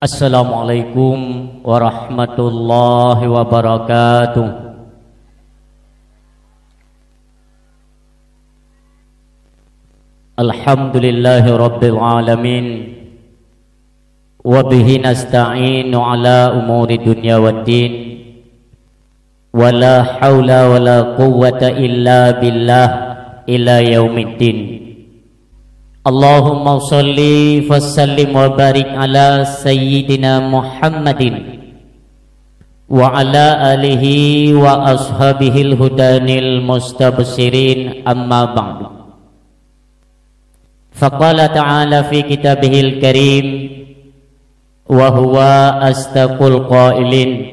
Assalamualaikum warahmatullahi wabarakatuh. Alhamdulillahi rabbil alamin. Wa bihi nasta'inu ala umuri dunya waddin. Wa la hawla wa la quwwata illa billah ila yaumiddin. Allahumma sholli wa sallim wa barik ala sayyidina Muhammadin wa ala alihi wa ashabihil hudanil mustabshirin, amma ba'du. Faqala ta'ala fi kitabihil karim wa huwa astaqul qailin,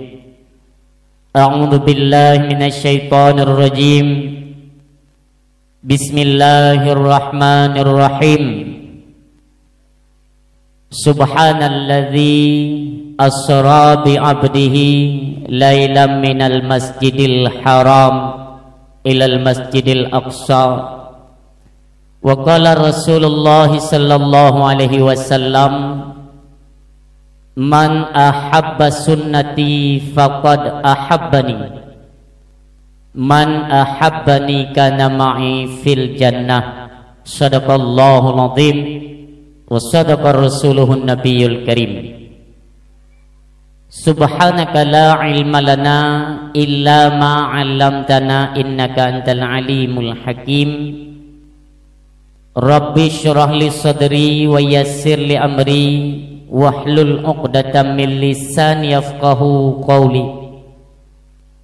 a'udzu billahi minasy syaithanir rajim. Bismillahirrahmanirrahim. Subhanalladzi asra bi 'abdihi lailan minal masjidil haram ilal masjidil aqsa. Wa qala Rasulullah sallallahu alaihi wasallam, man ahabba sunnati faqad ahabbani, man ahabbani kana ma'i fil jannah. Sadaqallahul azim wa sadaqa rasuluhun nabiyul karim. Subhanaka la ilma lana illa ma 'allamtana innaka antal alimul hakim. Rabbi shrah li sadri wa yassir li amri wahlul 'uqdatam min lisani yafqahu qawli.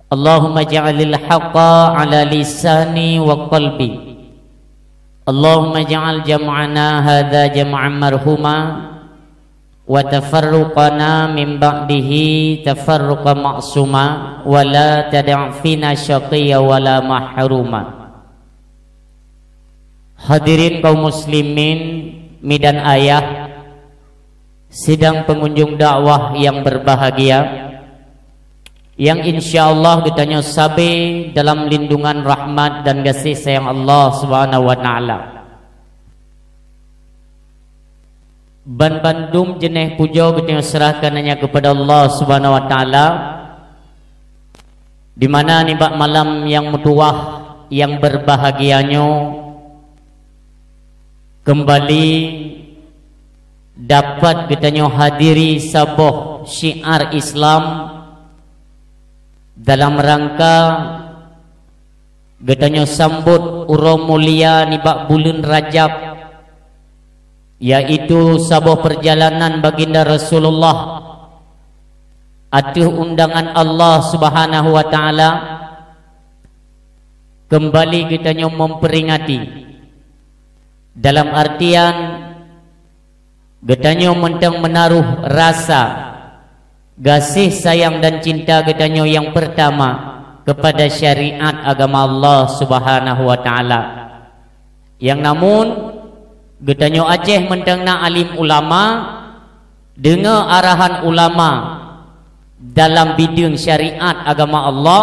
Allahumma ja'alil haqqa ala lisani wa qalbi. Allahumma ja'al jam'ana hadha jam'an marhuma wa tafarruqana min ba'dihi tafarruqa ma'suma wa la tad'a fina syaqiyya wa la mahruma. Hadirin kaum muslimin, midan ayah, sidang pengunjung dakwah yang berbahagia, yang insyaallah ditanya sabe dalam lindungan rahmat dan kasih sayang Allah Subhanahu wa taala. Ban bandum jeneh puja kita serahkan hanya kepada Allah Subhanahu wa taala, di mana ni bak malam yang mutuah yang berbahagianya kembali dapat kita hadiri sabuh syiar Islam dalam rangka getanya sambut uro mulia nibak bulan Rajab, yaitu sabuh perjalanan baginda Rasulullah atuh undangan Allah Subhanahu wa taala. Kembali getanya memperingati dalam artian getanya mentang menaruh rasa kasih sayang dan cinta getanya yang pertama kepada syariat agama Allah Subhanahu wa taala. Yang namun getanya Aceh mentangna alim ulama dengar arahan ulama dalam bidang syariat agama Allah,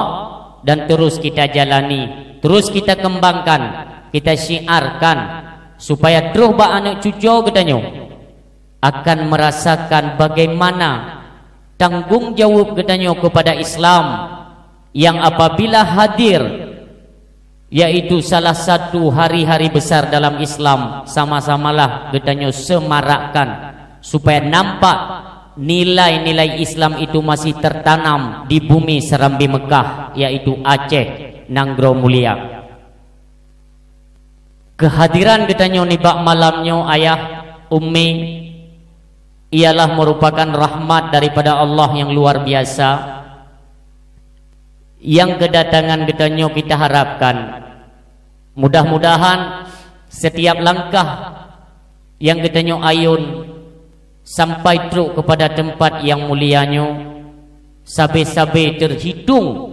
dan terus kita jalani, terus kita kembangkan, kita syiarkan supaya terus ba anak cucu getanya akan merasakan bagaimana tanggung jawab getanya kepada Islam yang apabila hadir, yaitu salah satu hari-hari besar dalam Islam, sama-samalah getanya semarakkan supaya nampak nilai-nilai Islam itu masih tertanam di bumi Serambi Mekah, yaitu Aceh Nanggro Mulia. Kehadiran getanya nibak malamnya ayah ummi ialah merupakan rahmat daripada Allah yang luar biasa, yang kedatangan getanya kita harapkan mudah-mudahan setiap langkah yang getanya ayun sampai truk kepada tempat yang mulianya, sabe-sabe terhitung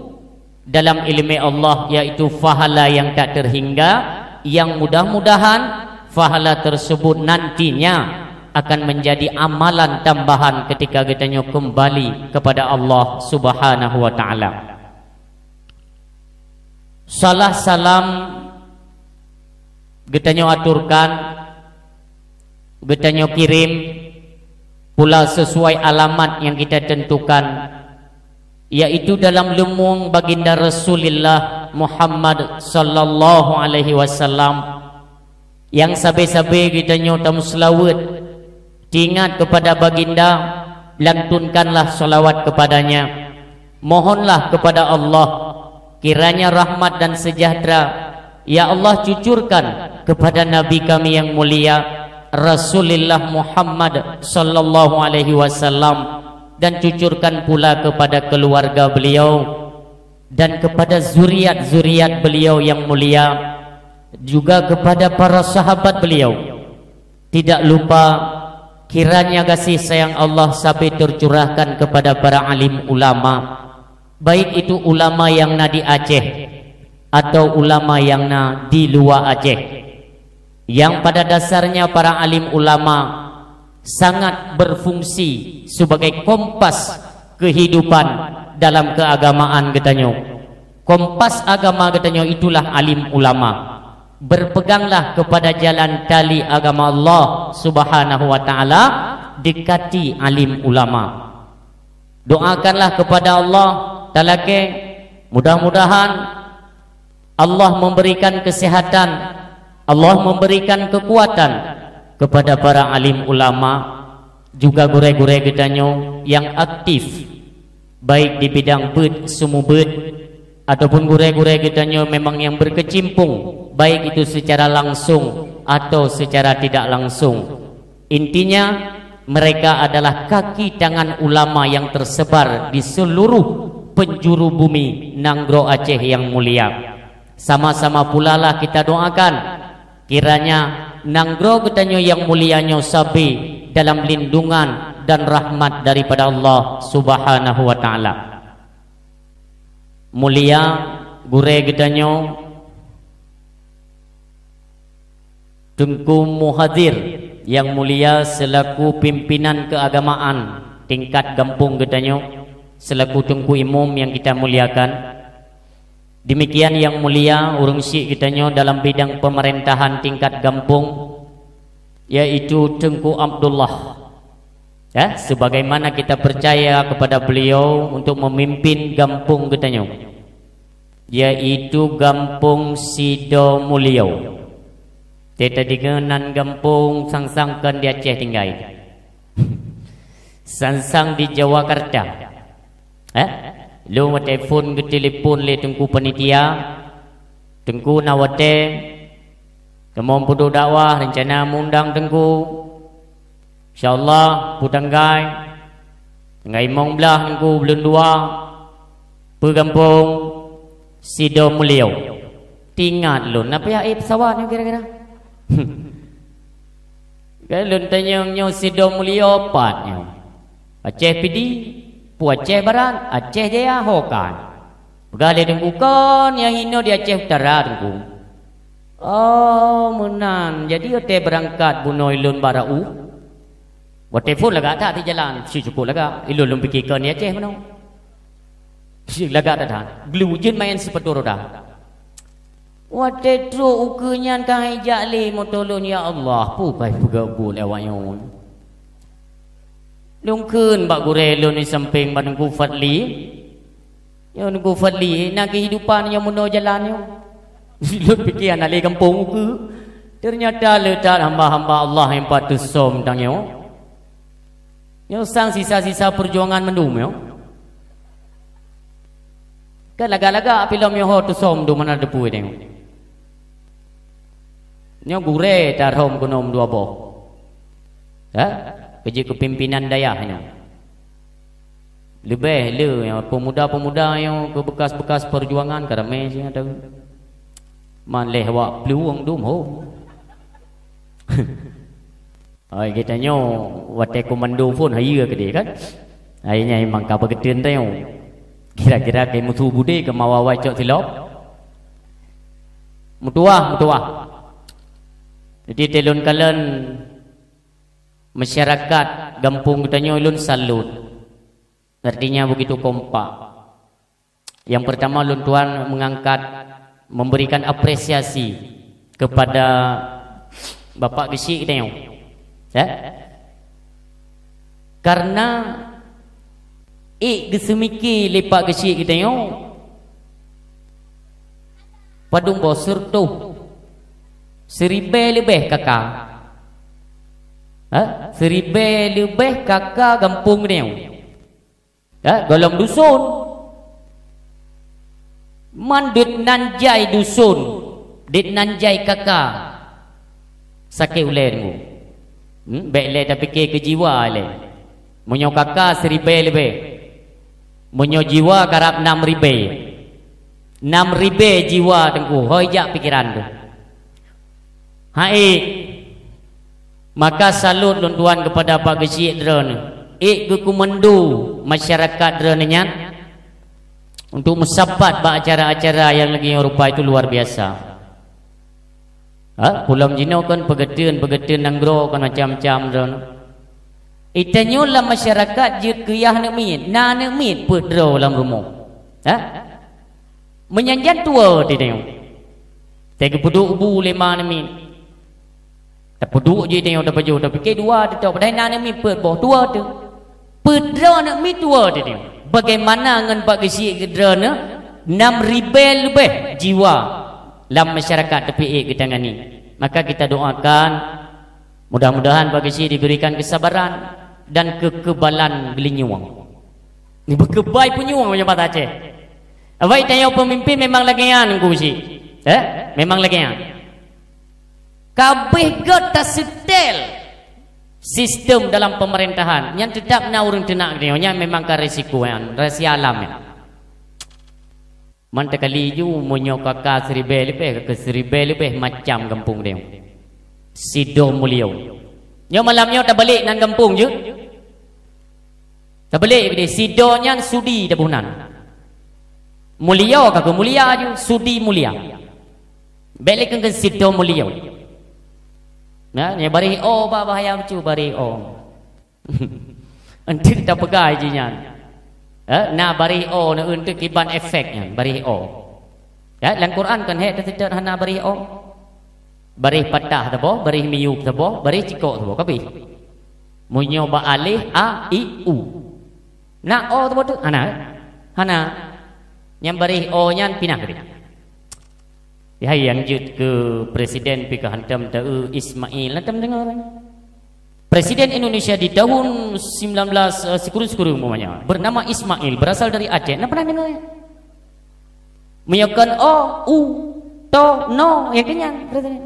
dalam ilmu Allah, yaitu fahala yang tak terhingga, yang mudah-mudahan fahala tersebut nantinya akan menjadi amalan tambahan ketika getanya kembali kepada Allah Subhanahu wa taala. Salah salam getanya aturkan, getanya kirim pula sesuai alamat yang kita tentukan, yaitu dalam lumung baginda Rasulullah Muhammad sallallahu alaihi wasallam, yang sabe-sabe kita nyotam selawat diingat kepada baginda, lantunkanlah salawat kepadanya, mohonlah kepada Allah kiranya rahmat dan sejahtera ya Allah cucurkan kepada nabi kami yang mulia Rasulullah Muhammad sallallahu alaihi wasallam, dan cucurkan pula kepada keluarga beliau dan kepada zuriat-zuriat beliau yang mulia, juga kepada para sahabat beliau. Tidak lupa kiranya kasih sayang Allah sampai tercurahkan kepada para alim ulama, baik itu ulama yang na di Aceh atau ulama yang na di luar Aceh, yang pada dasarnya para alim ulama sangat berfungsi sebagai kompas kehidupan dalam keagamaan katanya. Kompas agama katanya itulah alim ulama. Berpeganglah kepada jalan tali agama Allah Subhanahu wa taala, dekati alim ulama. Doakanlah kepada Allah talake, mudah-mudahan Allah memberikan kesehatan, Allah memberikan kekuatan kepada para alim ulama, juga gure-gure gedanyo yang aktif baik di bidang bed semu bed ataupun gure-gure gedanyo memang yang berkecimpung baik itu secara langsung atau secara tidak langsung. Intinya mereka adalah kaki tangan ulama yang tersebar di seluruh penjuru bumi Nanggro Aceh yang mulia. Sama-sama pula lah kita doakan kiranya Nanggro katanya yang mulianya sabi dalam lindungan dan rahmat daripada Allah Subhanahu wa taala. Mulia gure katanya Tengku Muhadir yang mulia selaku pimpinan keagamaan tingkat kampung katanya, selaku tengku imam yang kita muliakan. Demikian yang mulia urung syik katanya dalam bidang pemerintahan tingkat kampung, yaitu Tengku Abdullah. Ya, sebagaimana kita percaya kepada beliau untuk memimpin kampung katanya, yaitu kampung Sido Mulyo. Kita digenan kampung sang-sangkan di Aceh tinggal. Sang-sang di Jawakarta. Lu telefon ke telefon le tengku panitia, tengku nawate kemom pudu dakwah rencana mundang tengku, insyaallah putanggai ngai mong belah tengku belum dua pergampung Sido Mulyo. Tingat lu napa ya pesawat ni kira-kira. Kalau tanya nyo Sido Mulyo patnya Aceh PD Aceh Barat, Aceh Jaya Hokan. Begale tengku kan yang hino di Aceh Utara tengku. Oh menan. Jadi ote berangkat buno ilun barau. Buat telefon laga tak di jalan. Si cukup laga. Ilun lum pikir kan Aceh mana. Si laga tak dah. Glujun main sepetur dah. Wate tro ukunyan kahai jali motolon ya Allah. Pukai pegabul awaknya. Lung kun bak gure lun di samping badengku Fadli. Ya nunggu Fadli nak kehidupan yang muno jalan yo. Lun fikir nak le kampung ke. Ternyata letak hamba-hamba Allah yang patut som tang yo. Yo sang sisa-sisa perjuangan mendum yo. Kan laga-laga apilom yo ho tu som du mana depu tengok. Nyo gure tarhom kunom dua boh. Ha? Kerja kepimpinan dayahnya. Lebih le yang pemuda-pemuda yang ke bekas-bekas perjuangan karame sih ada. Man leh wak peluang dum ho. Ai kita nyo wate komando pun hayu ke dia kan. Ainya memang ka begetin teu. Kira-kira ke mutu bude ke mawawai cok silop. Mutuah. Jadi telun kalen masyarakat kampung katanya ulun salut. Artinya begitu kompak. Yang pertama ulun tuan memberikan apresiasi kepada Bapak Gesik katanya. Ya? Karena gesemiki lepak kecil kita yo padung bosur tu 1000 lebih kakak, 1000 lebih kakak kampung ni, dalam dusun man dit nanjai dusun, dit nanjai kakak sakit ulenmu, baik le tapi ke jiwa le. Munyo kakak 1000 lebih, munyo jiwa karap 6000 jiwa tengku hojak pikiran tu. Hai, maka salut tuan kepada Pak Gesi drone. Kumandu masyarakat drone nya untuk mesapat ba acara-acara yang lagi rupa itu luar biasa. Pulau Jino kan pegetin nanggro kan macam-macam drone. Itanyo lah masyarakat je kiyah nak mit, na nak mit pedro dalam rumah. Menyanjat tua dia tengok. Tega peduk ubu lema nak mit. Tak peduk je tengok dah baju, tapi ke dua dia tahu padahal na nak mit ped boh tua tu. Pedro nak mit tua dia tengok. Bagaimana dengan Pak Gesi gedra na 6000 lebih jiwa dalam masyarakat tepi kita ni. Maka kita doakan mudah-mudahan Pak Gesi diberikan kesabaran dan kekebalan gelinyuang. Ni berkebai penyuang macam Pak Aceh. Awak tanya pemimpin memang lagian ku si. Memang lagian. Kabeh gota setel sistem dalam pemerintahan yang tetap na urang tenak dia nya memang ka risiko yang rahsia alam. Manta kali ju monyo kakak 1000 lebih ke 1000 lebih macam kampung dia. Sido Mulyau. Nyo malamnya tak balik nan kampung je. Tak balik dia sidonya sudi dah bunan. Mulia ke mulia je, sudi mulia. Balik ke sido Mulyau. Nah, ni bari bahaya cu bari Entik tak pegai je nya. Na bari na untuk kiban efeknya bari dalam Quran kan tidak hana bari bari patah tabo, bari miyuk tabo, bari cikok tabo kapi. Munyo ba alih a i u. Na tabo tu hana yang bari nyan pinah ke. Ya yang jut ke presiden pi ke hantam teu Ismail hantam dengar. Presiden Indonesia di tahun 19 sekuru-sekuru umpamanya bernama Ismail berasal dari Aceh. Nak pernah dengar? Menyakan u to no yang kenyang presiden.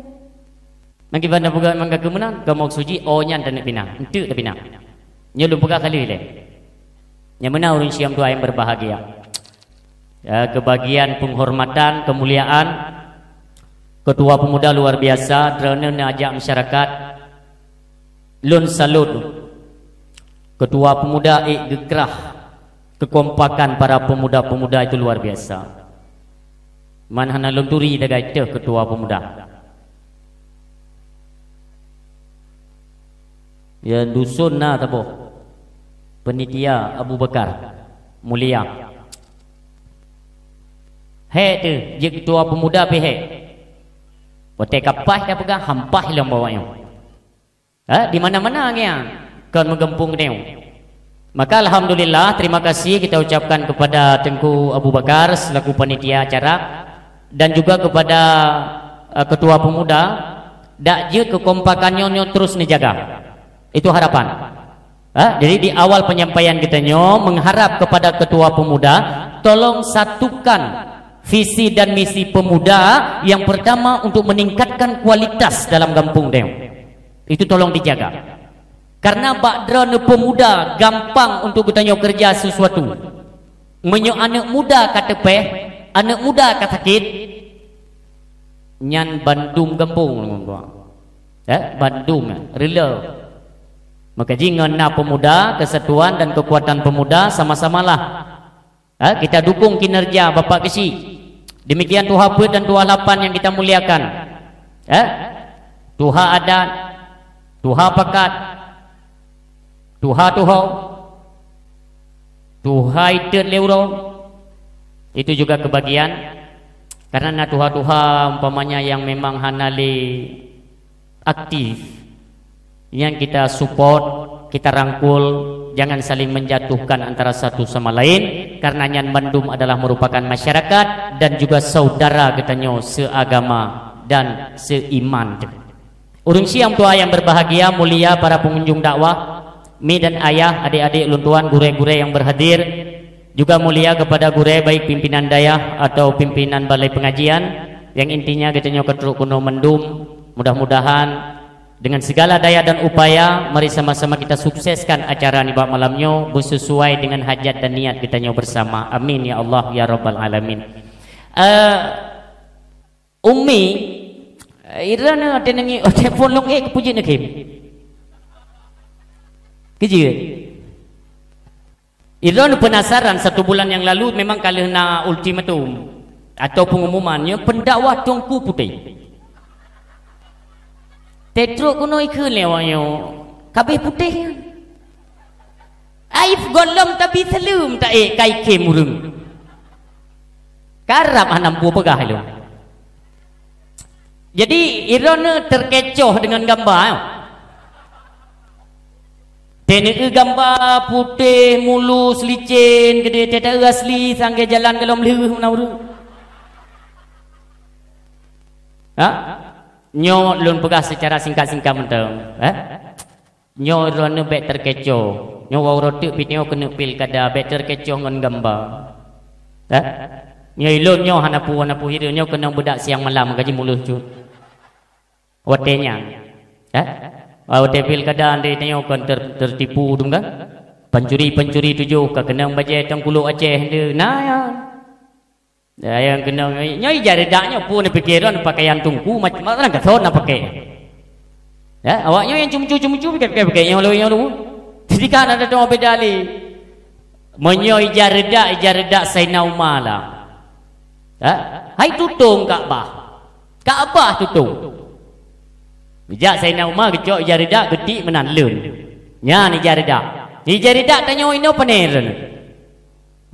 Mangki banda buka mangga kemenang gamok suji nyan dan pinah. Entu dah pinah. Nyelum buka kali le. Yang mana urang siam dua yang berbahagia. Kebahagiaan penghormatan, kemuliaan Ketua Pemuda luar biasa, drone ajak masyarakat lun salut. Ketua Pemuda gegerah kekompakan para pemuda-pemuda itu luar biasa. Manhana lunturi daga itu Ketua Pemuda. Ya dusun na tabo. Penitia Abu Bakar mulia. Tu, je Ketua Pemuda pe Pote kapah dah pegang hampah yang bawanya. Di mana-mana dia kan menggempung dia. Maka alhamdulillah terima kasih kita ucapkan kepada Tengku Abu Bakar selaku panitia acara dan juga kepada Ketua Pemuda dak je kekompakannya terus dijaga. Itu harapan. Jadi di awal penyampaian kita mengharap kepada Ketua Pemuda tolong satukan visi dan misi pemuda yang pertama untuk meningkatkan kualitas dalam kampung dia. Itu tolong dijaga. Karena bakdra pemuda gampang untuk bertanya kerja sesuatu. Menyo anak muda kata peh, anak muda kata sakit. Nyan Bandung kampung. Bandung rela. Maka jingan na pemuda, kesatuan dan kekuatan pemuda sama-samalah. Kita dukung kinerja Bapak Gesi. Demikian Tuha Pet dan Tuha Lapan yang kita muliakan. Tuha Adat, Tuha Pakat, Tuha Tuhau, Tuha Itet Leuro. Itu juga kebagian. Karena Tuha-Tuha umpamanya yang memang hanali aktif, yang kita support, kita rangkul jangan saling menjatuhkan antara satu sama lain, karena nyan mandum adalah merupakan masyarakat dan juga saudara katanya seagama dan seiman. Urung siang tua yang berbahagia, mulia para pengunjung dakwah, mi dan ayah, adik-adik luntuan, gure-gure yang berhadir, juga mulia kepada gure baik pimpinan dayah atau pimpinan balai pengajian, yang intinya katanya ketruk kuno mendum. Mudah-mudahan dengan segala daya dan upaya, mari sama-sama kita sukseskan acara ni malamnya bersesuai dengan hajat dan niat kita bersama. Amin ya Allah ya Rabbal Alamin. Ummi irana ada nangi telefon long kepuji nak kim kerja irana penasaran. 1 bulan yang lalu memang kalau nak ultimatum atau pengumumannya pendakwah Tungku Putih tetruk kuno ikut lewanya kabeh putih aif golom tapi selum tak kai kemurung karap anam buah pegah lu. Jadi irona terkecoh dengan gambar. Teknik gambar putih, mulus, licin, gede tidak asli, sangge jalan kalau melih menawur. Ha? Nyo lun pegah secara singkat-singkat mentang. Nyo irona bet terkecoh. Nyo wau rotik pitnyo kena pil kada bet terkecoh dengan gambar. Nyo ilun nyo hanapu hidup nyo kena bedak siang malam gaji mulus cu. Watenya, wate pil kadang dia tengok kan tertipu dong kan, pencuri 7 kena bajet Tengkulu Aceh dia, nah ya, yang kena nyai jaredaknya pun pikiran pakaian tungku macam mana kasut nak pakai, ya awaknya yang cumcu pakai yang lu, jadi kan ada dua beda li, menyoi jaredak Sayyidina Umar lah, hai tutung Kaabah tutung. Bijak Sayyidina Umar kecok jaridak gedik menanlun. Nya ni jaridak. Ni jaridak tanya ino paneren.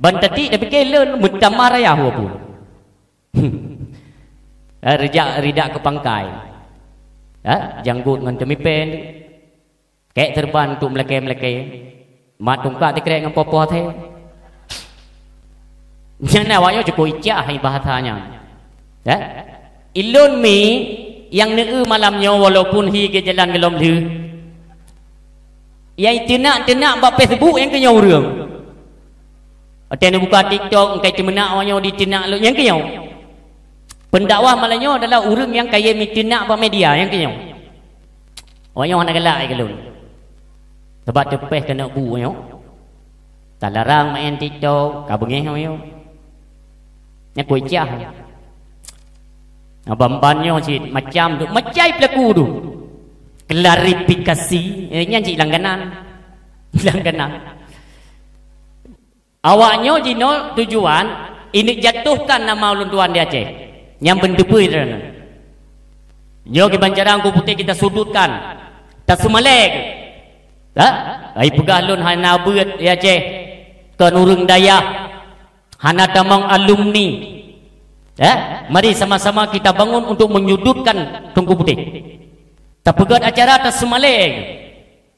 Bantati dah fikir leun mutamar ayah pun. Ridak ke pangkai. Janggut dengan temipen. Kek terban untuk meleke-meleke. Mat tungkak tekrek dengan popoh teh. Nya awaknya cukup icah hai bahasanya. Ilun mi yang malamnya walaupun hi ke jalan gelom lu yang tenak buat Facebook yang kenyau rung ada buka TikTok kai temenak awaknya di tenak lu yang kenyau pendakwah malahnya adalah urang yang kaya mi tenak buat media yang kenyau awaknya nak galak ai gelum sebab tepeh kena bu yo tak larang main TikTok kabengeh yo nya kuih cah bambannya cik macam tu macai pelaku tu klarifikasi nya cik langganan awaknya jino tujuan ini jatuhkan nama ulun tuan di Aceh yang bendepui rana nyo ke Banjarang ku putih kita sudutkan tak semalek ai pegah lun hana beut di Aceh kan urang daya hana tamang alumni. Mari sama-sama kita bangun untuk menyudutkan Tungku Putih. Tapegat acara atas semalek.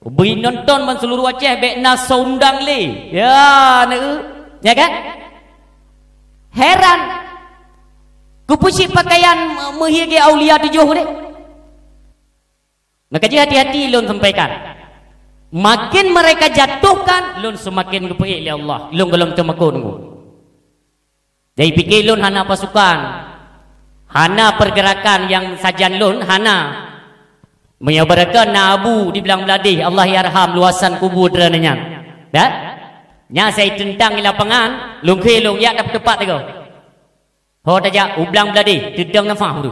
Beri nonton man seluruh Aceh bek nas undang le. Ya kan? Heran. Kupusi pakaian mehige aulia 7 deh. Maka hati-hati lun sampaikan. Makin mereka jatuhkan, lun semakin kepeik oleh Allah. Lun gelom temakun ku. Dari pikir lun hana pasukan, hana pergerakan yang sajan lun hana menyabarakan nabu di belang beladih Allah yarham luasan kubur drananya. Nya saya tentang di lapangan, lun ke lun ya dapat tepat tu. Ho taja ublang beladih tedang nafah tu.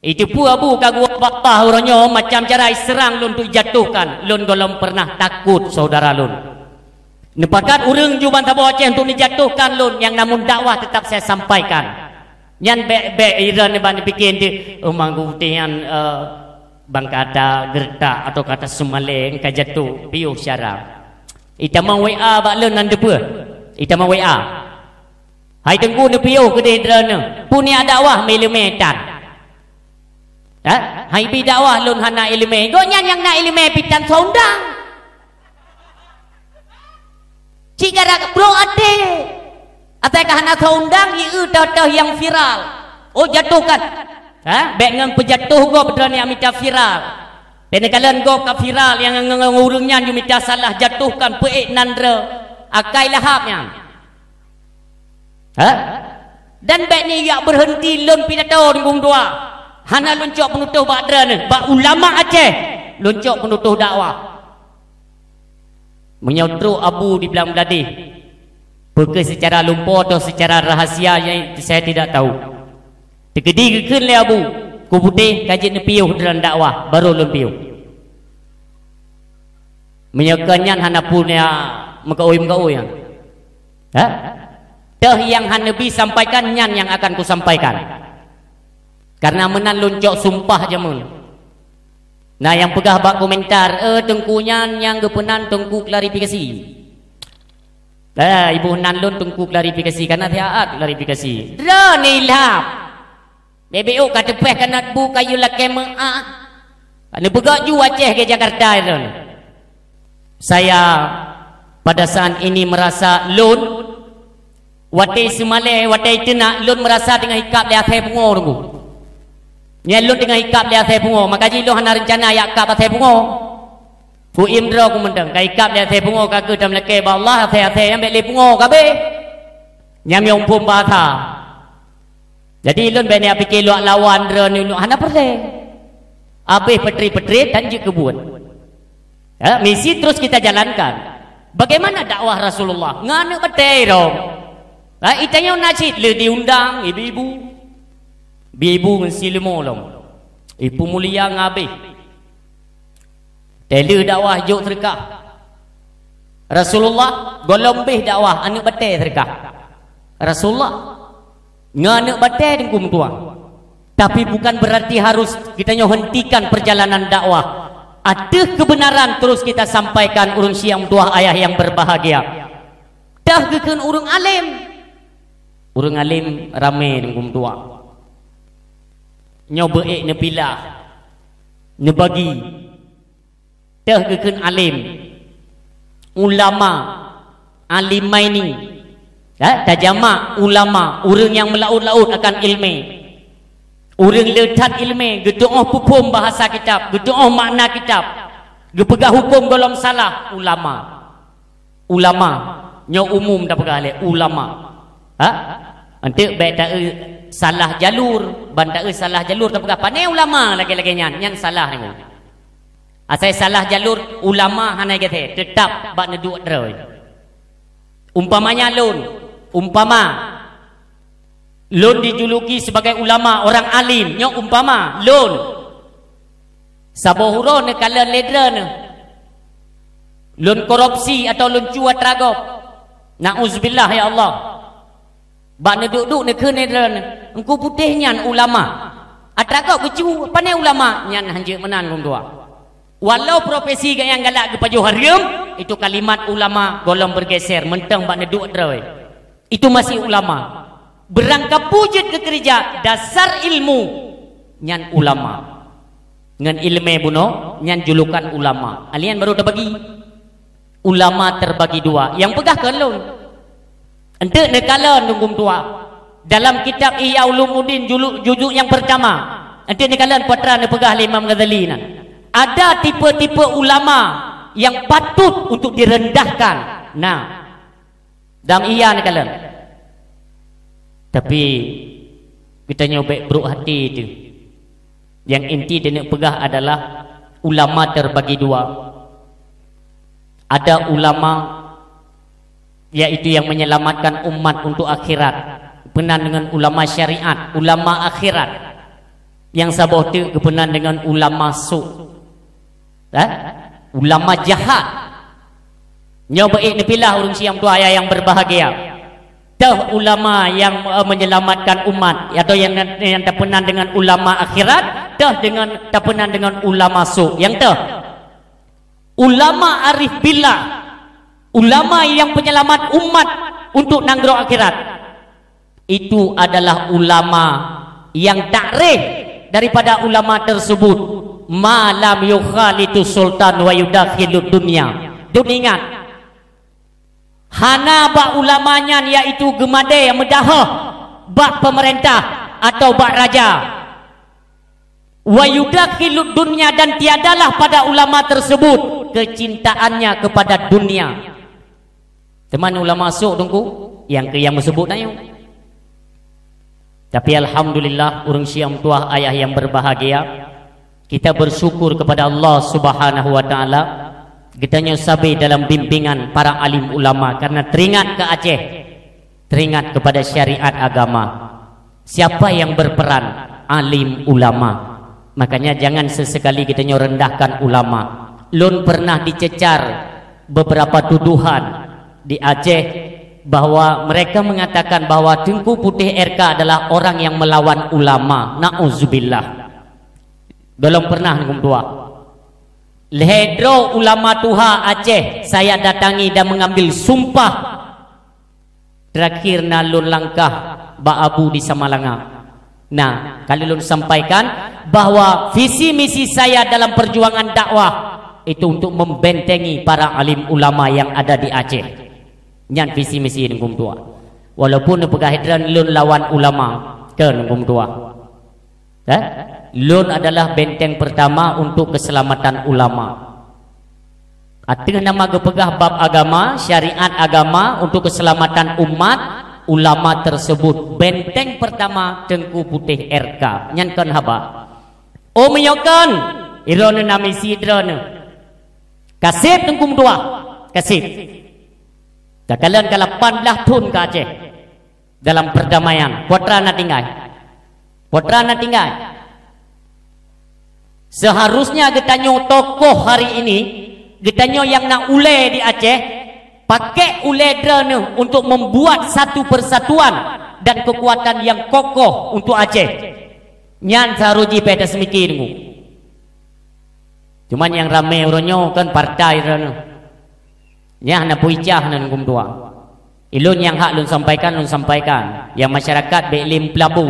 Itu pu abu kagu bakah orangnya macam cara serang lun tu jatuhkan. Lun golom pernah takut saudara lun. Nepakat urang juban Sabah Aceh untuk dijatuhkan lun yang namun dakwah tetap saya sampaikan. Nyan be iran ban bikin tu manggu tian bangkata gertak atau kata semaleng ka jatuh piuh syarah. Ita mau WA bak lun nan depa. Ita mau WA. Hai tengku ne piuh ke drana. Punya dakwah milimeter. Hai bi dakwah lun hana ilmu. Go nyan yang nak ilmu pitan sondang. Cikara bro ade. Atakah hana undang ieu dah yang viral. Oh jatuhkan. Ha? Baik ngang pejatuh go betul ni amita viral. Penekalan go ka viral yang ngurungnya you minta salah jatuhkan peik nandra akai lahapnya. Ha? Dan baik ni ya berhenti lon pidato ngum dua. Hana loncok penutuh badra ni, bak ulama Aceh loncok penutuh dakwah. Menyodrok abu di belakang Meladih. Perke secara lumpur atau secara rahsia yang saya tidak tahu. Tegedi keken le abu, ku putih kaji nepiuh dalam dakwah baru lempiuh. Menyakannya hana punya mengkau yang. Ha? Dah yang Hanabi sampaikan nyan yang akan ku sampaikan. Karena menan loncok sumpah jamun. Nah yang pegah bak komentar, tengkunya yang kepenan tengku klarifikasi. Ibu Nanlun tengku klarifikasi karena tiaat klarifikasi. Dra nilap. BBO kata peh kanat bu kayu la kema. Ane pegak ju Aceh ke Jakarta itu. Saya pada saat ini merasa lun watai semale watai tenak lun merasa dengan hikap dia atai pungo tunggu. Nya lun dengan hikap dia atai pungo, maka ji lun hana rencana ya kap atai pungo. Bu Indra ku mendang kai hikap dia atai pungo ka ke dalam leke ba Allah atai ambil le pungo ka be. Nyam yong pum ba tha. Jadi lun bani apike luak lawan dra ni lu hana perde. Abe petri-petri dan je kebun. Ya, misi terus kita jalankan. Bagaimana dakwah Rasulullah? Ngana betai dong. Ha, itanya najid le diundang ibu-ibu. Ibu mensilmo long. Ibu mulia ngabe. Tele dakwah juk terkah. Rasulullah golombeh dakwah anu betai terkah. Rasulullah ngana betai dengkum tuang. Tapi bukan berarti harus kita hentikan perjalanan dakwah. Ada kebenaran terus kita sampaikan urung siang tua ayah yang berbahagia. Dah keken urung alim. Urung alim rame dengkum tua. Nyobeik nepilah. Nebagi. Dah keken alim. Ulama. Alimaini. Tajama ulama. Urung yang melaut-laut akan ilmu. Orang letat ilmu, gedo'oh pupum bahasa kitab, gedo'oh makna kitab, gepegah hukum golong salah, ulama. Ulama, nyo umum dah pegah le, ulama. Ha? Nanti baik tak salah jalur, ban tak salah jalur tak pegah pandai ulama lagi-lagi nyan salah ni. Asai salah jalur ulama hanai kete, tetap bak neduk droi. Umpamanya lun, umpama lun dijuluki sebagai ulama orang alim nya umpama lun sabohuro ne kala ledra ne lun korupsi atau lun cuat ragop nauzubillah ya Allah bak ne duk-duk ne ke ledra ne engku putih nyan ulama atragop kecu pandai ulama nyan hanje menan kum dua walau profesi yang galak ke pajuh harium itu kalimat ulama golong bergeser mentang bak ne duk droi itu masih ulama. Berangkat pujud ke gereja dasar ilmu nyan ulama ngan ilmu buno nyan julukan ulama alian baru dah bagi ulama terbagi dua yang pegah kelun ente nekala nunggung tua dalam kitab Ihya Ulumuddin juzuk yang pertama ente nekala putra ne pegah Imam Ghazali na ada tipe-tipe ulama yang patut untuk direndahkan nah dalam Ihya nekala. Tapi kita nyobek beruk hati itu. Yang inti dia nak pegah adalah ulama terbagi dua. Ada ulama yaitu yang menyelamatkan umat untuk akhirat. Kepenan dengan ulama syariat, ulama akhirat. Yang sabah itu kepenan dengan ulama su. Ulama jahat. Nyobek ni pilah urung siang tu ayah yang berbahagia. Dah ulama yang menyelamatkan umat atau yang terpenan dengan ulama akhirat dah dengan terpenan dengan ulama su yang dah ulama arif billah ulama yang penyelamat umat untuk nanggro akhirat itu adalah ulama yang takrif daripada ulama tersebut malam yukhalitu sultan wa yudakhilud dunya. Ingat hana bak ulamanya iaitu gemade yang medahah bak pemerintah atau bak raja. Wa yudakhilud dunya, dan tiadalah pada ulama tersebut kecintaannya kepada dunia. Teman ulama masuk tunggu yang tersebut ayo. Tapi alhamdulillah urang siam tuah ayah yang berbahagia, kita bersyukur kepada Allah Subhanahu wa taala kita nyosabe dalam bimbingan para alim ulama, karena teringat ke Aceh, teringat kepada syariat agama. Siapa yang berperan? Alim ulama. Makanya jangan sesekali kita rendahkan ulama. Lun pernah dicecar beberapa tuduhan di Aceh bahwa mereka mengatakan bahwa Tengku Putih RK adalah orang yang melawan ulama. Na'udzubillah. Belum pernah ngum tua. Lehedro ulama Tuha Aceh saya datangi dan mengambil sumpah. Terakhir nalun langkah Ba'abu di Samalanga. Nah, kalau lun sampaikan bahwa visi misi saya dalam perjuangan dakwah itu untuk membentengi para alim ulama yang ada di Aceh. Nyan visi misi ngum tua. Walaupun pegahidran lun lawan ulama ke ngum tua. Lun adalah benteng pertama untuk keselamatan ulama. Artinya nama gepegah bab agama, syariat agama untuk keselamatan umat, ulama tersebut benteng pertama Tengku Putih RK. Nyankan haba. O menyokan irona namisi drone. Kasih Tengku dua. Kasih. Kakalan ke 18 tahun ke Aceh dalam perdamaian. Putra na tinggal. Putra na tinggal. Seharusnya getanyo tokoh hari ini, getanyo yang nak ule di Aceh, pakai ule drone untuk membuat satu persatuan dan kekuatan yang kokoh untuk Aceh. Nyan saruji pada semikirmu. Cuman yang ramai orangnya kan partai drone. Nya na puicah nan ngum tua. Ilun yang hak lun sampaikan. Yang masyarakat belim pelabu.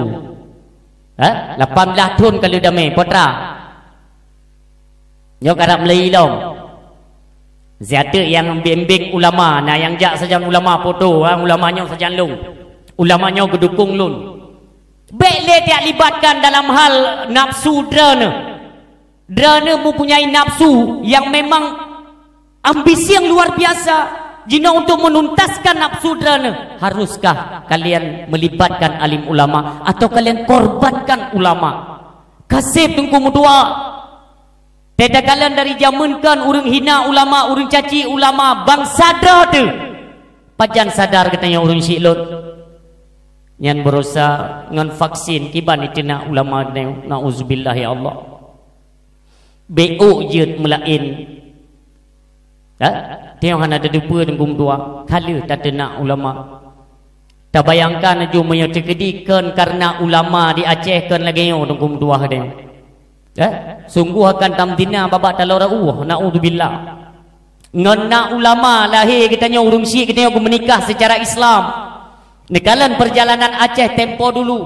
18 tahun kalau damai putra. Nyok Arab Melayu long. Ziata yang bimbing ulama, nah yang jak saja ulama foto, ulamanya saja lung. Ulamanya gedukung lun. Bele dia libatkan dalam hal nafsu drone. Drone mempunyai nafsu yang memang ambisi yang luar biasa. Jika untuk menuntaskan nafsu drone, haruskah kalian melibatkan alim ulama atau kalian korbankan ulama? Kasih tunggu mudua. Tidak kalian dari zaman kan urang hina ulama, urang caci ulama, bang sadar tu. Pajan sadar katanya urang silot. Yang berusaha dengan vaksin kiban itu nak ulama ni, na'udzubillah ya Allah. BO jut melain. Tengok hana ada dupa dengan dua. Kala tak nak ulama. Tak bayangkan aju menyertikedikan karena ulama di Aceh kan lagi yang dengan dua dia. Sungguh akan tamdina babak talau na'udzubillah. Ngena ulama lahir kitanya urung syik kitanya menikah secara Islam. Nekalan perjalanan Aceh tempo dulu.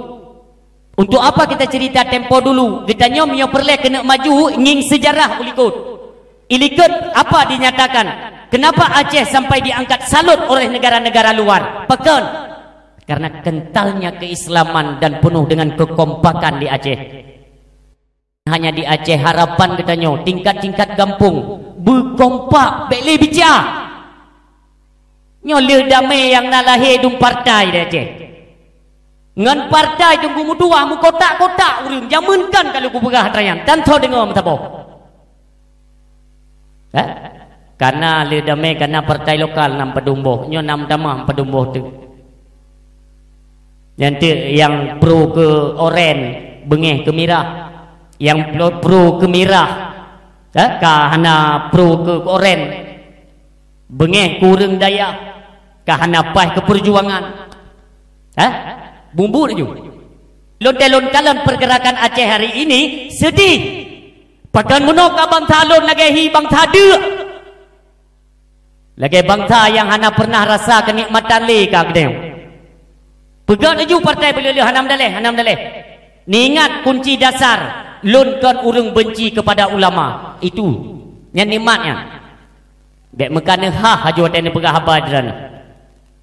Untuk apa kita cerita tempo dulu? Kitanya punya perle kena maju nging sejarah ulikut. Ilikut apa dinyatakan? Kenapa Aceh sampai diangkat salut oleh negara-negara luar? Pekan. Karena kentalnya keislaman dan penuh dengan kekompakan di Aceh. Hanya di Aceh harapan katanya tingkat-tingkat kampung berkompak beli bicara nyoleh damai yang nak lahir dung partai di Aceh ngan partai dung mutua mu kotak-kotak urang jamankan kalau ku pegah rayan dan tho dengar metabo karena le damai karena partai lokal nam pedumboh nyo nam damah pedumboh tu nanti yang pro ke oren bengeh ke mirah yang pro ke mirah kahana pro ke oren bengeh kurang daya kahana pah ke perjuangan bumbu tu lonte-lontalan pergerakan Aceh hari ini sedih pakan menok abang talon lagi hi bang tade lagi bangsa yang hana pernah rasa kenikmatan le ka gdeu pegang aju partai beliau hanam daleh ni ingat kunci dasar lunkan urang benci kepada ulama itu yang nikmatnya dek mekane haju ada pegah habadran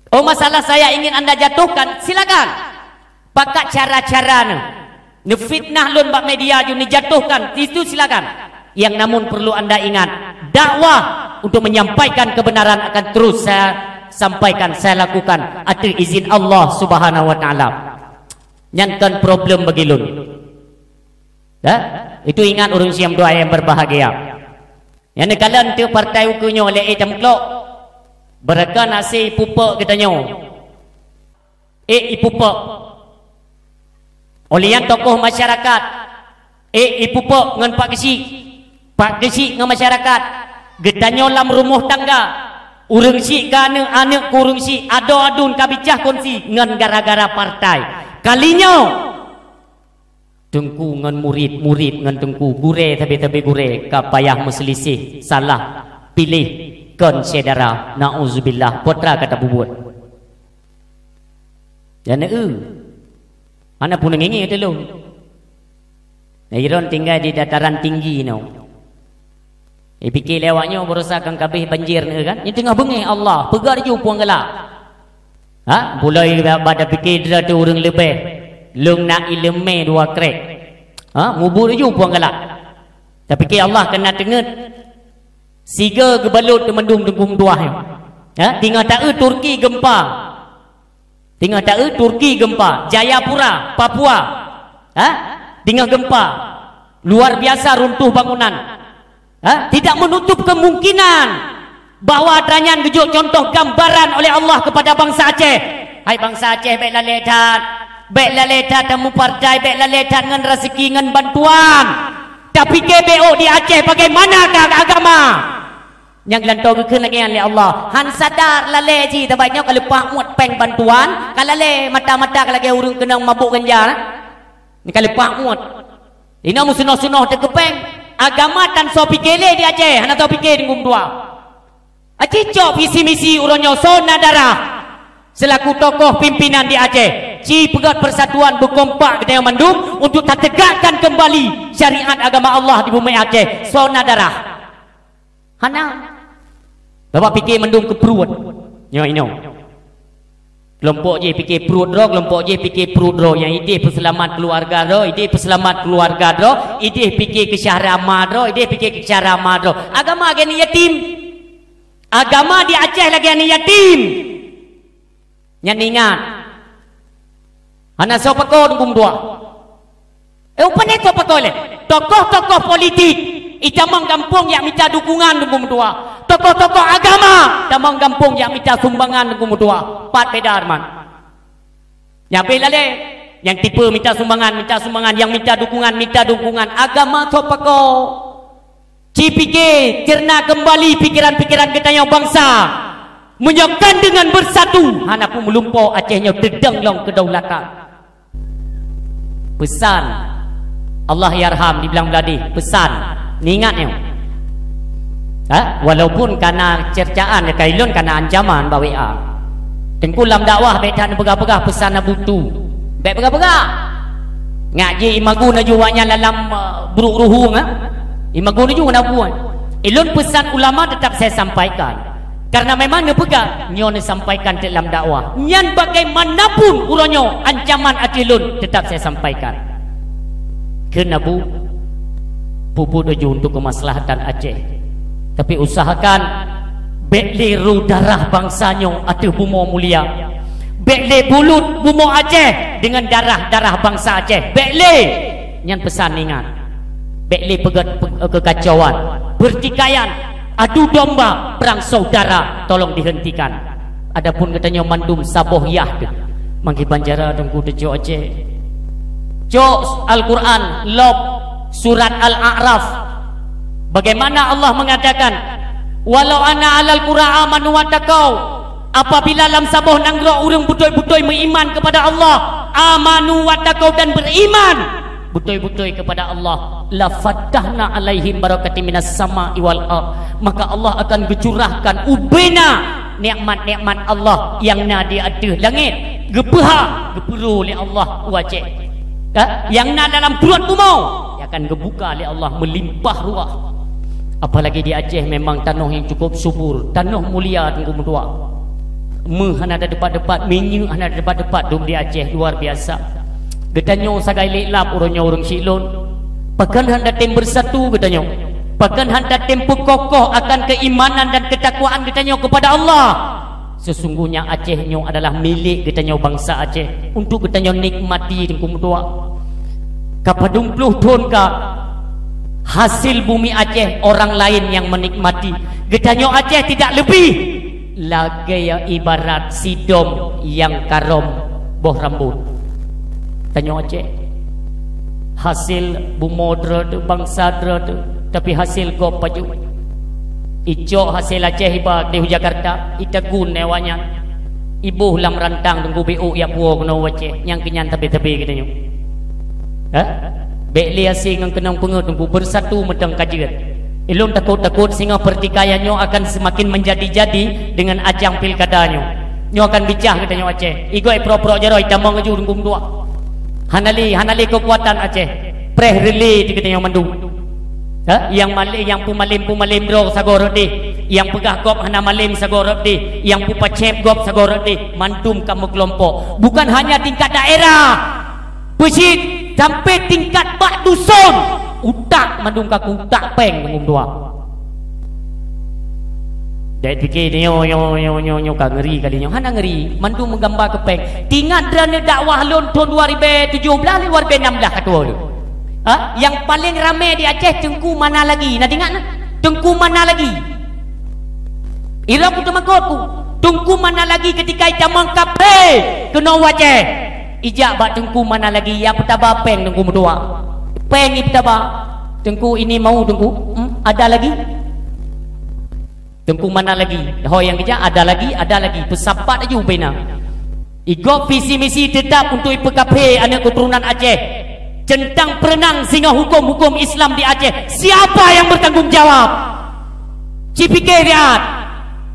Oh, masalah saya ingin anda jatuhkan, silakan. Pakai cara-cara fitnah lun bak media ju ni jatuhkan, itu silakan. Yang namun perlu anda ingat, dakwah untuk menyampaikan kebenaran akan terus saya sampaikan, saya lakukan atas izin Allah Subhanahu wa taala. Nyankan problem bagi lun. Itu ingat urang siam doa yang berbahagia. Yang kalian tu partai ukunya oleh temklok. Beraka nasi pupuk katanya. Ipupuk. Oleh yang tokoh masyarakat. Ipupuk ngan Pak Gesi. Pak Gesi ngan masyarakat. Getanya lam rumah tangga. Urang si kana anak kurung si ado-adun kabicah konsi ngan gara-gara partai. Kalinya tengku ngan murid-murid ngan tengku gure tabe-tabe gure kapayah meselisih salah pilih kon saudara nauzubillah putra kata bubuat dan mana pun ngingi itu lo iron tinggal di dataran tinggi no fikir lewatnya berusahakan kabeh banjir kan ini tengah bengi Allah pegar je puang gelap mulai pada fikir dia tu orang lebih lung nak ilme dua krek ngubur je puang gelap tapi ke Allah kena tenget siga gebalut ke mendung tengkung tuah tinggal tak Turki gempa tinggal tak Turki gempa Jayapura Papua tinggal gempa luar biasa runtuh bangunan tidak menutup kemungkinan bahawa adanya gejuk contoh gambaran oleh Allah kepada bangsa Aceh. Hai bangsa Aceh baiklah ledat temu partai baiklah ledat dengan rezeki dengan bantuan tapi KBO di Aceh bagaimanakah agama yang lantau ke lagi oleh Allah han sadar lale ji tabaiknya kalau pak muat peng bantuan kalau le mata-mata kalau lagi urang kena mabuk ganja ni kalau pak muat ini musuh-sunuh terkepeng agama tan so pikele di Aceh han tahu pikir ngum dua Aceh cok visi-misi urangnya sona darah selaku tokoh pimpinan di Aceh ci pegat persatuan berkompak kita yang mendung untuk tegakkan kembali syariat agama Allah di bumi Aceh sona darah hana bapak fikir mendung ke perut nyo ino kelompok je fikir perut ro kelompok je fikir perut ro yang ide perselamat keluarga ro ide perselamat keluarga ro ide fikir kesyahramah ro ide fikir kesyahramah ro agama gani yatim agama di Aceh lagi ani yatim yang ingat ana sopako ngum dua upane sopako le tokoh-tokoh politik itamang kampung yang minta dukungan ngum dua tokoh-tokoh agama tamang kampung yang minta sumbangan ngum dua pat beda arman yang bela le yang tipe minta sumbangan yang minta dukungan agama sopako cipike cerna kembali pikiran-pikiran kita yang bangsa menyokan dengan bersatu hanapu melumpuh Acehnya dedang long kedaulatan pesan Allah yarham dibilang beladi pesan ni ingatnya walaupun karena cercaan kailun karena ancaman bawa tengkulam dakwah betan pegah-pegah pesan butu baik pegah-pegah ngaji imagu na juwanya dalam buruk ruhu imagu na juga na buat ilun pesan ulama tetap saya sampaikan karena memang dia pegang nyo sampaikan dalam dakwah nyan bagaimanapun uronyo ancaman atilun tetap saya sampaikan kena pupu doju untuk kemaslahatan Aceh tapi usahakan bekliru darah bangsanya atau bumo mulia bekle bulut bumo Aceh dengan darah bangsa Aceh bekle nyan pesan ingat bekle pegat kekacauan pertikaian adu domba perang saudara tolong dihentikan adapun katanya mandum saboh yah mangki banjara dengku dejo Aceh cok Al-Quran lob surat Al-A'raf bagaimana Allah mengatakan walau ana alal qura amanu wattaqau apabila lam saboh nanggro urang butoi-butoi beriman kepada Allah amanu wattaqau dan beriman butoi-butoi kepada Allah la fatahna alaihim barakatim minas sama'i wal ard maka Allah akan gecurahkan ubena nikmat-nikmat Allah yang na di atas langit gepeha gepuru oleh Allah wajib yang na dalam perut bumi akan gebuka oleh Allah melimpah ruah apalagi di Aceh memang tanah yang cukup subur tanah mulia tunggu dua hana ada depat-depat, minyak hana ada depat-depat dum di Aceh luar biasa. Getanyo sagai lelap urangnya orang Silon. Pakan handa tem bersatu getanyo. Pakan handa tem kokoh akan keimanan dan ketakwaan getanyo kepada Allah. Sesungguhnya Acehnyo adalah milik getanyo bangsa Aceh untuk getanyo nikmati dengku mutua. Kapadung puluh tahun ka hasil bumi Aceh orang lain yang menikmati. Getanyo Aceh tidak lebih lagi yang ibarat sidom yang karom boh rambut. Getanyo Aceh hasil bumodra tu bangsa tu, tapi hasil go paju. Ijo hasil Aceh iba di Jakarta itagun newanya. Ibu lam rantang tunggu BU ya puo kena Aceh yang kenyan tepi-tepi getanyo. Bekli asing ang kenang pengut tunggu bersatu medang kajian. Ilum takut-takut sehingga pertikaiannya akan semakin menjadi-jadi dengan ajang pilkadanyo. Nyo akan bicah katanya Aceh. Igoi pro-pro jero itamang aju tunggu tua. Hanali kekuatan Aceh. Preh rele di katanya mandung. Yang pumalim bro sagorot di. Yang pegah gop hana malim sagorot di. Yang pupacep gop sagorot di. Mantum kamu kelompok. Bukan hanya tingkat daerah. Pusit sampai tingkat bak dusun. Utak mandung kaku utak peng tunggu dua. Dek fikir nyo ka ngeri kali nyo. Hana ngeri. Mandung menggambar kepeng. Tingat drana dakwah lon tahun 2017 2016 katua lu. Yang paling ramai di Aceh Tengku mana lagi? Nak ingat nak? Tengku mana lagi? Ira ku temakotku. Tengku mana lagi ketika jamang kape kena Aceh. Ijak bak tengku mana lagi? Yang petaba peng tengku berdua. Peng ni petaba. Tengku ini mau tengku? Ada lagi? Tengku mana lagi? Ho yang kejap ada lagi? Pesapat aja bina. Igop visi misi tetap untuk IPKP anak keturunan Aceh. Centang perenang sehingga hukum-hukum Islam di Aceh. Siapa yang bertanggung jawab? Cipike lihat.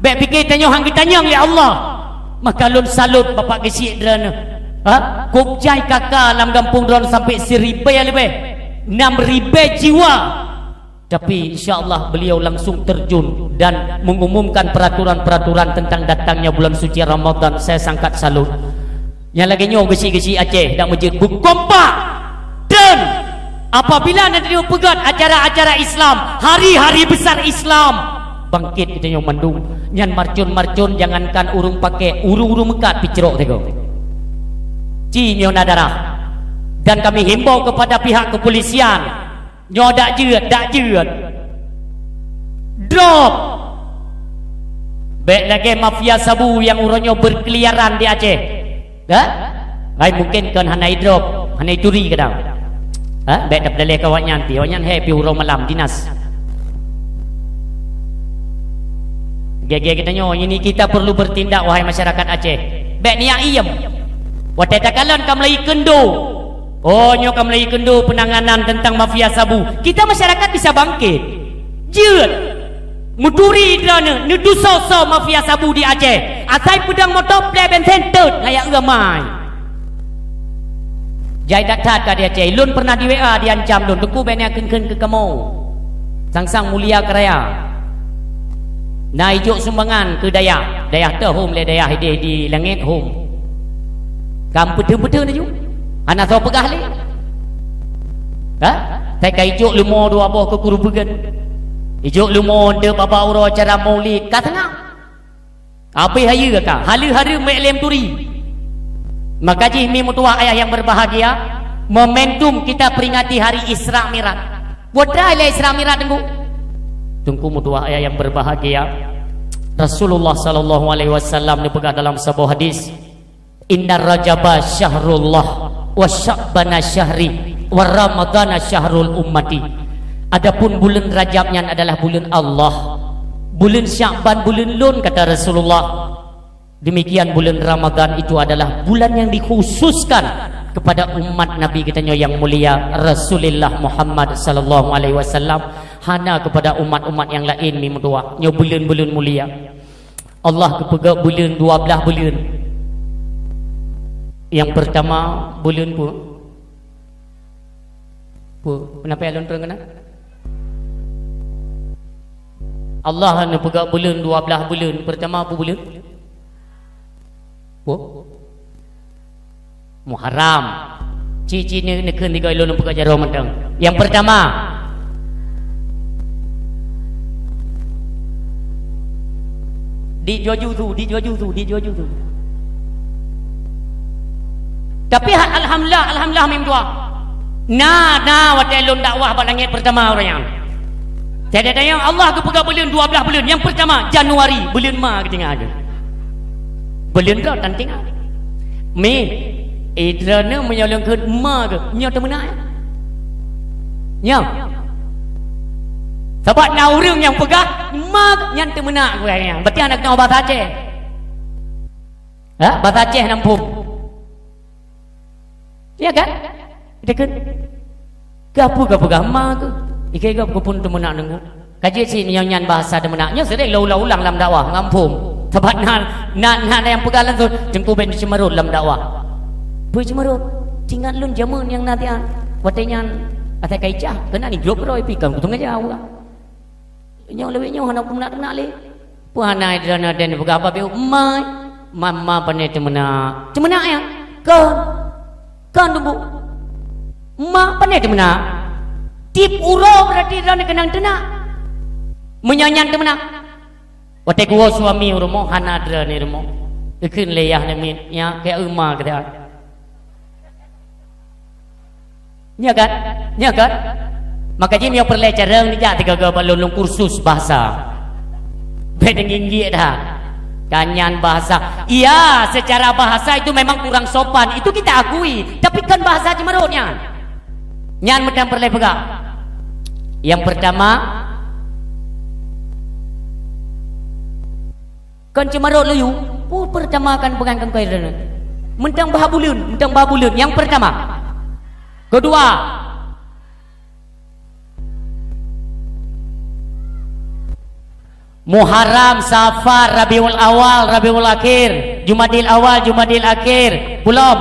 Baik fikir tanya hang ditanya ya Allah. Maka lun salut bapak gesik drana. Kopjai kakak dalam kampung drone sampai 1,000 lebih. 6,000 jiwa. Tapi insya-Allah beliau langsung terjun dan mengumumkan peraturan-peraturan tentang datangnya bulan suci Ramadan. Saya sangat salut. Yang lagi nyo gesik-gesik Aceh dak masjid berkompak. Dan apabila nanti pegat acara-acara Islam, hari-hari besar Islam, bangkit kita yang mandung. Nyan marcun-marcun jangankan urung pakai urung-urung mekat picerok tego. Cinyo nadarah. Dan kami himbau kepada pihak kepolisian, nyo dak jeut. Drop. Baik lagi mafia sabu yang uronyo berkeliaran di Aceh. Mungkin kan hanai drop, hanai curi kadang. Baik dah dalih kawan nanti. Kawan happy hurau malam dinas. Gege katanya ini kita perlu bertindak wahai masyarakat Aceh. Baik ni yang iem. Watai takalan kam lagi kendo. Oh nyo kam lagi kendo penanganan tentang mafia sabu. Kita masyarakat bisa bangkit. Jeut. Muturi drana nudu so mafia sabu di Aceh. Asai pedang motor play bensin tut layak ramai. Jai datat ka dia Aceh. Lun pernah di WA diancam lun. Tengku benya ken ke kamu. Sang mulia keraya. Naijuk sumbangan ke Dayak. Dayak tu home le Dayak di langit home. Kam betul-betul tu. Anak tahu pegah le. Saya kaijuk lumo dua boh ke kurubugan. Ijuk lumo de baba uro acara Maulid ka tengah. Apa hayu ka? Halu-halu meklem turi. Maka jihmi mutua ayah yang berbahagia, momentum kita peringati hari Isra Mi'raj. Wadra ila Isra Mi'raj tunggu mutua ayah yang berbahagia. Rasulullah sallallahu alaihi wasallam dipegang dalam sebuah hadis, Inna Rajaba syahrullah wa Sya'bana syahri wa Ramadana syahrul ummati. Adapun bulan Rajabnya adalah bulan Allah, bulan Sya'ban bulan lun kata Rasulullah. Demikian bulan Ramadan itu adalah bulan yang dikhususkan kepada umat Nabi kita yang mulia Rasulullah Muhammad sallallahu alaihi wasallam, hana kepada umat-umat yang lain mimdua nyo bulan-bulan mulia. Allah kepegak bulan 12 bulan. Yang pertama bulan kenapa alun perengana? Allah hana pegak bulan 12 bulan. Pertama apa bulan? Muharram. Cici ni nekeun tiga ilun peka jaro menteng. Yang pertama, di joju tu. Tapi alhamdulillah mim dua. Nah wate ilun dakwah ba langit pertama orang yang. Tiada yang Allah ke pegah bulan 12 bulan. Yang pertama Januari bulan ma ketinggal ada. Bulan dah tanting. Mei idrana menyalangkan ma ke nya temenak nya sebab na urang yang pegah ma nya temenak ku yang berarti anak kena bahasa Aceh bahasa Aceh nampung ya kan kita kan gapu pegah ma ke ikai gapu pun temenak dengu kaji si nyan bahasa temenaknya sedek ulang dalam dakwah ngampung sebab na yang pegah langsung jengku ben cemerut dalam dakwah bercemerut tinggal lun jamun yang nantian watenya atai kaicah kena ni grup roi pikam kutung aja awak nyong lebih nyong hendak nak le puana dana den buka apa biu mai mama pane temena yang kan tunggu ma pane temena tip uro berarti dana kenang tenak menyanyan temena watai gua suami rumo hanadra ni rumo ikun leyah ni ya kayak umma kata nya kan maka jin yang perle careng ni ja tiga balon kursus bahasa bedeng inggi dah kanyan bahasa iya secara bahasa itu memang kurang sopan itu kita akui tapi kan bahasa cemerutnya nyan medang perle pegak yang pertama kan cemerut luyu pertama kan pegang kau mentang bahbulun yang pertama. Kedua, Muharram, Safar, Rabiul Awal, Rabiul Akhir, Jumadil Awal, Jumadil Akhir, belum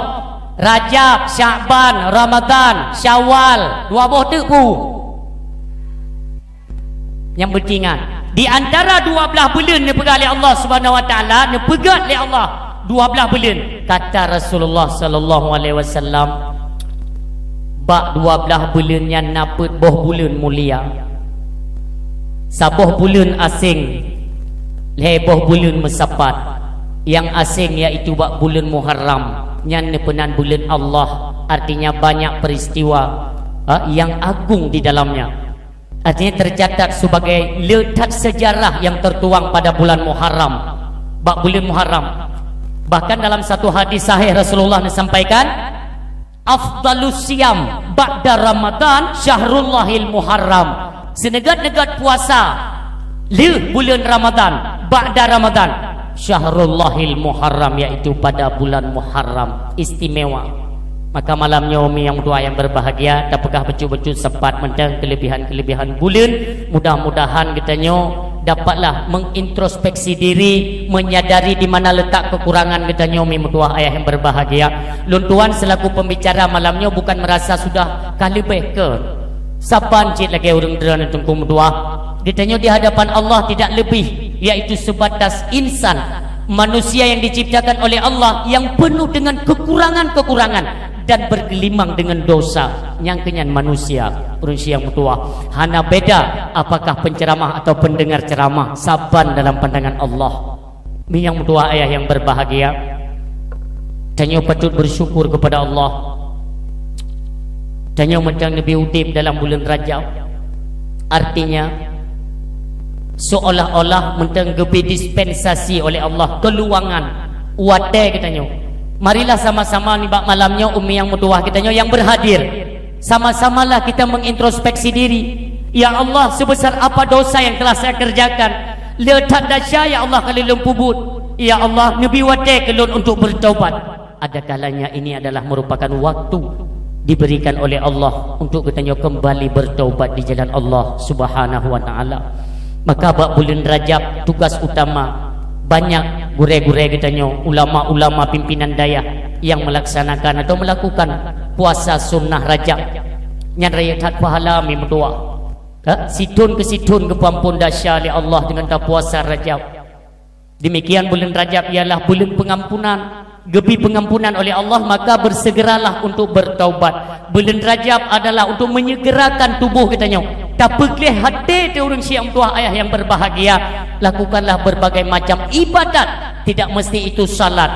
Rajab, Sya'ban, Ramadan, Syawal, 2 buah tepu. Yang bertingan di antara 12 bulan ni pegang oleh Allah Subhanahu Wa Taala, ni pegang oleh Allah 12 bulan. Kata Rasulullah sallallahu alaihi wasallam, bak 12 bulan yang naput boh bulan mulia saboh bulan asing leboh bulan mesapat yang asing iaitu bak bulan Muharram yang nepenan bulan Allah artinya banyak peristiwa yang agung di dalamnya artinya tercatat sebagai letak sejarah yang tertuang pada bulan Muharram bak bulan Muharram bahkan dalam satu hadis sahih Rasulullah menyampaikan afdalus siyam ba'da Ramadan syahrullahil Muharram senegat-negat puasa le bulan Ramadan ba'da Ramadan syahrullahil Muharram yaitu pada bulan Muharram istimewa maka malamnya umi yang doa yang berbahagia dapatlah betul-betul sempat mentang kelebihan-kelebihan bulan mudah-mudahan kitanya dapatlah mengintrospeksi diri menyadari di mana letak kekurangan kita nyomi mentua ayah yang berbahagia luntuan selaku pembicara malamnya bukan merasa sudah kalibeh ke saban cik lagi orang derana tunggu mentua ditanya di hadapan Allah tidak lebih yaitu sebatas insan manusia yang diciptakan oleh Allah yang penuh dengan kekurangan-kekurangan dan bergelimang dengan dosa yang kenyan manusia manusia yang mutua hana beda apakah penceramah atau pendengar ceramah saban dalam pandangan Allah yang mutua ayah yang berbahagia tanya patut bersyukur kepada Allah tanya mentang Nabi Udib dalam bulan Rajab artinya seolah-olah mentang gebi dispensasi oleh Allah keluangan wadai katanya marilah sama-sama ni bak malamnya umi yang mutuah kitanya yang berhadir sama-samalah kita mengintrospeksi diri ya Allah sebesar apa dosa yang telah saya kerjakan letak dasya ya Allah kali lempubut ya Allah nabi wadai kelun untuk bertaubat ada kalanya ini adalah merupakan waktu diberikan oleh Allah untuk kitanya kembali bertaubat di jalan Allah Subhanahu wa taala maka bak bulan Rajab tugas utama banyak gure-gure kitanya ulama-ulama pimpinan daya yang melaksanakan atau melakukan puasa sunnah Rajab nyan raya tat pahala mi mentua situn ke pampun dahsyat Allah dengan tak puasa Rajab demikian bulan Rajab ialah bulan pengampunan gebi pengampunan oleh Allah, maka bersegeralah untuk bertaubat. Bulan Rajab adalah untuk menyegerakan tubuh katanya. Tapeklah hati orang siang tua ayah yang berbahagia, lakukanlah berbagai macam ibadat. Tidak mesti itu salat,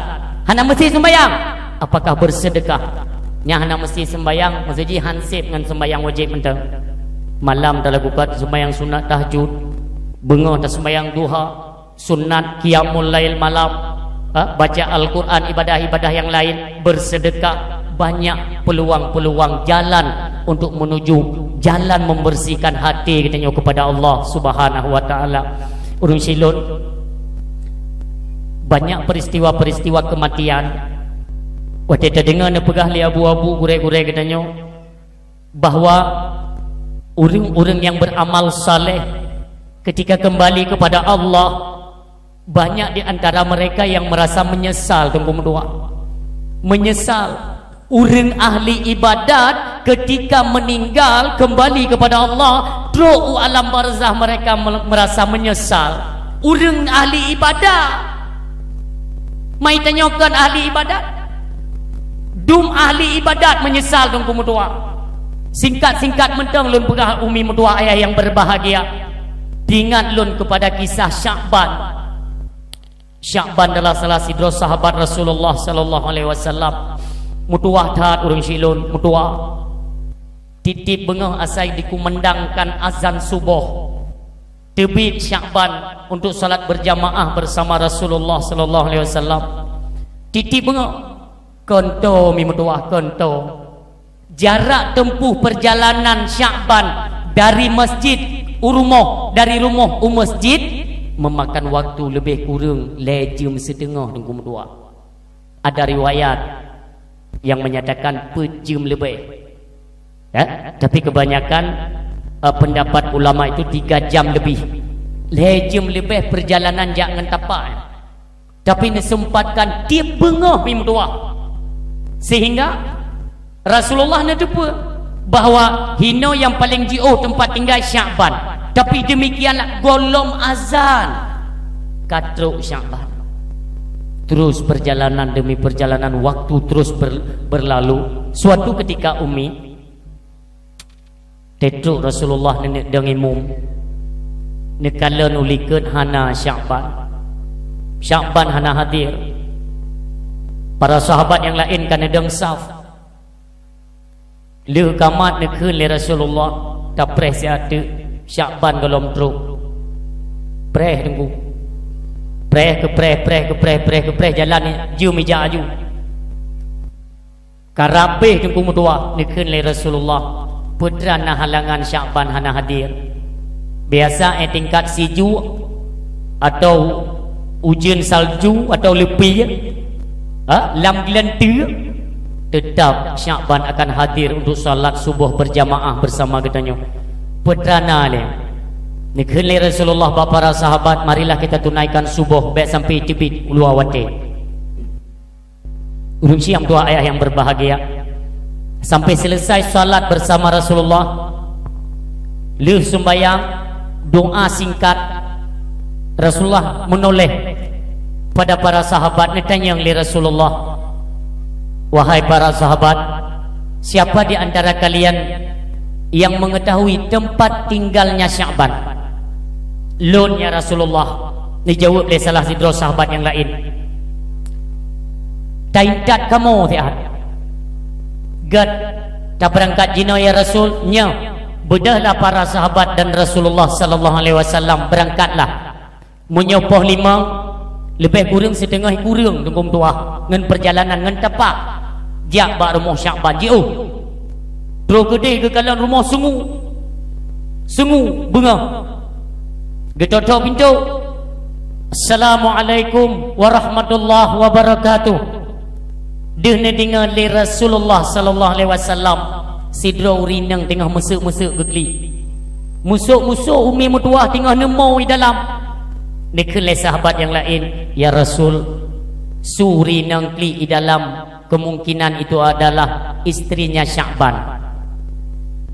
hana mesti sembahyang. Apakah bersedekah? Nya hana mesti sembahyang, mesti hansip dengan sembahyang wajib mentang. Malam dah lakukan sembahyang sunat tahajud, bengah dah sembahyang duha, sunat qiyamul lail malam, baca Al-Quran, ibadah-ibadah yang lain, bersedekah. Banyak peluang-peluang jalan untuk menuju jalan membersihkan hati katanya kepada Allah Subhanahu wa taala. Urang silun, banyak peristiwa-peristiwa kematian. Waktu kita dengar nak pegah li abu-abu gurei-gurei katanya bahawa orang-orang yang beramal saleh ketika kembali kepada Allah, banyak di antara mereka yang merasa menyesal. Tunggu doa, menyesal. Orang ahli ibadat ketika meninggal kembali kepada Allah, terus alam barzah mereka merasa menyesal. Orang ahli ibadat, mai tanyakan ahli ibadat, dum ahli ibadat menyesal. Tunggu doa, singkat-singkat mentang lun pegah umi mentua ayah yang berbahagia. Ingat lun kepada kisah Sya'ban. Sya'ban adalah salah sidro sahabat Rasulullah sallallahu alaihi wasallam. Mutuah taat orang silun, mutuah titip bengah asai dikumandangkan azan subuh. Terbit Sya'ban untuk salat berjamaah bersama Rasulullah sallallahu alaihi wasallam. Titip bengah konto mi mutuah konto. Jarak tempuh perjalanan Sya'ban dari masjid rumah, dari rumah masjid memakan waktu lebih kurang lejam setengah tunggu mutuah. Ada riwayat yang menyatakan pejam lebih, ya? Tapi kebanyakan pendapat ulama itu 3 jam lebih, lejam lebih perjalanan jangan tapak. Tapi disempatkan dia bengah mimtua, sehingga Rasulullah nak jumpa bahawa hino yang paling jauh tempat tinggal Sya'ban, tapi demikianlah golom azan katruk Sya'ban. Terus perjalanan demi perjalanan, waktu terus berlalu. Suatu ketika umi tetruk Rasulullah nenek dengimum nekala nulikan hana Sya'ban. Sya'ban hana hadir. Para sahabat yang lain kan deng saf. Le kamat nekun le Rasulullah tak preh siatu Sya'ban golom truk. Preh tunggu. Preh ke preh jalan ni ju meja aju. Karabeh tunggu mutua nekun le Rasulullah. Putra na halangan Sya'ban hana hadir. Biasa tingkat siju atau ujian salju atau lebih lam gelantir, tetap Sya'ban akan hadir untuk salat subuh berjamaah bersama katanya. Putrana le nikun le Rasulullah bapa para sahabat, marilah kita tunaikan subuh baik sampai tibit ulu awate. Urung siang tua ayah yang berbahagia, sampai selesai salat bersama Rasulullah, le sembahyang doa singkat. Rasulullah menoleh pada para sahabat, ditanya oleh Rasulullah, wahai para sahabat, siapa di antara kalian yang mengetahui tempat tinggalnya Sya'ban? Lun ya Rasulullah. Dijawab oleh salah sidro sahabat yang lain, taidat kamu tiat gad tak berangkat jina ya Rasul. Nya bedahlah para sahabat dan Rasulullah sallallahu alaihi wasallam, berangkatlah menyopoh 5 lebih kurang setengah kurang tunggu tua ngan perjalanan ngan tepak jak bak rumah Sya'ban jauh terus gede ke kalan rumah sungu bengah getotok pintu. Assalamualaikum warahmatullahi wabarakatuh. Dia dengar le Rasulullah sallallahu alaihi wasallam sidro urinang tengah mesuk-mesuk gegli. Musuh-musuh umi mutuah tengah nemo di dalam. Nikle sahabat yang lain, ya Rasul, suri nangkli di dalam, kemungkinan itu adalah istrinya Sya'ban.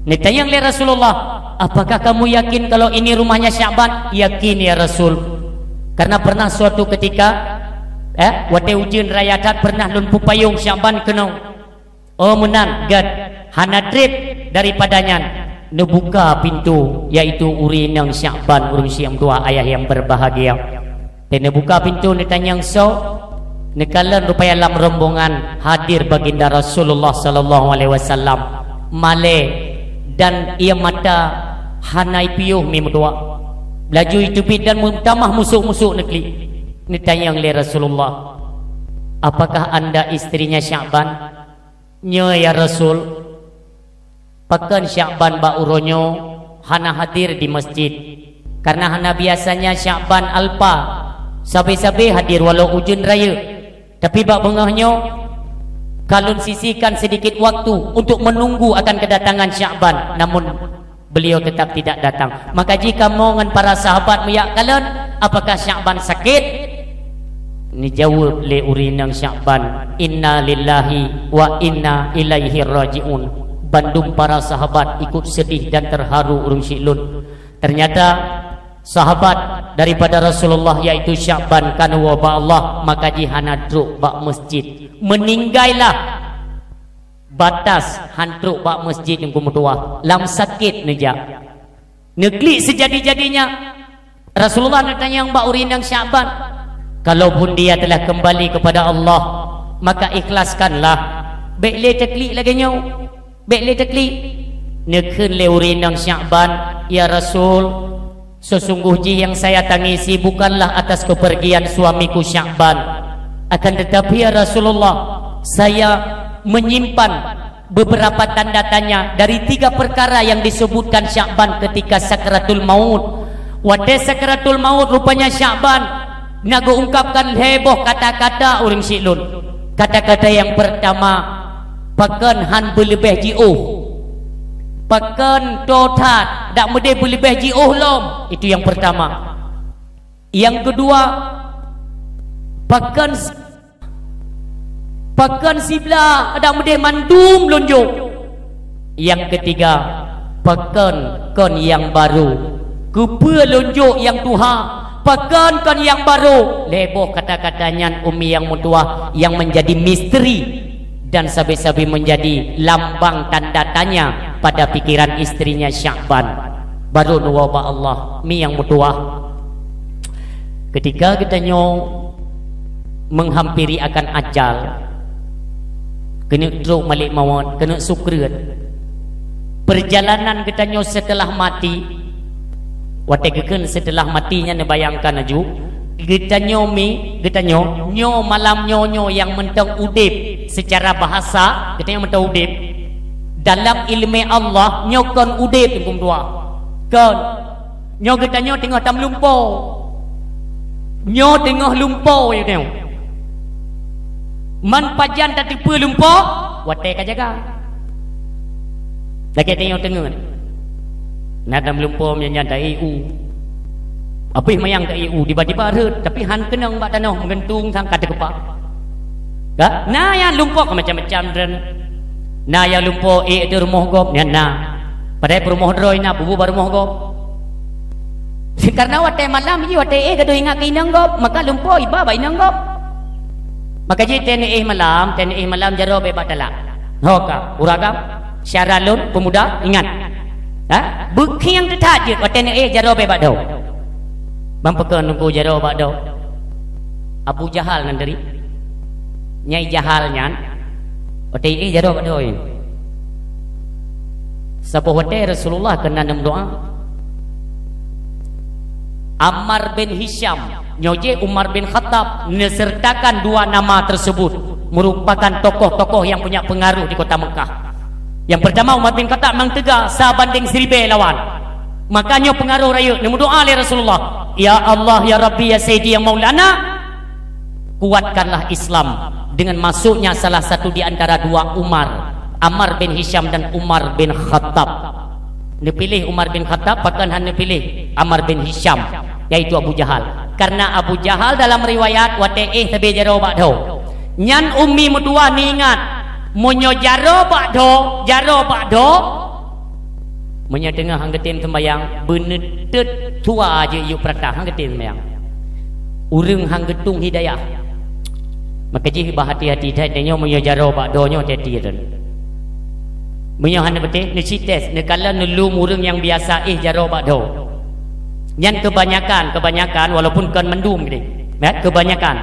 Ditanya oleh Rasulullah, apakah kamu yakin kalau ini rumahnya Sya'ban? Yakin ya Rasul, karena pernah suatu ketika wate ujian raya tat pernah lun pupayung Syaban kenong menan gad hanadrit daripadanya nebuka pintu, yaitu urinang Syaban urung siang tua ayah yang berbahagia. Dan nebuka pintu netanyang nekalan rupaya lam rombongan hadir baginda Rasulullah sallallahu alaihi wasallam male dan ia mata hanai piuh mi mudua laju itu dan mentamah musuh-musuh negeri. Netanyang le Rasulullah, apakah anda istrinya Syaban? Nya ya Rasul, pakan Syaban ba uronyo hana hadir di masjid karena hana biasanya Syaban alpa sabi-sabi hadir walau ujun raya, tapi bak bengahnyo kalun sisihkan sedikit waktu untuk menunggu akan kedatangan Syaban, namun beliau tetap tidak datang. Maka jika mau dengan para sahabat meyak kalian, apakah Syaban sakit? Ni jawab le urinang Syaban, inna lillahi wa inna ilaihi rajiun. Bandung para sahabat ikut sedih dan terharu urung silun. Ternyata sahabat daripada Rasulullah yaitu Syaban kanu wa Allah maka jihanadruk bak masjid, meninggailah batas hantruk bak masjid yang kumutua lam sakit neja negeri sejadi-jadinya. Rasulullah natanya yang bak urinang Syaban, kalaupun dia telah kembali kepada Allah maka ikhlaskanlah. Baik le teklik lagi nyau, baik le teklik nekun le urinang Syaban, ya Rasul, sesungguhnya yang saya tangisi bukanlah atas kepergian suamiku Syaban, akan tetapi ya Rasulullah, saya menyimpan beberapa tanda tanya dari 3 perkara yang disebutkan Syaban ketika sakratul maut. Wate sakratul maut rupanya Syaban nago ungkapkan heboh kata-kata urang silun. Kata-kata yang pertama, pakan han berlebih jiuh, pakan totat dak mede berlebih jiuh lom. Itu yang pertama. Yang kedua, pakan siblah dak mede mandum lonjok. Yang ketiga, pakan kon yang baru, kepe lonjok yang tuha, pakan kon yang baru. Leboh kata-katanya umi yang mutua yang menjadi misteri dan sabi-sabi menjadi lambang tanda tanya pada pikiran istrinya Syaban. Baru nuwaba Allah mi yang mutua. Ketika kita menghampiri akan ajal, kena truk malik mawon, kena sukret. Perjalanan kita setelah mati, watekeun setelah matinya nebayangkan aju kita malam nyo yang mentang udip secara bahasa kita yang mentang udip dalam ilmu Allah nyokon udip hukum dua kon nyo kita tengah tam lumpo nyo tengah lumpo ya tengok man pajan tak tipu lumpo wate ka jaga lagi tengah nadam lumpo menyanyi da EU apa yang mayang ke EU tiba-tiba ada tapi han kenang bak tanah menggentung sang kata kepak nah yang lumpo macam-macam dan nah yang lumpo ada rumah gop nah pada rumah droi na bubu baru rumah gop karena wate malam ji wate gaduh ingat ke inang gop maka lumpo iba ba inang gop maka ji TNI malam jaro be batala hoka uragam syaralun pemuda ingat bukti yang tertajud wate TNI jaro be batau Bampakan nunggu jaro bakdo Abu Jahal nandari Nyai Jahal nyan Wate jaro bakdo Sabuh wate Rasulullah kena nam doa Ammar bin Hisham nyoje Umar bin Khattab mesertakan 2 nama tersebut merupakan tokoh-tokoh yang punya pengaruh di kota Mekah. Yang pertama Umar bin Khattab memang tegar sabanding 1000 lawan. Makanya pengaruh raya namun doa oleh Rasulullah, ya Allah ya Rabbi ya Sayyidi ya Maulana, kuatkanlah Islam dengan masuknya salah satu di antara 2 Umar, Ammar bin Hisham dan Umar bin Khattab. Dipilih Umar bin Khattab, bahkan hanya pilih Ammar bin Hisham, yaitu Abu Jahal. Karena Abu Jahal dalam riwayat wate tabe jaro bakdo. Nyan ummi mudua ni ingat, monyo jaro bakdo menyatengah hanggetin sembayang benedet tua aja yuk prakah hanggetin sembayang urung hanggetung hidayah maka jih hati-hati tanya menyo jaro bak donyo teti ren menyo han betul ni cites ni kala nulu murung yang biasa jaro bak do nyan kebanyakan walaupun kan mendum gini ya kebanyakan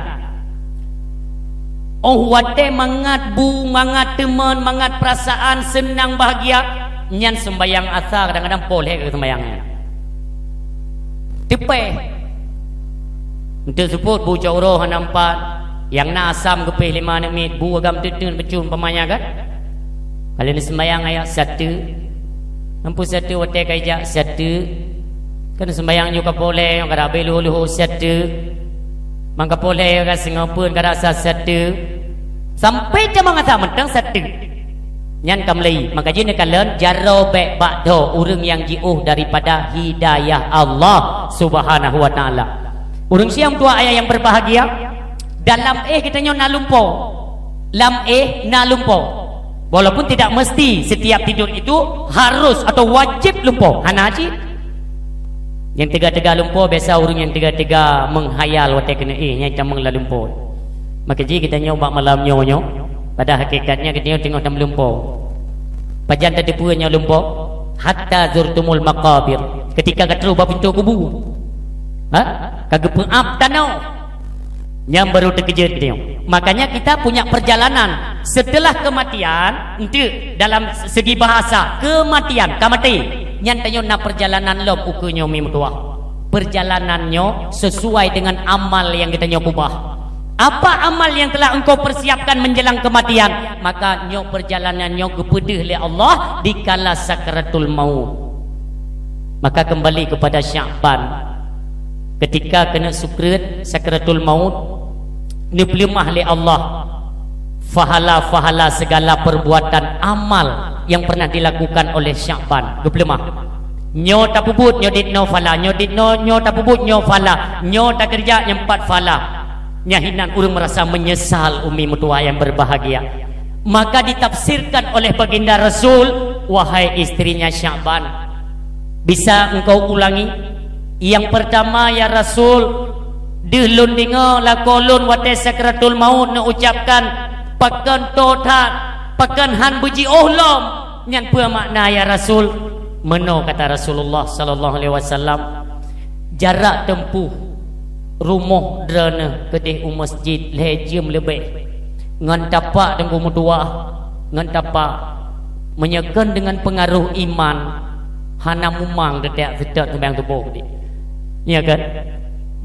wate mangat bu mangat teman mangat perasaan senang bahagia nyan sembayang asar kadang-kadang boleh ke sembayangnya tepe untuk sebut bu jauh nampak yang na asam kepih 5 minit bu agam tetun becun pemanya kan kalau ni sembayang ayat satu nampu satu wate kaijak satu kan sembayang juga boleh yang kada belu satu mangka boleh kan singapun kada satu sampai dia mengata mentang satu nyan kamlei maka jin kalen jaro bek bakdo urang yang jiuh daripada hidayah Allah Subhanahu wa taala urang siang tua ayah yang berbahagia dalam katanya na lumpo lam na lumpo walaupun tidak mesti setiap tidur itu harus atau wajib lumpo hanaji yang tiga-tiga lumpo biasa orang yang tiga-tiga menghayal wate kena nya camang la lumpo maka ji kita nyoba malam nyo pada hakikatnya kita tengok dalam lumpo pajan tadi punya lumpo hatta zurtumul maqabir ketika katru ba pintu kubur kagep up tanau yang baru terkejut dia. Makanya kita punya perjalanan setelah kematian itu dalam segi bahasa kematian kamati nyantayo na perjalanan lom ukunyo mi metuah perjalanannya sesuai dengan amal yang kita nyokubah apa amal yang telah engkau persiapkan menjelang kematian maka nyo perjalanannya kepedih oleh Allah di kala sakaratul maut maka kembali kepada Sya'ban ketika kena sukrat sakaratul maut ni pelimah oleh Allah fahala segala perbuatan amal yang pernah dilakukan oleh Sya'ban gepelimah nyo tak puput nyo dit no fala nyo dit no nyo tak puput nyo fala nyo tak kerja nyempat fala nyahinan urang merasa menyesal umi mutua yang berbahagia maka ditafsirkan oleh baginda Rasul wahai istrinya Sya'ban bisa engkau ulangi yang pertama ya Rasul dihlun dingo la kolun wate sakratul maut na ucapkan pakan totat pakan han buji ohlom nyan pua makna ya Rasul meno kata Rasulullah sallallahu alaihi wasallam jarak tempuh rumah drana kedih masjid lejim lebih ngan tapak dengan mutua ngan tapak menyekan dengan pengaruh iman hana mumang dedak sedap sembang tubuh ya kan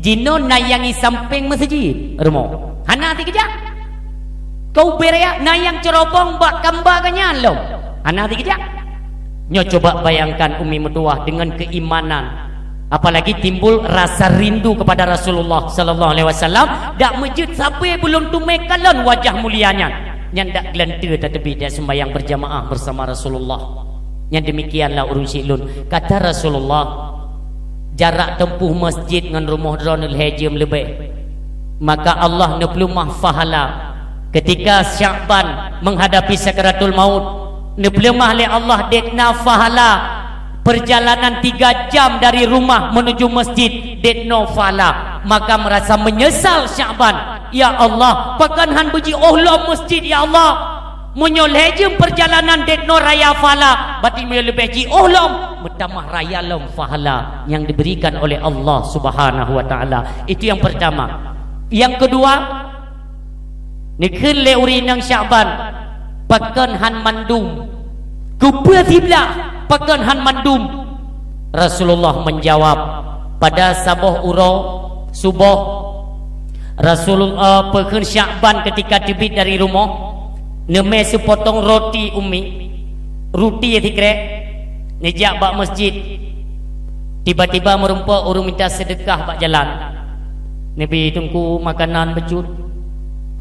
jino nayangi samping masjid rumah hana ti kejak kau berea nayang cerobong bak kambagannya lo hana ti kejak nyo coba bayangkan umi metuah dengan keimanan apalagi timbul rasa rindu kepada Rasulullah sallallahu alaihi wasallam dak masjid sampai belum tumekalon wajah mulianya yang dak gelentir tetapi dia sembahyang berjamaah bersama Rasulullah yang demikianlah urung silun kata Rasulullah jarak tempuh masjid dengan rumah dronul hajim lebih maka Allah neplumah fahala ketika Sya'ban menghadapi sakaratul maut neplumah oleh Allah dekna fahala perjalanan 3 jam dari rumah menuju masjid dekno fahala maka merasa menyesal Sya'ban ya Allah pakan han buji ohlam masjid ya Allah menyolhejum perjalanan dekno raya fahala batin lebih ji ohlam bertambah raya lom fahala yang diberikan oleh Allah Subhanahu wa taala itu yang pertama yang kedua nikhin le urinang Sya'ban pakan han mandum kupua tibla pakan han mandum Rasulullah menjawab pada sabah uro subuh Rasulullah pakan Sya'ban ketika terbit dari rumah neme sepotong roti umi roti ya tikrek nejak bak masjid tiba-tiba merumpak orang minta sedekah bak jalan Nabi tunggu makanan becut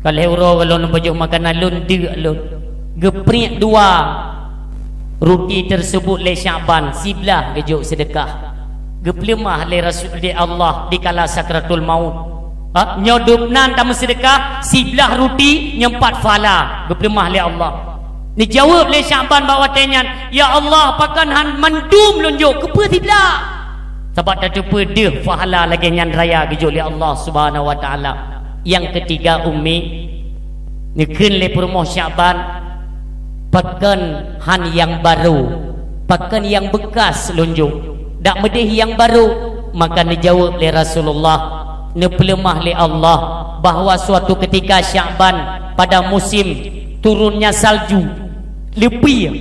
kalau orang kalau nak bajuh makanan lun dia lun geprik 2 roti tersebut le Sya'ban sebelah gejuk sedekah geplemah le Rasul di Allah di kala sakratul maut nyodup nan tamu sedekah sebelah roti nyempat fala geplemah le Allah ni jawab le Sya'ban bawa tenyan ya Allah pakan han mandum lunjuk kepa tidak sebab dah jumpa dia fahala lagi nyan raya gejuk le Allah Subhanahu wa taala yang ketiga umi Nikun le permoh Syaban pakan han yang baru, pakan yang bekas lunjuk dak medih yang baru. Maka dijawab oleh Rasulullah, nepelemah oleh Allah bahawa suatu ketika Syaban pada musim turunnya salju lebih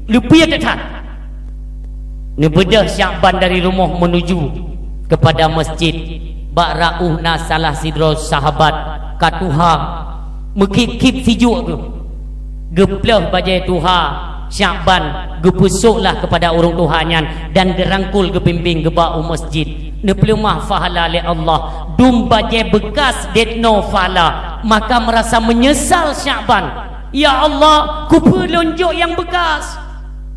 dekat nebedah Syaban dari rumah menuju kepada masjid. Bak ra'uhna salah sidro sahabat katuha mekikip sijuk tu geplah bajai tuha Syaban gepusuklah kepada urung tuhanyan dan gerangkul gepimbing gebak masjid. Neplemah fahala oleh Allah dum bajai bekas detno fahala. Maka merasa menyesal Syaban, ya Allah kupu lonjok yang bekas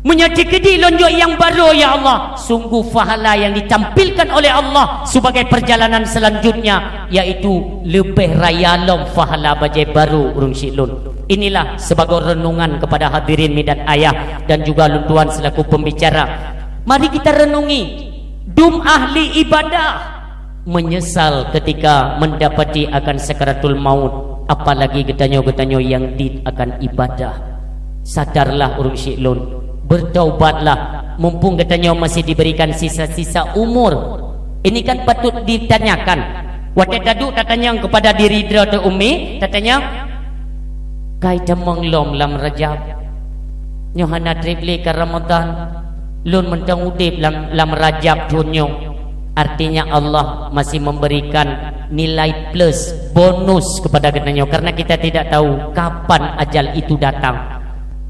menyati kedi lonjok yang baru. Ya Allah, sungguh fahala yang ditampilkan oleh Allah sebagai perjalanan selanjutnya, yaitu lebih raya lom fahala bajai baru urung syiklun. Inilah sebagai renungan kepada hadirin midan ayah dan juga luntuan selaku pembicara. Mari kita renungi dum ahli ibadah menyesal ketika mendapati akan sakaratul maut, apalagi getanyo-getanyo yang akan ibadah. Sadarlah urung syiklun, bertaubatlah mumpung getanyo masih diberikan sisa-sisa umur. Ini kan patut ditanyakan. Wadah daduk tatanya kepada diri dira umi, tatanya kai temong lom lam Rajab nyohana triple ke Ramadan lun mentang udip lam Rajab tunyo. Artinya Allah masih memberikan nilai plus bonus kepada getanyo, karena kita tidak tahu kapan ajal itu datang.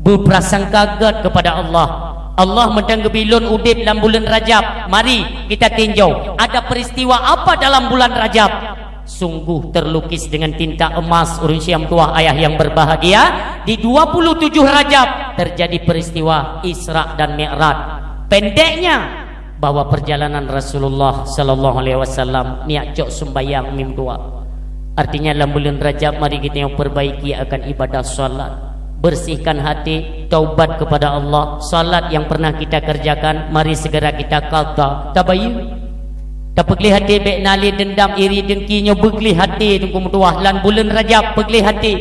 Berprasangka gad kepada Allah. Allah mentang gebilun udip dalam bulan Rajab. Mari kita tinjau ada peristiwa apa dalam bulan Rajab. Sungguh terlukis dengan tinta emas urun syam tuah ayah yang berbahagia. Di 27 Rajab terjadi peristiwa Isra dan Mi'raj. Pendeknya bahwa perjalanan Rasulullah sallallahu alaihi wasallam niat cok sembayang mim dua. Artinya dalam bulan Rajab mari kita yang perbaiki akan ibadah salat, bersihkan hati, taubat kepada Allah. Salat yang pernah kita kerjakan mari segera kita qada. Tabayyu tak pegli hati bek nali dendam iri dengki nyo begli hati tunggu mutuah lan bulan Rajab pegli hati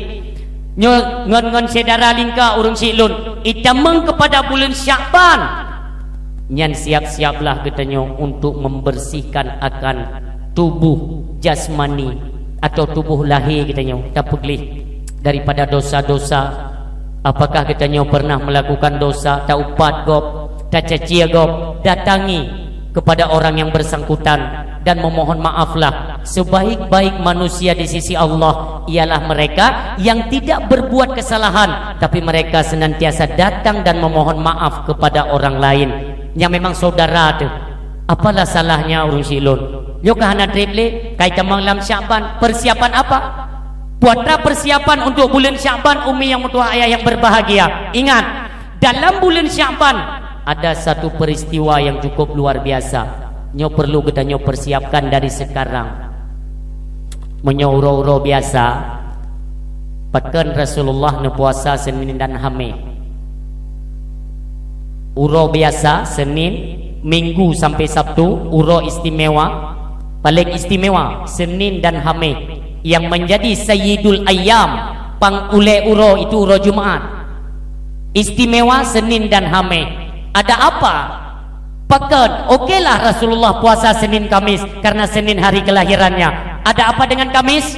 nyo ngon sedara lingka urung silun itameng kepada bulan Syaban nyan siap-siaplah getanyo untuk membersihkan akan tubuh jasmani atau tubuh lahir getanyo tak pegli daripada dosa-dosa. Apakah getanyo pernah melakukan dosa tak upat gop tak cacia gop, datangi kepada orang yang bersangkutan dan memohon maaflah. Sebaik-baik manusia di sisi Allah ialah mereka yang tidak berbuat kesalahan, tapi mereka senantiasa datang dan memohon maaf kepada orang lain yang memang saudara tu. Apalah salahnya urung silun nyokah hana triple kaitan malam Syaban. Persiapan apa? Buatlah persiapan untuk bulan Syaban umi yang mutuah ayah yang berbahagia. Ingat, dalam bulan Syaban ada satu peristiwa yang cukup luar biasa. Nyo perlu kita nyo persiapkan dari sekarang. Menyo-uro biasa pakan Rasulullah ne puasa Senin dan Khamis. Uro biasa Senin, Minggu sampai Sabtu. Uro istimewa, paling istimewa Senin dan Khamis. Yang menjadi sayyidul ayyam, pangule uro itu uro Jumat. Istimewa Senin dan Khamis. Ada apa? Pekan. Okeylah Rasulullah puasa Senin Kamis karena Senin hari kelahirannya. Ada apa dengan Kamis?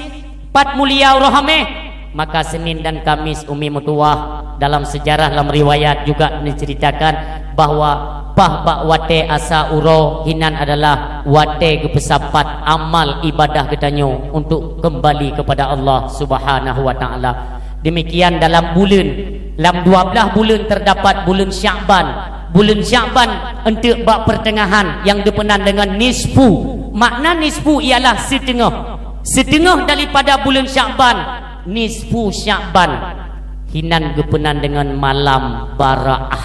Pat mulia rohame. Maka Senin dan Kamis umi mutuah dalam sejarah dalam riwayat juga diceritakan bahwa pah bak wate asa uro hinan adalah wate kepesapat amal ibadah ketanyo untuk kembali kepada Allah Subhanahu wa taala. Demikian dalam bulan, dalam 12 bulan terdapat bulan Syaban. Bulan Syaban untuk bak pertengahan yang dipenan dengan nisfu. Makna nisfu ialah setengah. Setengah daripada bulan Syaban, nisfu Syaban. Hinan gepenan dengan malam Baraah.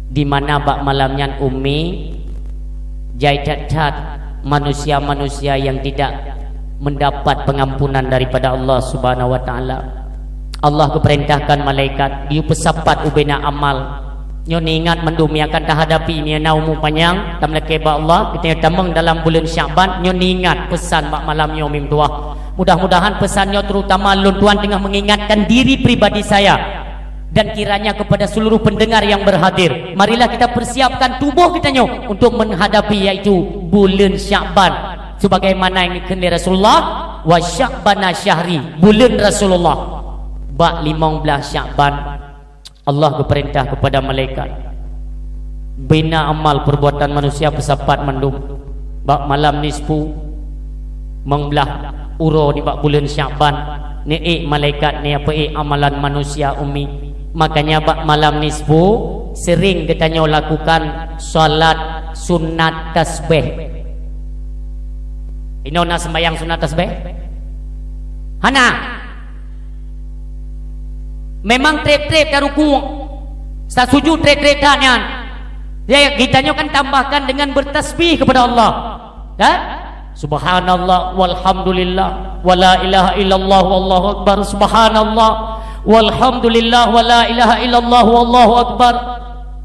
Di mana bak malamnya umi jaitat manusia-manusia yang tidak mendapat pengampunan daripada Allah Subhanahu wa taala. Allah keperintahkan malaikat diu pesapat ubena amal. Nyo ingat mendumiakan terhadapi ni naumu panjang tam leke ba Allah kita tamang dalam bulan Syaban nyo ingat pesan bak malam nyo mim tuah Mudah-mudahan pesannya terutama lun tuan tengah mengingatkan diri pribadi saya dan kiranya kepada seluruh pendengar yang berhadir, marilah kita persiapkan tubuh kita untuk menghadapi yaitu bulan Sya'ban sebagaimana yang dikendali Rasulullah, wa Sya'bana syahri, bulan Rasulullah. Bak 15 Sya'ban Allah berperintah kepada malaikat bina amal perbuatan manusia bersapat mandum. Bak malam nisfu mengbelah uro di bak bulan Sya'ban ni malaikat ni apa amalan manusia ummi. Makanya bak malam nisfu sering katanya lakukan salat sunat tasbih. Ino nak sembahyang sunat tasbih? Hana. Memang trep-trep dah ruku. Start sujud trep-trep dah nyan. Ya kitanya kan tambahkan dengan bertasbih kepada Allah. Dah? Subhanallah walhamdulillah wala ilaha illallah wallahu akbar. Subhanallah walhamdulillah wala ilaha illallah wallahu akbar.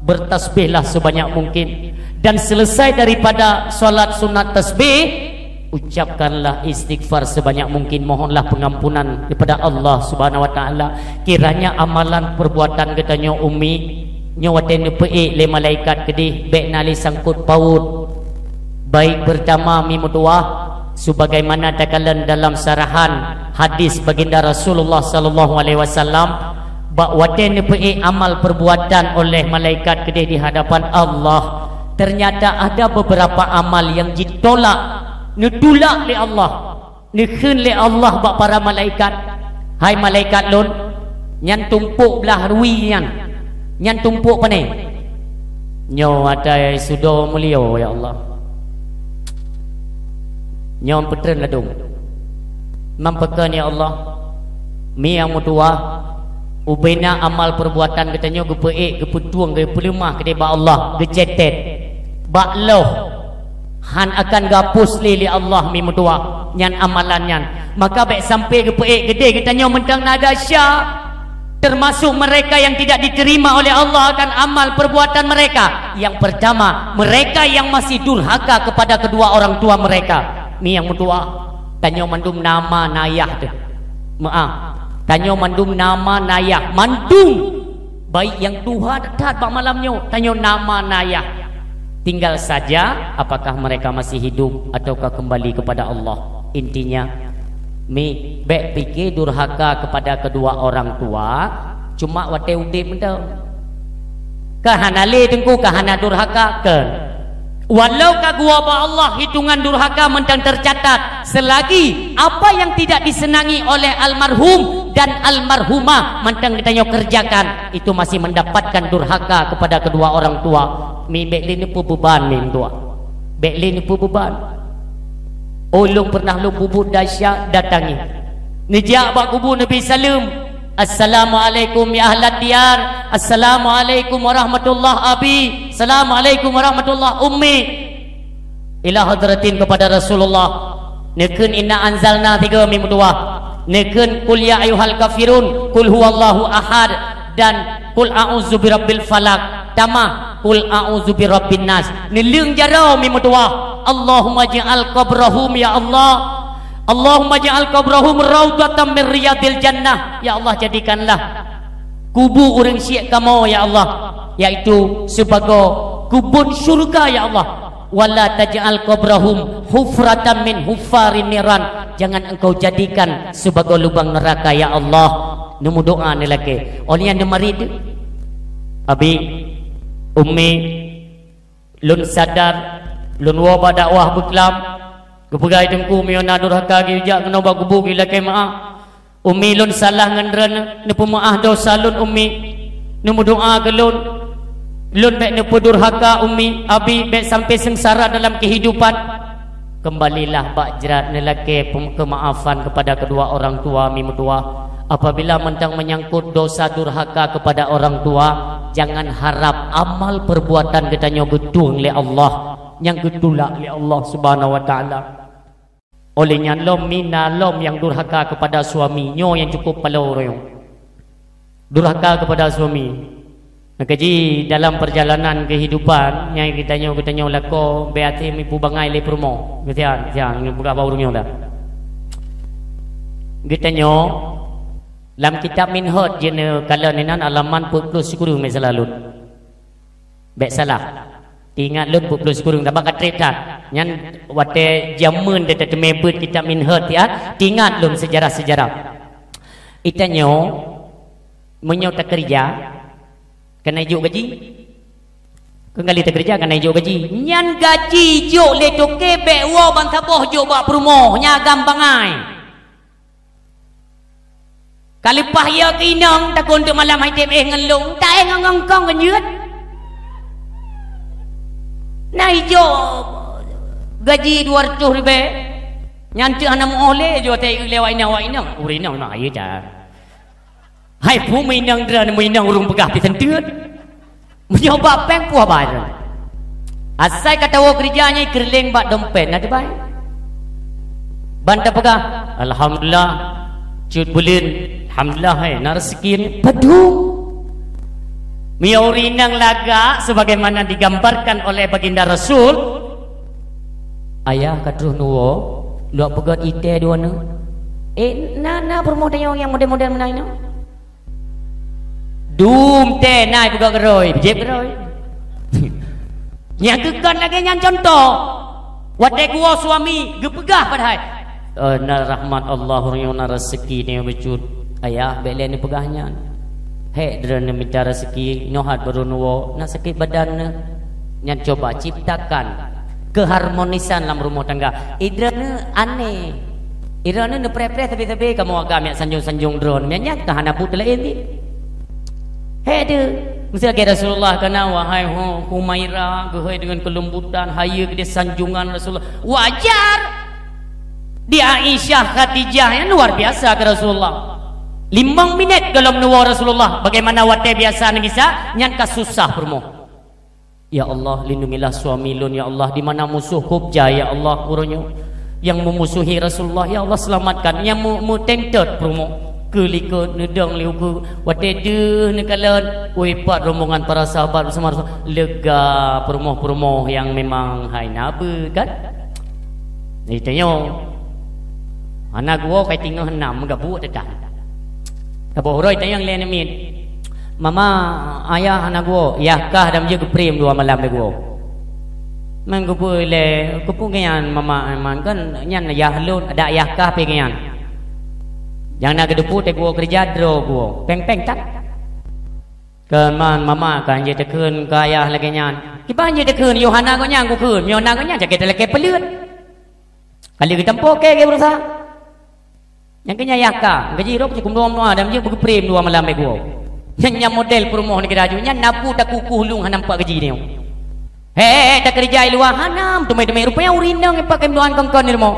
Bertasbihlah sebanyak mungkin. Dan selesai daripada solat sunat tasbih, ucapkanlah istighfar sebanyak mungkin. Mohonlah pengampunan kepada Allah subhanahu wa ta'ala. Kiranya amalan perbuatan katanya umi nyawaten pe le malaikat kedih baik nali sangkut paut baik pertama mimudua sebagaimana takalan dalam sarahan hadis baginda Rasulullah sallallahu alaihi wasallam bakwate pe amal perbuatan oleh malaikat kedih di hadapan Allah. Ternyata ada beberapa amal yang ditolak nutulak li Allah nikhin li Allah bak para malaikat. Hai malaikat lun nyan tumpuk belah ruwi nyan tumpuk apa ni nyo ada sudah mulia ya Allah nyo petren ladung mampakan ya Allah mi yang mutua ubena amal perbuatan katanya gepeik gepetuang gepelemah kedai ba Allah gecetet ba loh han akan gapus li Allah mi mutua nyan amalan nyan. Maka baik sampai gepeik gede katanya mentang nada syah termasuk mereka yang tidak diterima oleh Allah akan amal perbuatan mereka. Yang pertama, mereka yang masih durhaka kepada kedua orang tua mereka. Ni yang mutua tanya mandum nama nayah tu. Maaf, tanya mandum nama nayah. Mandum baik yang Tuhan tat bak malamnya tanya nama nayah. Tinggal saja apakah mereka masih hidup ataukah kembali kepada Allah. Intinya mi baik fikir durhaka kepada kedua orang tua cuma wate udip mentau kahana le tengku kahana durhaka ke walau kagua ba Allah hitungan durhaka mentang tercatat selagi apa yang tidak disenangi oleh almarhum dan almarhumah mentang ditanya kerjakan itu masih mendapatkan durhaka kepada kedua orang tua. Mi baik le ni pu beban mi tua baik le ni pu beban. Ulung pernah lu bubur dahsyat datangi nijak bak kubur Nabi Salim. Assalamualaikum ya ahlad diyar. Assalamualaikum warahmatullah abi. Assalamualaikum warahmatullah ummi. Ila hadratin kepada Rasulullah. Nekeun inna anzalna 3 mim 2. Nekeun qul ya ayyuhal kafirun qul huwallahu ahad dan qul a'udzu birabbil falaq. Tamah qul a'udzu birabbin nas. Ni leung jarau mim 2. Allahumma ja'al qabrahum ya Allah. Allahumma ja'al qabrahum raudhatan min riyadil jannah. Ya Allah jadikanlah kubur orang syiek kamu ya Allah yaitu sebagai kubur syurga ya Allah. Wala taj'al qabrahum hufratan min huffarin niran. Jangan engkau jadikan sebagai lubang neraka ya Allah. Nemu doa ni lagi. Oleh yang demarid abi ummi lun sadar lun wa dakwah beklam kepegai tengku miona durhaka gi jak kena ba kubu gi lakai maaf ummi lun salah ngendren ne pemaah dosa lun ummi ne doa ke lun baik ne durhaka ummi abi baik sampai sengsara dalam kehidupan kembalilah bak jerat ne lakai kemaafan kepada kedua orang tua mi mutua. Apabila mentang menyangkut dosa durhaka kepada orang tua jangan harap amal perbuatan katanya gedung oleh Allah yang gedulak oleh Allah subhanahu wa ta'ala. Olehnya lom mina lom yang durhaka kepada suaminya yang cukup paloroyong durhaka kepada suami. Nakaji dalam perjalanan kehidupan yang kitanya lako beati mi pu bangai le promo. Ketian buka baurungnya dah. Getanya dalam kitab Minhaj jeuna kala nenan alaman 40 kurung mai selalu. Baik salah. Ingat lun 40 kurung tak bakal cerita. Nyan wate jamun de member kitab Minhaj ya. Ingat lun sejarah-sejarah. Itanyo menyo tak kerja kena ijuk gaji. Kali tak kerja kena ijuk gaji. Nyan gaji juk le to kebek wo bang taboh juk bak perumoh nya gampang ai. Kali pahya kinang tak untuk malam hai tem ngelung tak ngangkong kenyut. Nah ijo gaji 200 ribu. Nyanti anak oleh jo te lewat ina urina nak ayo dah. Hai pu minang dran minang urung pegah pi sentut. Menyoba peng puah bar. Asai kata wo kerjanya kerling bak dompet nak baik. Banta pegah. Alhamdulillah cut bulan. Alhamdulillah hai na rezeki ni padung. Miaurinang laga sebagaimana digambarkan oleh baginda Rasul. Ayah kadruh nuwo luak pegat ite dua nu. Na permodel yang model-model mana ini? Dum te nai pegat geroi, jeb geroi. Yang kekan lagi yang contoh. Wadai gua suami gepegah padahal. Na rahmat Allah na rezeki ni becut. Ayah belen ni pegahnya. Hei derana minta rezeki nohat berunuwo nak sakit badan nyan coba ciptakan keharmonisan dalam rumah tangga. Idrana aneh. Idrana ne pre-pre tapi kamu agak mek sanjung-sanjung drone. Nya kahana but lain ni. Hei de mesti lagi Rasulullah kana wahai Humaira gehoi dengan kelembutan hayu ke sanjungan Rasulullah. Wajar. Di Aisyah Khadijah yang luar biasa ke Rasulullah. 5 minit dalam nuwa Rasulullah bagaimana wate biasa ni bisa nyan susah permo. Ya Allah lindungilah suami lun ya Allah di mana musuh kubja ya Allah kuronyo yang memusuhi Rasulullah ya Allah selamatkan yang mu tempted permo kelikut nedang liuku wate de nekalan oi pat rombongan para sahabat bersama Rasul lega permo yang memang hai nabe kan. Itanya anak gua kai tinggal 6 enggak buat dekat. Abu Hurairah tanya yang lain min. Mama ayah anak gua yahkah dan dia keprem 2 malam le gua. Man gua boleh kepungian mama man kan nyan yahlun ada yahkah pengian. Yang nak kedepu te gua kerja dro gua. Peng-peng tak. Kan man mama kan je tekeun ka ayah lagi nyan. Kiban je tekeun Yohana gua nyang gua keun. Yohana gua nyang jaket leke peleut. Kali kita poke ke berusaha. Yang kena yaka gaji rok cukup dom noa dan dia berprem 2 malam me gua. Yang model perumoh ni keraju nya napu tak kukuh lung nampak gaji ni. He tak kerja luar hanam tumai-tumai rupanya urinang pakai doan kangkon ni mo.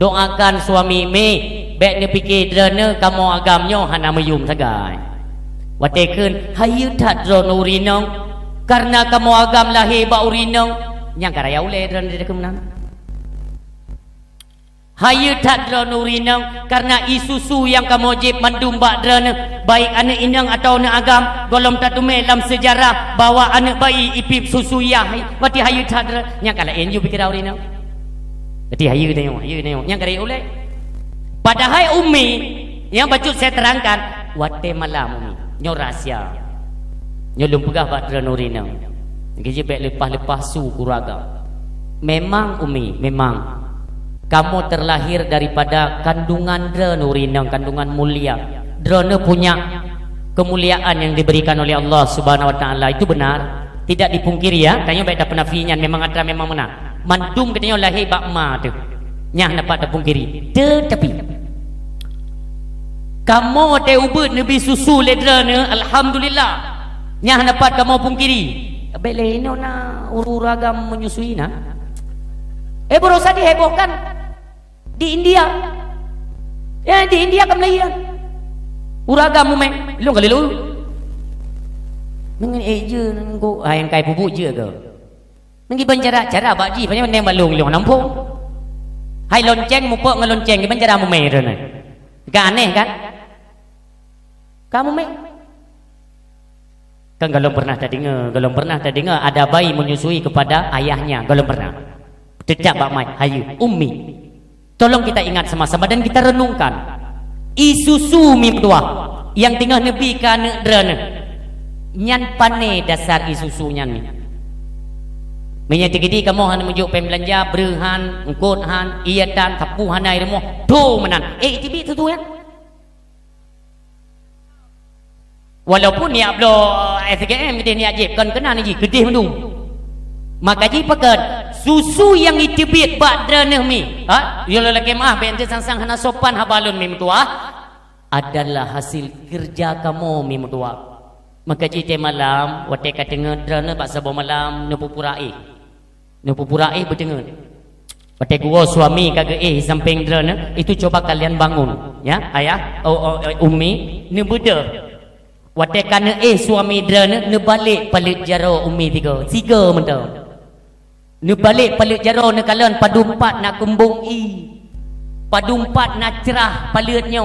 Doakan suami me bek ni pikir drana kamu agamnya hanam mayum sagai. Watekeun hayu tak drone urinang karena kamu agam lahir ba urinang yang karaya ule drone dia kemenang. Hayu tak drone urinang karena isusu yang kamu wajib mandumba drone baik anak inang atau anak agam golom tatume dalam sejarah bawa anak bayi ipip susu yah wati hayu tak drone yang kala enju pikir urinang jadi hayu tengok yang karaya ule padahal umi yang bacut saya terangkan wate malam umi nyo rahsia nyo lum pegah bak drone urinang gaji bek lepas-lepas su kuraga memang umi memang kamu terlahir daripada kandungan drone urinang kandungan mulia. Drone punya kemuliaan yang diberikan oleh Allah Subhanahu wa taala itu benar, tidak dipungkiri ya. Tanya baik dah penafian memang ada memang benar. Mandum katanya lahir bak ma tu. Nyah dapat dipungkiri. Tetapi kamu te ubud nabi susu le drone alhamdulillah. Nyah dapat kamu pungkiri. Bele ino na ururagam menyusui na. Berusaha dihebohkan di India. Ya di India kan Malaysia. Uragam mumeng, lu kali lu. Mengen eje nangko ayang kai pupu je ke. Mengi cara baji banyak nem balung lu nampung. Hai lonceng mupok ngelonceng di cara mumeng rene. Gak aneh kan? Kamu meng kan galong pernah terdengar ada bayi menyusui kepada ayahnya, galong pernah. Tidak bak mai hayu ummi. Tolong kita ingat sama-sama dan kita renungkan. Isusu mi dua yang tengah nebi kana drana. Nyan pane dasar isusunya ni. Menyati gidi kamu han menjuk pen belanja berhan, engkut han, iatan, tapu hanai remo. Tu menan. Tibi tu ya. Walaupun ni ablo SKM dia ni ajib kan kena ni gedih mendung. Maka ji pakat susu yang itibit badrana mi. Yo lelaki mah ben sang-sang hana sopan habalun mi tua adalah hasil kerja kamu mi tua. Maka ji malam wate kata ngedrana bak sabo malam nu pupurai. Nu pupurai berdengar. Wate gua suami kagak samping drana itu coba kalian bangun ya ayah ummi nu beda. Wate kana suami drana nu balik palit jaro ummi tiga mentau. Nu balik palit jaro nu kalian padumpat nak kumbung padumpat nak cerah palitnya.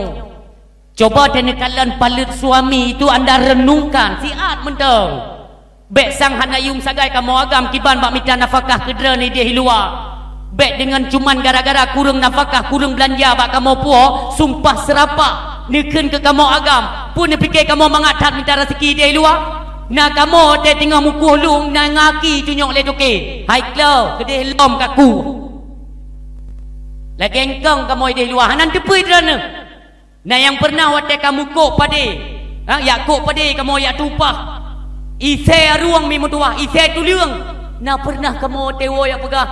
Coba dan kalian palit suami itu anda renungkan siat mentau. Bek sang hanayum sagai kamu agam kiban bak minta nafkah kedra ni dia luar. Bek dengan cuman gara-gara kurang nafkah, kurang belanja bak kamu puo, sumpah serapak niken ke kamu agam. Pun fikir kamu mengatat minta rezeki dia luar. Nah kamu dia tengah mukuh lung na ngaki tunjuk le doke. Hai klau kedeh lom kaku. Lagi engkong kamu dia luar hanan tepui drana. Nah yang pernah wate kamu kok pade. Ya kok pade kamu ya tupah. Ise ruang mi mutua, ise tuliung. Nah pernah kamu tewo ya pegah.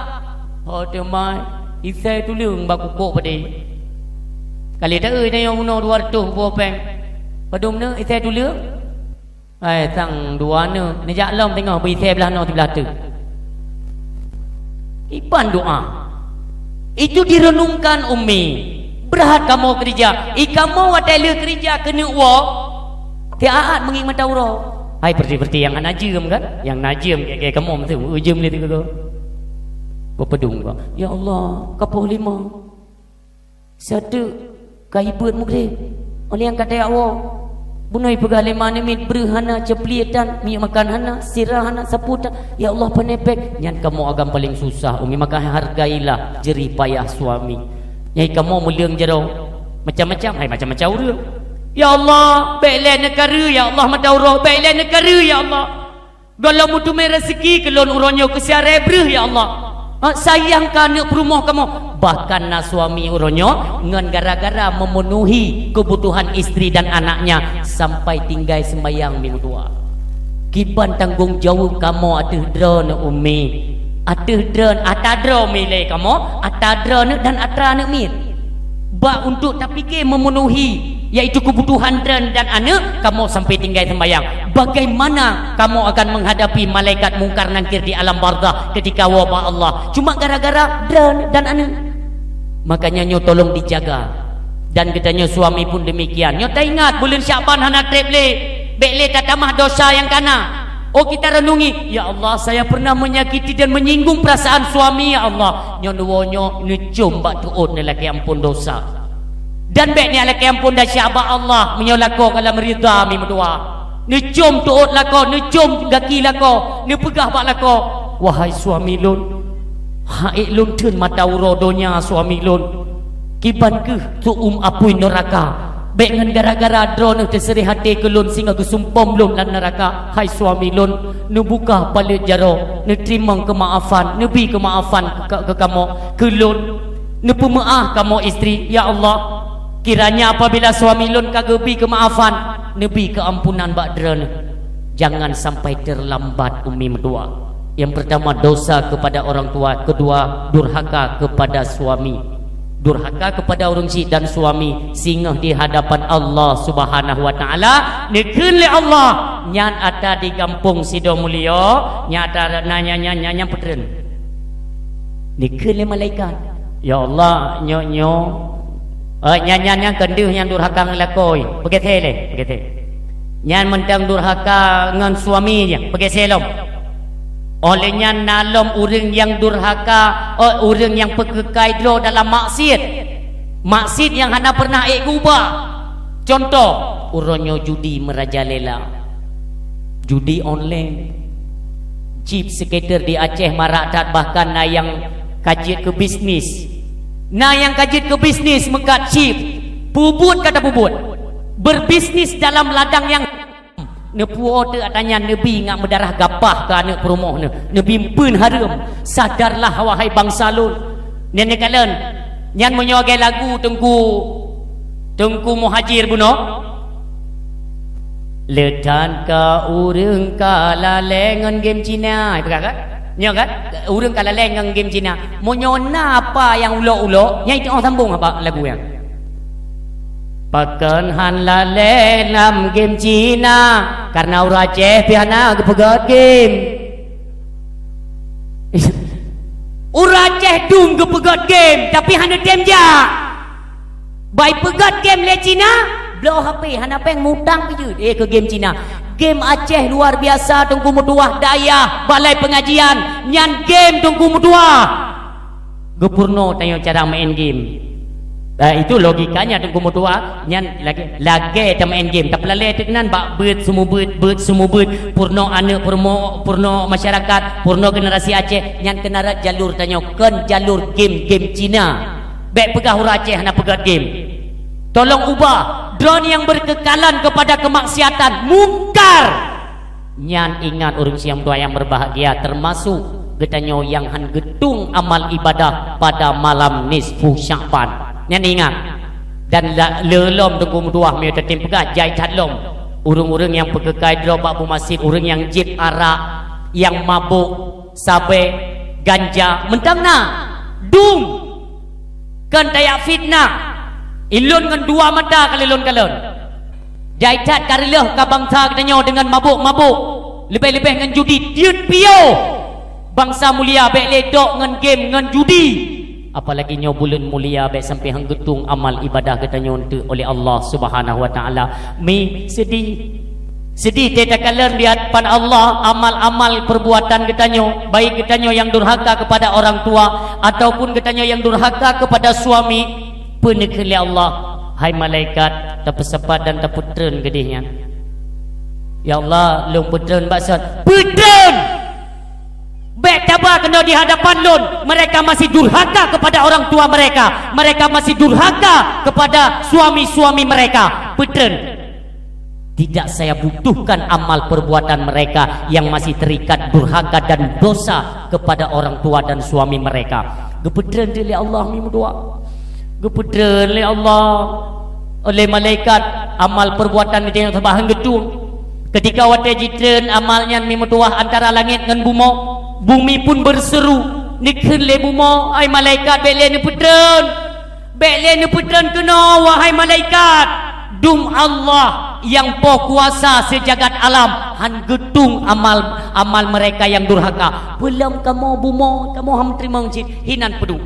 Oh temai, ise tuliung baku kok pade. Kali dah na yang uno 200 buah peng. Padum na ise tuliung. Sang dua na, ni jak lom tengok ise belah no sebelah tu. Iban doa. Itu direnungkan ummi. Berhat kamu kerja. Kamu wadai kerja kena uang. Tiaat mengingat Taurat. Hai seperti yang najim kan? Yang najim kayak kamu tu ujum dia tu kau. Berpedung kau. Ya Allah, kapal 5. Satu kaibut mukri. Oleh yang kata Allah. Bunai pegang 5 ni berhana ceplietan, mi makan hana, sirah hana saputan. Ya Allah penepek. Nyan kamu agam paling susah. Umi maka hargailah jerih payah suami. Nyai kamu muliang jero macam-macam, hai macam-macam urang. Ya Allah, baiklah negara ya Allah madaurah, baiklah negara ya Allah. Kalau mutu rezeki kelon uronyo kesiare breh ya Allah. Sayang kana perumah kamu. Bahkan na suami uronyo ngan gara-gara memenuhi kebutuhan istri dan anaknya sampai tinggal sembayang minggu tua. Kiban tanggung jawab kamu atuh drone ummi. Atuh drone atadro milih kamu, atadrone dan atrane mir. Ba untuk tak fikir memenuhi yaitu kebutuhan dan anak kamu sampai tinggal sembahyang. Bagaimana kamu akan menghadapi malaikat mungkar nakir di alam barzah ketika wabah Allah cuma gara-gara dan anak? Makanya nyo tolong dijaga. Dan katanya suami pun demikian. Nyo tak ingat bulan Syaban hana treble bekle tatamah dosa yang kana. Oh kita renungi, ya Allah saya pernah menyakiti dan menyinggung perasaan suami ya Allah. Nyo nuwonyo necum bak tuut lelaki ampun dosa. Dan baik ni lelaki ampun dah syabak Allah menyolako kalau merida mi medua. Necum tuut lako, necum gaki lako, ne pegah bak lako. Wahai suami lun, haik lun tun mata urodonya suami lun. Kiban ke tu apui neraka. Baik dengan gara-gara drone terseri hati ke lun sehingga kesumpom lun dan neraka. Hai suami lun, nu buka palit jaro, nu terima kemaafan, nu bi kemaafan ke kamu, ke lun, nu pemaaf kamu istri. Ya Allah, kiranya apabila suami lun kagak bi kemaafan, nu bi keampunan bak drone. Jangan sampai terlambat ummi medua. Yang pertama dosa kepada orang tua, kedua durhaka kepada suami. Durhaka kepada orang si dan suami singgah di hadapan Allah Subhanahu wa taala. Nekeun le Allah nyan ada di kampung Sido Mulyo, nyata nanya petren. Nekeun le malaikat. Ya Allah nyo nyan kendeuh yang durhaka ngelakoi. Begitu le, begitu. Nyan mentang durhaka ngan suaminya, begitu lom. Olehnya nalom orang yang durhaka, orang yang pekekai dro dalam maksiat. Maksiat yang hana pernah ubah. Contoh, uronyo judi merajalela. Judi online. Jeep skater di Aceh Maratat bahkan yang kajian ke bisnis. Nah yang kajit ke bisnis mekat chip. Pubut kata pubut. Berbisnis dalam ladang yang nepuo te atanya nebi ngak mendarah gapah ke anak perumoh ne. Nebi pun harum. Sadarlah wahai bangsa lun. Nenek kalian nyan menyogai lagu Tengku Muhajir buno. Letan ka urang ka lalengan game Cina. Itu kan? Nyo kan? Urang ka lalengan game Cina. Monyona apa yang ulo-ulo? Yang itu orang sambung apa lagu yang? Pakan han lale nam game Cina karena ura Aceh pihana kepegat game. Ura Aceh dung kepegat game tapi hana dem ja. Bai pegat game le Cina, blow HP hana peng mutang je ke game Cina. Game Aceh luar biasa Tengku Mutuah daya balai pengajian nyan game Tengku Mutuah. Gepurno tanya cara main game. Itu logikanya Tengku Mutua nyan lagi main game tapi lale tenan bak beut semua beut purno anak purno masyarakat purno generasi Aceh nyan kenara jalur tanya ken jalur game Cina baik pegah hura Aceh nak pegat game. Tolong ubah drone yang berkekalan kepada kemaksiatan mungkar. Nyan ingat urang siang tua yang berbahagia termasuk getanyo yang han gedung amal ibadah pada malam nisfu Sya'ban. Nyan ingat dan lelom Tengku Mutuah me tetim pegah jai tatlom urang-urang yang pegekai drop abu masjid urang yang jip arak yang mabuk sabe ganja mentang na dung kan tayak fitnah ilun ngan dua mata kalilun kalon jai tat karileh ka bangsa kedanyo dengan mabuk-mabuk lebih-lebih ngan judi diut pio bangsa mulia bek ledok ngan game ngan judi. Apalagi nyo bulan mulia baik sampai hang getung amal ibadah kita nyonte oleh Allah Subhanahu wa taala. Mi sedih tidak kalian lihat pan Allah amal-amal perbuatan kita nyo baik kita nyo yang durhaka kepada orang tua ataupun kita nyo yang durhaka kepada suami penekali Allah. Hai malaikat terpesepat dan terputren gedihnya. Ya Allah long putren baksat putren baik tabar kena di hadapan lun mereka masih durhaka kepada orang tua mereka masih durhaka kepada suami-suami mereka. Petren tidak saya butuhkan amal perbuatan mereka yang masih terikat durhaka dan dosa kepada orang tua dan suami mereka. Gepetren oleh Allah mi doa. Gepetren oleh Allah oleh malaikat amal perbuatan itu yang terbahang gedung. Ketika wate jitren amalnya mi doa antara langit dengan bumi pun berseru nikhen le bumo ai malaikat bele ni putran kena wahai malaikat dum Allah yang po kuasa sejagat alam han gedung amal mereka yang durhaka belum kamu bumo kamu ham terima cit hinan pedu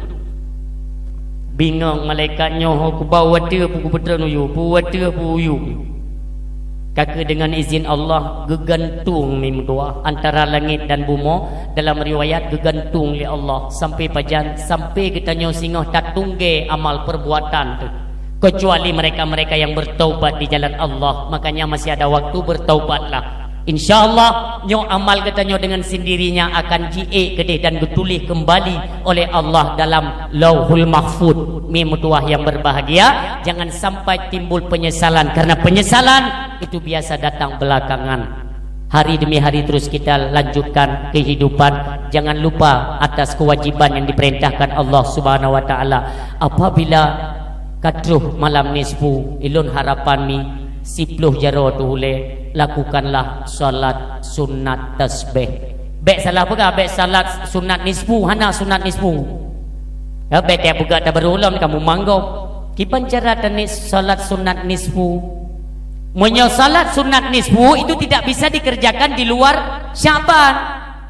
bingung malaikatnya aku bawa dia puku putran uyu buat dia puyu kaki dengan izin Allah gegantung mim doa antara langit dan bumi dalam riwayat gegantung li Allah sampai pajan sampai kita nyosingah tak tungge amal perbuatan tu kecuali mereka-mereka yang bertaubat di jalan Allah. Makanya masih ada waktu bertaubatlah insyaallah nyo amal kita nyo dengan sendirinya akan gede dan ditulih kembali oleh Allah dalam Lauhul Mahfud. Mutuah yang berbahagia jangan sampai timbul penyesalan karena penyesalan itu biasa datang belakangan. Hari demi hari terus kita lanjutkan kehidupan. Jangan lupa atas kewajiban yang diperintahkan Allah Subhanahu wa taala. Apabila kadruh malam nisfu ilun harapan mi 10 jaro tu hule lakukanlah salat sunat tasbih. Baik salah pegah baik salat sunat nisfu hana sunat nisfu. Ya baik tiap pegah tak berulang kamu manggau. Kipan cara tenis salat sunat nisfu. Menyo salat sunat nisfu itu tidak bisa dikerjakan di luar Sya'ban.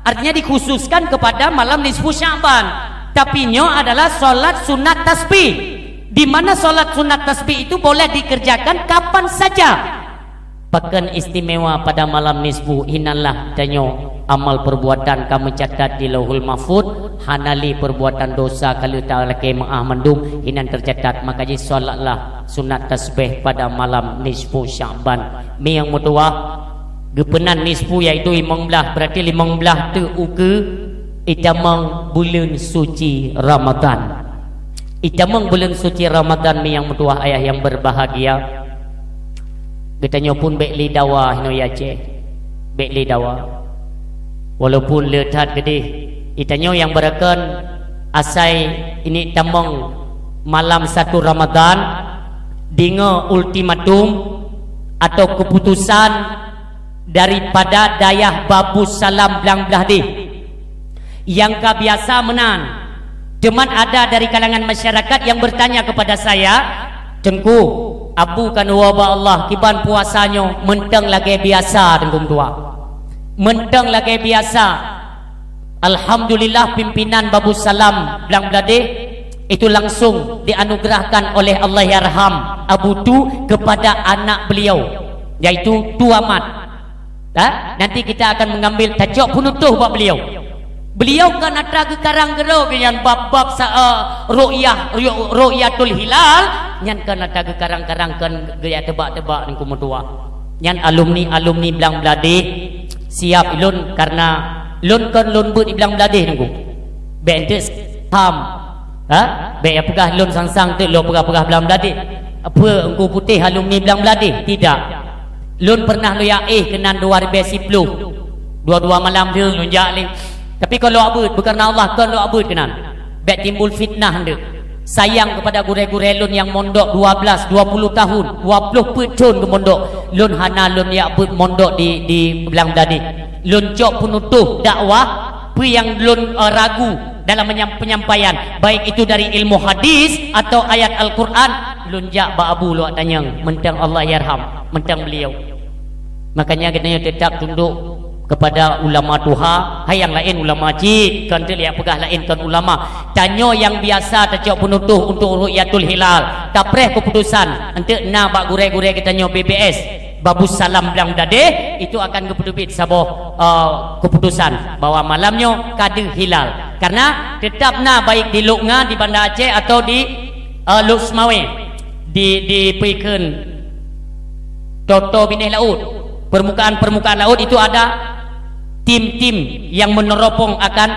Artinya dikhususkan kepada malam nisfu Sya'ban. Tapi nyo adalah salat sunat tasbih. Di mana salat sunat tasbih itu boleh dikerjakan kapan saja. Bahkan istimewa pada malam nisfu hinallah danyo amal perbuatan kamu catat di Lauhul Mahfud hanali perbuatan dosa kalau tak laki ma'ah mendung hinan tercatat. Maka jadi salatlah sunat tasbih pada malam nisfu Sya'ban. Mi yang mutuah gepenan nisfu yaitu 15 berarti 15 tu uke itamang bulan suci Ramadan. Itamang bulan suci Ramadan mi yang mutuah ayah yang berbahagia. Katanya pun bekli dawa hino yace. Bekli dawa. Walaupun letat gede. Itanya yang berakan asai ini tamang malam 1 Ramadan dengan ultimatum atau keputusan daripada dayah Babu Salam Blang Blahdi yang biasa menan. Cuman ada dari kalangan masyarakat yang bertanya kepada saya, Tengku, abu kan wabah Allah kiban puasanya mentang lagi biasa tengku tua. Mentang lagi biasa. Alhamdulillah pimpinan Babu Salam Blang Blahdi itu langsung dianugerahkan oleh Allah Yarham Abu Tu kepada anak beliau, yaitu Tu Ahmad. Nanti kita akan mengambil tajuk penutuh buat beliau. Beliau kan ada ke karang gero yang bab-bab ru'yatul hilal, nyan kan ada ke karang-karang kan gaya tebak-tebak ni kumatua. Nyan alumni Blang Blahdi siap ilun karena lun kan lun but Blang Blahdi nunggu. Bendes ham. Be apakah lun sang-sang tu lo pegah-pegah Blang Blahdi? Apa engku putih alumni Blang Blahdi? Tidak. Lun pernah lo ya kenan 2010. Dua-dua malam dia lun jak ni. Tapi kalau abud bukan Allah kan lo abud kenan. Bek timbul fitnah hendak. Sayang kepada gure-gure lun yang mondok 12, 20 tahun, 20 petun ke mondok. Lun hana lun ya abud mondok di Blang Blahdi. Lun cok penutuh dakwah pu yang lun ragu dalam penyampaian baik itu dari ilmu hadis atau ayat Al-Quran, lun jak ba abu lo tanya mentang Allah yarham, mentang beliau. Makanya kita tetap tunduk kepada ulama tuha, hai yang lain ulama cik kan tu lihat pegah lain kan ulama. Tanya yang biasa tajak penutuh untuk ru'yatul hilal. Tapreh keputusan ente na bak gure-gure kita nyo BBS Babu Salam Blang Blahdi itu akan keputusan saboh keputusan bahwa malamnya kadu hilal. Karena tetap na baik di Luknga di Banda Aceh atau di Luk Semawe di Peiken Toto Binih Laut, permukaan laut itu ada tim-tim yang meneropong akan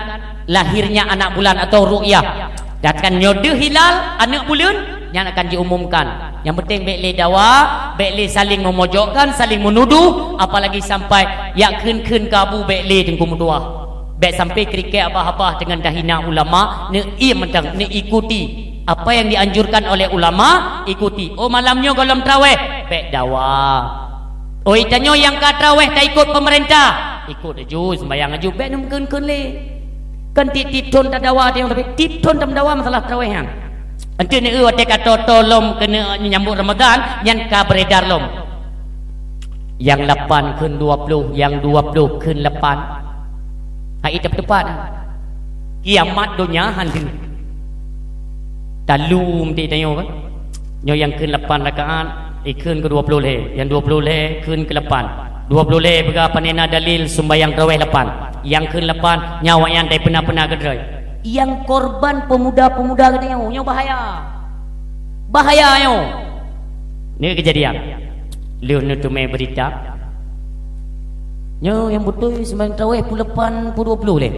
lahirnya anak bulan atau ru'yah. Dan akan nyode hilal anak bulan yang akan diumumkan. Yang penting bekli dawa, bekli saling memojokkan, saling menuduh, apalagi sampai yak kun kabu bekli tengku mutuah. Bek sampai kriket abah-abah dengan dahina ulama, ne mentang ne ikuti apa yang dianjurkan oleh ulama, ikuti. Oh malamnya golom traweh, bek dawa. Oh itanyo yang ka traweh tak ikut pemerintah, ikut aju sembayang aju bek nem kun le. Kan tip ton tak dawa dia tapi tip ton tam dawa masalah traweh hang. Ente ni ate kata tolong kena nyambut Ramadan yang ka beredar lom. Yang 8 kun 20, yang 20 kun 8. Hai tepat-tepat. Kiamat dunia hantu. Talum ti tanyo kan. Nyo yang kun 8 rakaat, ikun ke 20 le. Yang 20 le kun ke 8. 20 le bega panena dalil sembahyang tarawih 8. Yang kun 8 nyawa yang dai pernah gedrai. Yang korban pemuda-pemuda katanya nyo bahaya nyo. Ni kejadian. Liun tu mai berita. Nyo yang betul sembahyang tarawih 8 20 le.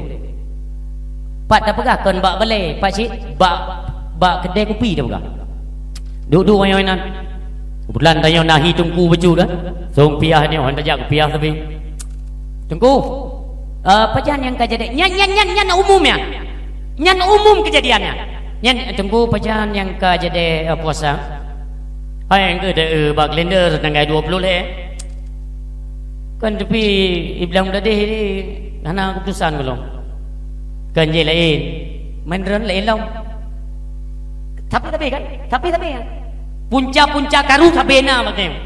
Pak dah pegah kan bak balai, pak cik bak kedai kopi dah pegah. Duduk mainan. Kebetulan tanya nahi tungku baju dah. Song piah ni orang tajak piah tapi. Tungku. Pajan yang kejadian nyan umumnya. Nyan umum kejadiannya. Nyan tunggu pajan yang kejadian puasa. Hai yang ke bak kalender tanggal 20 le. Kan tapi Blang Blahdi ni hana keputusan belum. Kan je lain. Main ron lain long. Tapi kan. Tapi kan. Punca-punca karu sabena maknanya.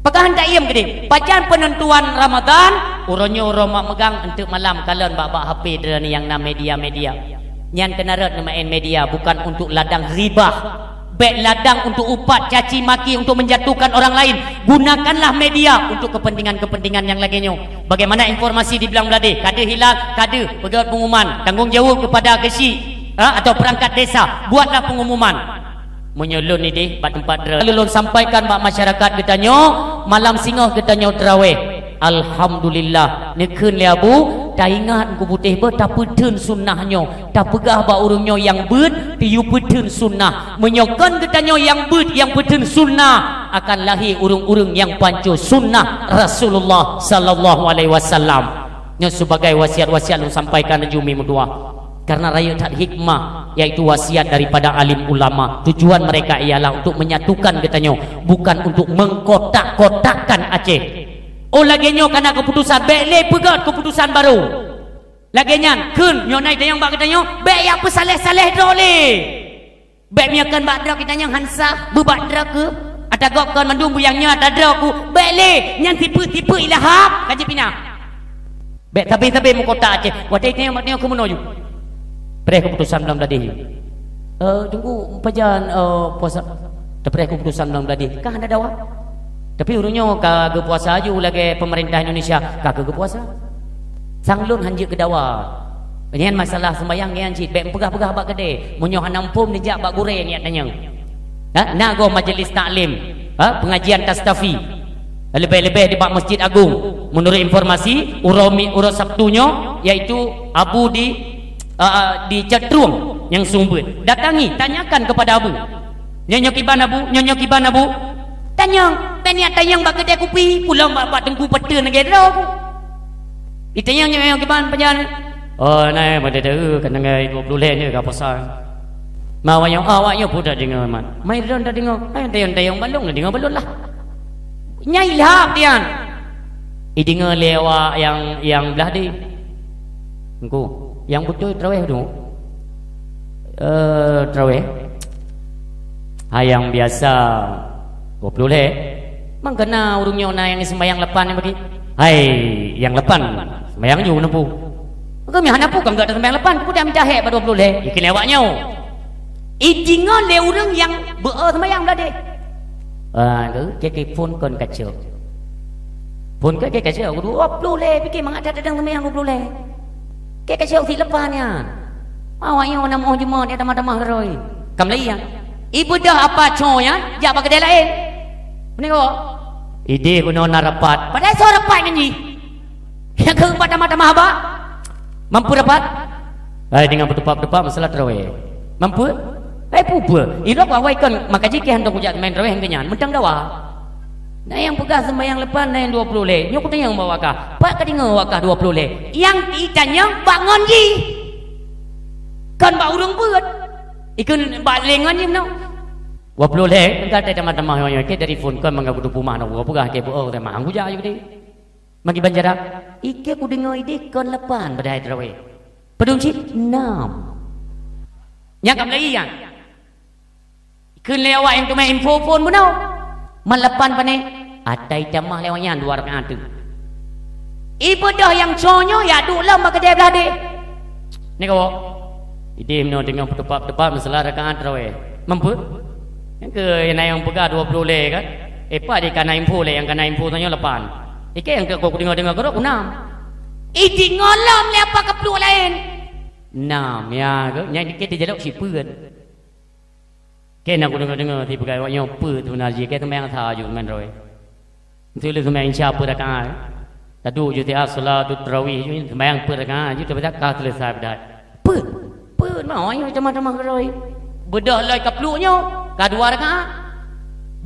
Pagahan tak iam gede. Pajan penentuan Ramadan, uronyo mak megang untuk malam kalian bak HP dari yang na media-media. Nyan kenarat nama media bukan untuk ladang ribah. Bek ladang untuk upat caci maki untuk menjatuhkan orang lain. Gunakanlah media untuk kepentingan-kepentingan yang lainnya. Bagaimana informasi di Blang Blahdi? Kada hilal, kada pegawai pengumuman, tanggung jawab kepada gesi atau perangkat desa. Buatlah pengumuman. Menyulun ni deh tempat lalu lun sampaikan bak masyarakat getanyo malam singoh getanyo tarawih. Alhamdulillah nekun le abu tak ingat ku putih ber tak pedun sunnahnya, tak pegah ba urungnya yang ber piyu pedun sunnah, menyokon ketanya yang ber yang pedun sunnah akan lahir urung-urung yang pancu sunnah Rasulullah sallallahu alaihi wasallam. Nya sebagai wasiat-wasiat lu sampaikan jumi mudua. Karena raya tak hikmah, yaitu wasiat daripada alim ulama. Tujuan mereka ialah untuk menyatukan katanya, bukan untuk mengkotak-kotakkan Aceh. Oh laginya karena keputusan bele pegat keputusan baru. Laginya kun nyo naik tayang bak katanya, bek yang pesaleh-saleh dole. Bek miakan bak drak katanya hansa bebak drak ke? Ada gok kan mandum buyangnya ada drak ku. Bele nyan tipe-tipe ilahap kaji pina. Bek tabe-tabe mengkotak Aceh. Wadai tayang maknanya aku menuju. Perih keputusan dalam tadi. Tunggu pajan puasa. Perih keputusan dalam tadi. Kah ada dawa? Tapi urungnya kagak puasa aja lagi pemerintah Indonesia kagak puasa. Sanglun hanjir ke dawa. Ini masalah sembahyang yang cit. Bek pegah-pegah bak gede. Munyo hanampum dijak bak goreng niat tanya. Nago majlis taklim. Pengajian tastafi. Lebih-lebih di bak Masjid Agung. Menurut informasi urus Sabtunya yaitu Abu di Cetruang yang sumber. Datangi, tanyakan kepada Abu. Nyonya kiban Abu, nyonya kiban Abu. Tanya, peniat tayang bak kedai kopi, pulang bak tengku peta negara aku. Ditanya nyonya kiban penjan. Oh, nai pada tu kan ngai 20 ni ke pasal. Awaknya pun dah dengar man. Mai dah dengar. Ai tayang balong dengar balon lah. Nyai lah dian. Dengar lewa yang belah di. Engko yang betul terawih tu terawih yang biasa 20 leh mang kena urungnya yang sembahyang lepan yang bagi yang lepan sembahyang ju nampu kami hanapu kan enggak ada sembahyang lepan aku dah minta hek pada 20 leh ikin lewatnya idingan le urang yang sembahyang dah deh ke phone kon kacau phone ke kacau 20 leh fikir mang ada sedang sembahyang 20 leh ke kacau si lepannya awaknya nak mau jemaah dia tamah-tamah geroi kamlai ya ibu dah apa conya jak bak kedai lain ni kau ide kuno narapat pada so rapat ni yang ke tamah-tamah apa mampu dapat dengan berdepak-depak masalah terawih mampu pupa irok awai kan maka jika hendak kujak main terawih kenyan mentang dawa nah yang pegah sembahyang lepan nah yang 20 leh nyok tanya yang bawa kah pak kadinga wakah 20 leh yang ditanya bangun ji kan bak urung beut ikun bak lengan ji menau 20 leh engkau ada tamah-tamah yang ke dari phone kan mengaku rumah nak pegah ke tak mang kujak je gede magi banjara ike ku dengar ide kan lepan pada terawih pedung cik 6 yang kam lagi yang ikun lewat yang tu main info phone menau melepan pane atai tamah lewatnya 2 rakaat tu ibadah yang conyo ya duk lah mak kedai belah dek ni kau ide meno dengan tepat masalah rakaat tarawih mampu yang ke yang pegah 20 leh kan pak di kana info leh yang kana info tanya lepan ike yang ke kau dengar kerok 6 idi ngolam le apa kepluk lain 6 ya ke yang dikit dijaluk sipeun ke nak dengar ti pegai waknya apa tu naji ke sembahyang tha ju men roi tu le sembahyang siapa rakaat tadu ju ti salatut tarawih ju sembahyang per rakaat ju tak ka selesai dah pe mau yo macam-macam roi bedah lai kapluknya ka 2 rakaat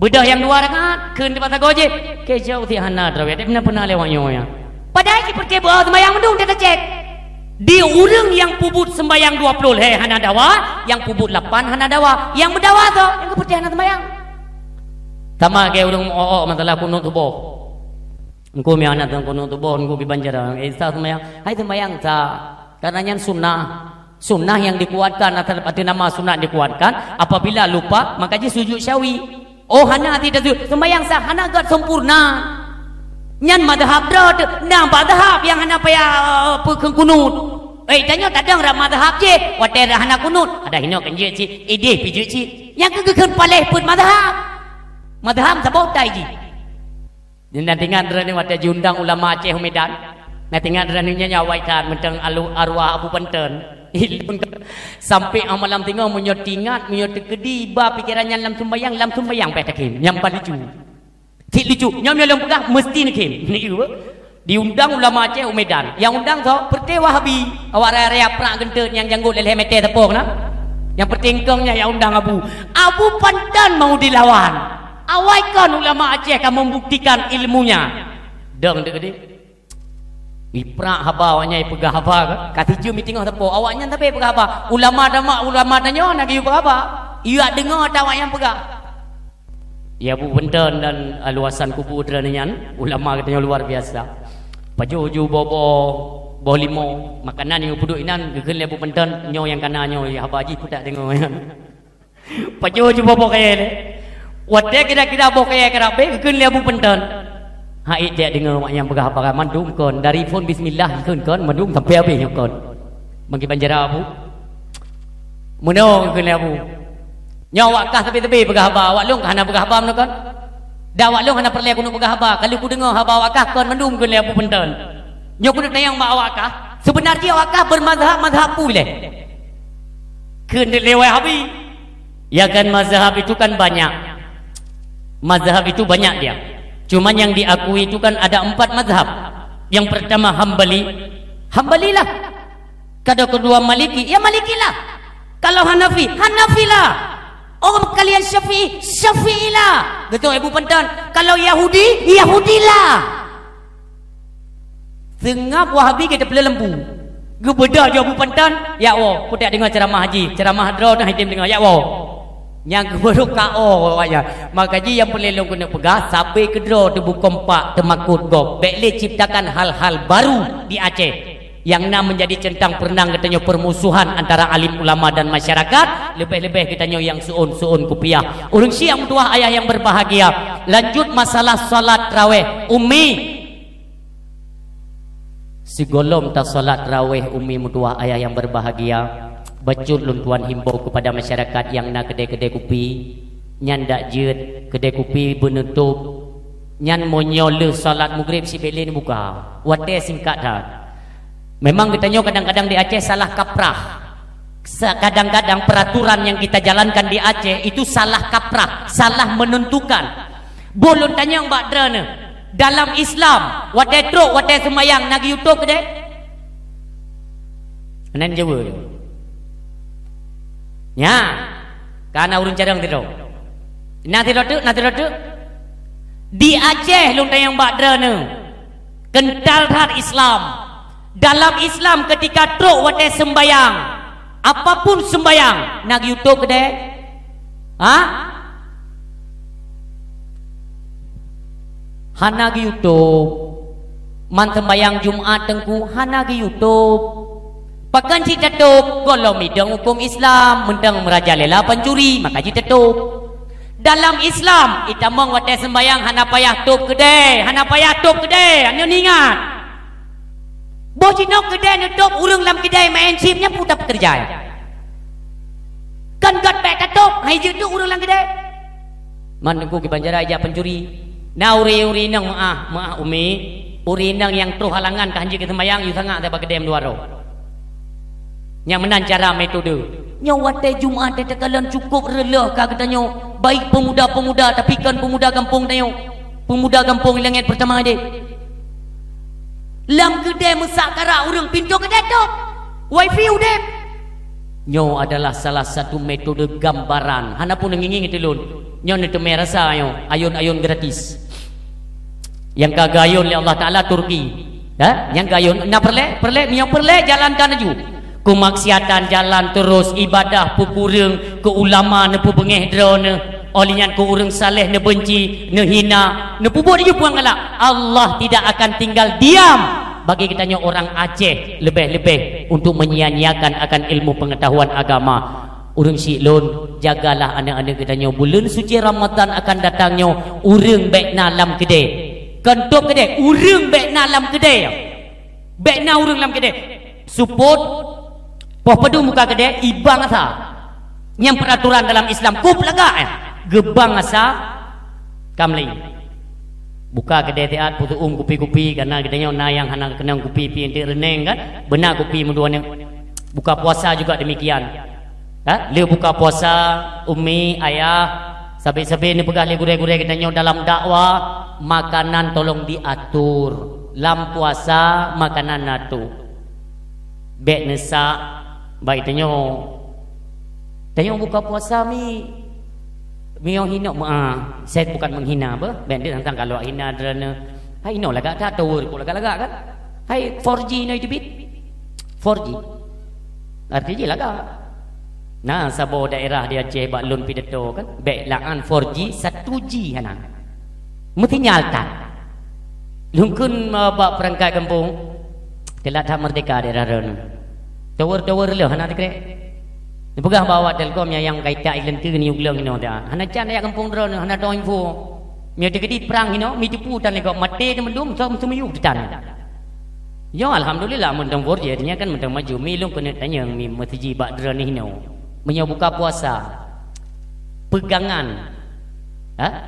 bedah yang 2 rakaat keun di pasal goje ke jauh ti hana tarawih tak pernah lewatnya ya padahal ki perke bawa sembahyang mendung dia cek di urang yang pubut sembahyang 20 hana dawa yang pubut 8 hana dawa yang berdawa tu yang kepercayaan hana sembahyang sama ke urang masalah kunut tubuh engkau mi anak tang kunut tubuh engkau bi banjara isa sembahyang hai sembahyang sa karena yang sunnah yang dikuatkan atau nama sunnah dikuatkan apabila lupa maka je sujud syawi hana tidak sembahyang sa hana gad sempurna nyan madhab dah nah madhab yang hana payah kunut tanya tadang ra madhab je wate ra hana kunut ada hino kan je ci ide piju ci yang kegeun paleh pun madhab sabotai ji dan dengan rani wate diundang ulama Aceh Medan nah dengan rani nya waitan mentang arwah Abu Penten sampai amalam tinggal menyotingat menyotikedi ba pikirannya lam sembayang pe takim yang paling lucu cik lucu nyom yang pegah mesti ni kim ni Diundang ulama Aceh Medan. Yang undang tu Perti Wahabi. Awak raya-raya perak gentut yang janggut leleh mete tepung nah. Yang pertingkangnya yang undang Abu. Abu Pandan mau dilawan. Awaikan ulama Aceh akan membuktikan ilmunya. Deng dek gede. Iprak haba awaknya pegah haba ke? Katiju mi tengok tepuk. Awaknya tapi pegah haba. Ulama danyo nak giu pegah haba. Ia dengar tak awak yang pegah. Ya Abu Pandan dan luasan kubu Udranyan ulama katanya luar biasa. Paju bobo limo makanan yang puduk inan gegen Abu Pandan nyo yang kana nyo ya haba ji pudak tengok kan. Paju bobo kaya le. Wate kira-kira bo kaya kerabe gegen Abu Pandan. Hai dia dengar mak yang pegah apa mandung kon dari phone bismillah kon mandung sampai habis kon. Bagi banjara Abu. Munong gegen Abu. Nyawa kah tepi-tepi pegah haba awak long kana pegah haba kon. Dah awak long kana perle kuno pegah haba. Kalau ku dengar haba awak kah kon mandum kun le Abu Pandan. Nyo ku tayang mak awak kah? Sebenarnya awak kah bermazhab pule. Kun lewai habi. Ya kan mazhab itu kan banyak. Mazhab itu banyak dia. Cuma yang diakui itu kan ada 4 mazhab. Yang pertama Hambalilah. Kalau kedua Maliki, ya Malikilah. Kalau Hanafilah. Oh kalian Syafi'ilah. Betul Ibu Pandan. Kalau Yahudilah. Sengap Wahabi kita perlu lembu. Gebeda je Ibu Pandan. Ya Allah, aku tak dengar ceramah haji. Ceramah hadra dah hitam dengar. Ya Allah. Yang keburuk KO awaknya. Maka ji yang perlu kena pegang sampai kedra tu bukan pak temakut gop. Bekle ciptakan hal-hal baru di Aceh. Yang nak menjadi centang perenang katanya permusuhan antara alim ulama dan masyarakat. Lebih-lebih katanya yang suun kupiah. Urang siang tua ayah yang berbahagia. Lanjut masalah salat raweh Umi. Si golom tak salat raweh Umi mutua ayah yang berbahagia. Bacur lun tuan himbau kepada masyarakat yang nak kedai-kedai kopi. Nyan dak jeut kedai kopi menutup. Nyan monyole salat maghrib si belen buka. Wate singkat dah. Memang katanya kadang-kadang di Aceh salah kaprah. Kadang-kadang peraturan yang kita jalankan di Aceh itu salah kaprah, salah menentukan. Bolon tanya Mbak Drana, dalam Islam, watai truk, watai semayang, nagi YouTube kedai? Anan Jawa. Ya, karena urun cadang tidak. Nanti rotu. Di Aceh, lun tanya Mbak Drana, kental terhadap Islam. Dalam Islam ketika truk watai sembayang, apapun sembayang, nak YouTube kedai? Hana YouTube. Man sembayang Jumaat tengku hana YouTube. Pakan cita tutup, golong midang hukum Islam, mendang merajalela pencuri, maka cita tutup. Dalam Islam, kita mong watai sembayang hana payah tutup kedai, Anu ingat. Bojinok kedai nutup urang dalam kedai main SIM-nya putar pekerja. Kan gat baik tutup, hai je tu urang dalam kedai. Man ku ke Banjara aja pencuri. Na uri nang maah Umi, uri nang yang terus halangan ka hanji ke sembayang yu sangat tak kedai menduaro. Yang menan cara metode. Nya watai Jumaat te tekalan cukup rela ka katanya baik pemuda-pemuda tapi kan pemuda kampung tanya. Pemuda kampung langit pertama dia. Lam kedai mesak karak urang pintu kedai tu wifi udep. Nyo adalah salah satu metode gambaran. Hana pun nginging itu lun. Nyo itu merasa ayun-ayun gratis. Yang kagayun oleh Allah Taala Turki. Yang gayun na perle jalankan aju. Kumaksiatan jalan terus ibadah pukureng ke ulama ne pu bengeh drone. Olinyan ku urang saleh ne benci, ne hina, ne pubuh dia puang galak. Allah tidak akan tinggal diam bagi kitanya orang Aceh lebih-lebih untuk menyia-nyiakan akan ilmu pengetahuan agama. Urang siklon jagalah anak-anak kitanya bulan suci Ramadan akan datangnya urang baik nalam kedai. Kentup kedai, urang baik nalam kedai. Baik na urang dalam kedai. Support poh pedu muka kedai ibang asa. Yang peraturan dalam Islam kup laga gebang asa kamli buka kedai teat putu kupi-kupi karena kedainya nayang hana kenang kupi pi ente reneng kan benar kupi menduan buka puasa juga demikian le buka puasa Umi ayah sabi-sabi ni pegah le gure-gure kedainya dalam dakwah makanan tolong diatur lam puasa makanan natu bek nesa baik tanyo buka puasa mi yang hina saya bukan menghina apa ben dia tentang kalau hina derana hai no lagak tak tahu ko lagak kan hai 4G no itu bit 4G artinya lagak nah sabo daerah dia Aceh bak lun pidato kan bek laan 4G 1G hana mesti nyaltan lungkun bak perangkat kampung telah tak merdeka daerah rana tower leh hana dekrek pegah bawa telkomnya yang kaita island tu ni ulang ino dah hana can ya kampung drone hana do info mi de kedit perang ino mi tipu tan lego mate de mendum sam semiyu tan ya alhamdulillah mendang borje nya kan mendang maju mi lung kena tanya mi metiji bak drone ino menyo buka puasa pegangan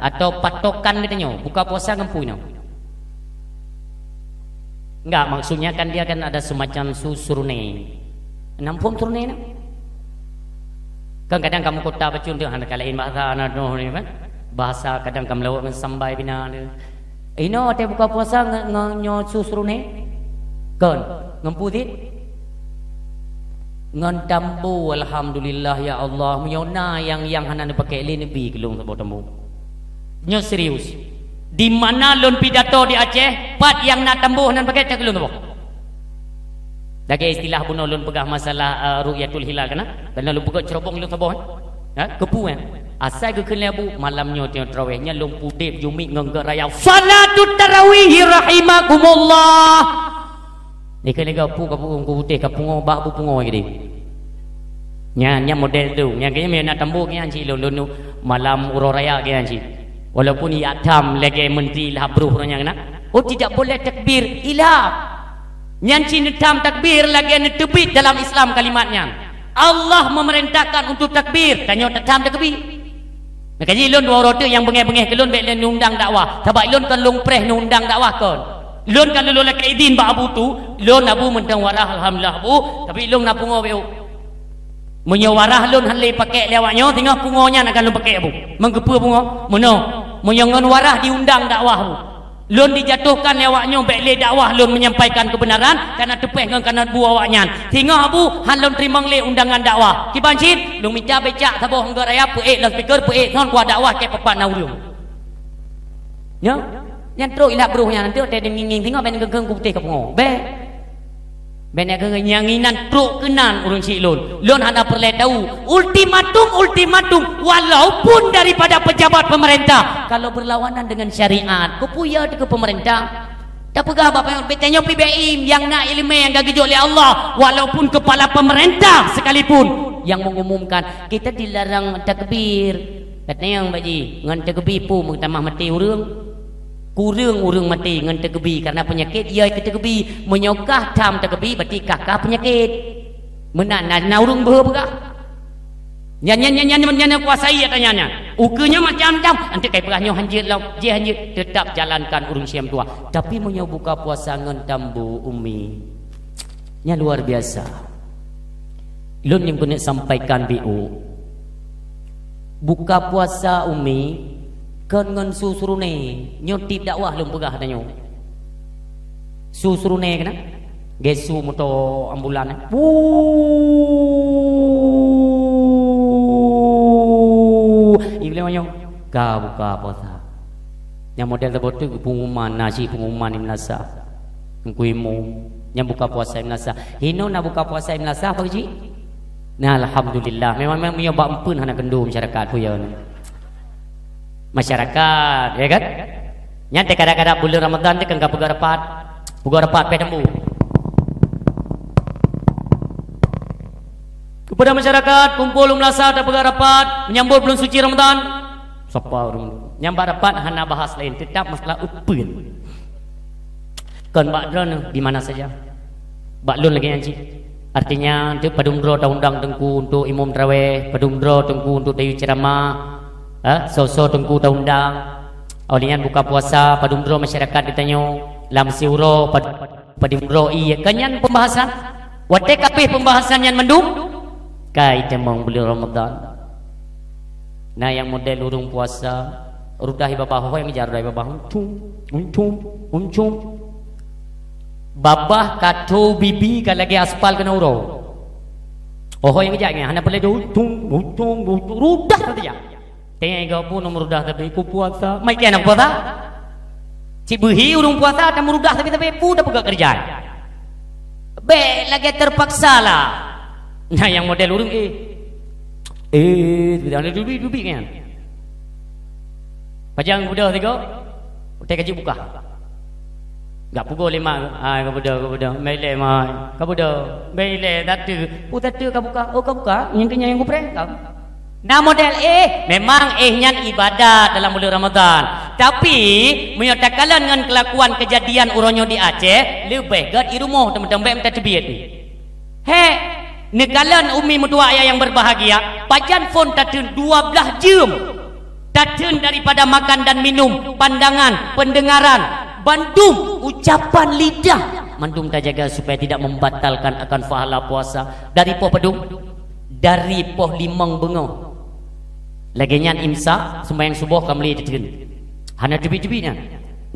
atau patokan katanya buka puasa ngempu ino enggak maksudnya kan dia kan ada semacam susurne nampung turne kan kadang kamu kota bacun dia hana kalain bahasa nado ni kan bahasa kadang kamu lawak sambai bina ino te buka puasa nyo susrune kan ngempu dit ngan tambu alhamdulillah ya Allah menyona yang hana pakai li nabi kelung sabo tambu nyo serius di mana lon pidato di Aceh pat yang nak tambu hanan pakai kelung sabo lagi istilah bunuh lun pegah masalah ru'yatul hilal kana dan lu pegah cerobong lu sabon kepu asal ke kena bu malamnya tengok tarawihnya lung pudip jumi ngengger raya salatut tarawih rahimakumullah ni kena gapu putih kapungo bak bu pungo gini nya model tu nya kayaknya nak tambuk nya ci lun malam uro raya kaya ci walaupun ia tam lagi menteri labruh nya kana oh tidak boleh takbir ilah nyanci netam takbir lagi netebit dalam Islam kalimatnya Allah memerintahkan untuk takbir tanya netam takbir makanya lun dua rote yang bengeh-bengeh ke lun bek lun undang dakwah sebab lun kan lung preh undang dakwah kon lun kan lun laki idin ba abu tu lun abu mentang warah alhamdulillah abu tapi lun nak pungo beu menyawarah lun halai pakai lewatnya tinggal pungonya nak lun pakai abu menggepu pungo mono menyangan warah diundang dakwah abu lun dijatuhkan lewatnya bekle dakwah lun menyampaikan kebenaran karena tepeh dengan karena buah awaknya tinggal abu han lun terima le undangan dakwah kibancit lun minta becak saboh hangga raya peek lah speaker peek non kuah dakwah ke papat naurung ya yang teruk ilah beruhnya nanti ada nginging tinggal ben gegeng putih ke pengo be ben gegeng nyanginan truk kenan urang cik lun hana perle tahu ultimatum walaupun daripada pejabat pemerintah kalau berlawanan dengan syariat kepuya ke pemerintah tak pegah bapak yang bertanya PBI yang nak ilmu yang gagijok oleh Allah walaupun kepala pemerintah sekalipun yang mengumumkan kita dilarang takbir katanya yang baji ngan takbir pun mentamah mati kurang mati dengan tergebi karena penyakit ia ke tergebi menyokah tam tergebi berarti kakak penyakit menak naurung berapa nyanyi kuasai katanya ukenya macam-macam nanti kayak perahnya hanjir lau dia hanjir tetap jalankan urung siam tua tapi menyobuka puasa ngan tambu umi nya luar biasa lun yang kena sampaikan BU buka puasa umi kan ngan susrune nyotip dakwah lum pegah tanya susrune kena gesu motor ambulan iblis manyo ka buka puasa yang model terbotu pengumuman nasi pengumuman imnasa kuimu yang buka puasa imnasa hino nak buka puasa imnasa apa ji nah alhamdulillah memang menyobak empun hana kendum masyarakat puyeun masyarakat ya kan nyante kadang-kadang bulan Ramadan dia kan pegah rapat pedembu kepada masyarakat kumpul umlasa ada pegah rapat menyambut bulan suci Ramadan siapa orang nyambat rapat hana bahas lain tetap masalah upun kan bak drone di mana saja bak lun lagi anci artinya dia padumdro undang tengku untuk imam tarawih padumdro tengku untuk dayu ceramah so tengku undang awalian buka puasa padumdro masyarakat ditanya lam siuro padumdro iya kanyan pembahasan wate kapih pembahasan yang mendung kai temong bulan Ramadan nah yang model urung puasa rudah ibabah yang ngejar rudah ibabah uncung babah katu bibi kan lagi aspal kena uro. Oh yang kejap ni, hana boleh tung rudah saja. Tengok pun nomor rudah tapi ku puasa. Mai kena puasa. Cik behi urung puasa dan merudah tapi pu dah pegang kerjaan. Be lagi terpaksa lah. Nah yang model urung tidak dubi kan. Pajang budak tiga. Hotel kecil buka. Gak pukul 5. Kau budak. Mele mai. Kau budak. Mele tatu. Tatu kau buka. Oh kau buka. Yang kenyang yang kau prank kau. Nah model memang nyan ibadat dalam bulan Ramadan. Tapi menyatakan dengan kelakuan kejadian uronyo di Aceh lebih gad di rumah teman-teman minta tebiat ni. Nekalan umi mutua ayah yang berbahagia, pajan phone tatun 12 jam. Tatun daripada makan dan minum, pandangan, pendengaran, bandung, ucapan lidah. Mandum tak jaga supaya tidak membatalkan akan pahala puasa. Dari poh pedung, dari poh limang bengong. Lagi nyan imsak sembahyang subuh kamli tetun. Hana tebi-tebinya.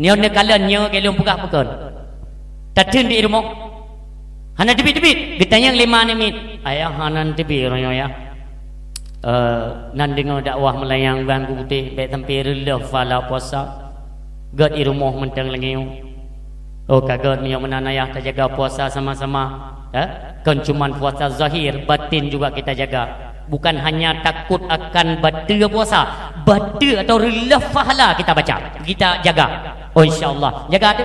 Nyo nekalan nyo kelong pegah-pegah. Tatun di rumah. Hana tebi-tebi. Ditanya 5 minit. Ayah hanan tebi royo ya. Nan dengar dakwah melayang bangku putih baik tampil relaf fala puasa. Gad di rumah mentang lagi. Oh kagad nyo menanayah kita jaga puasa sama-sama. Kan cuman puasa zahir, batin juga kita jaga. Bukan hanya takut akan batal puasa, batal atau relaf pahala kita baca, kita jaga. Oh insyaallah jaga tu.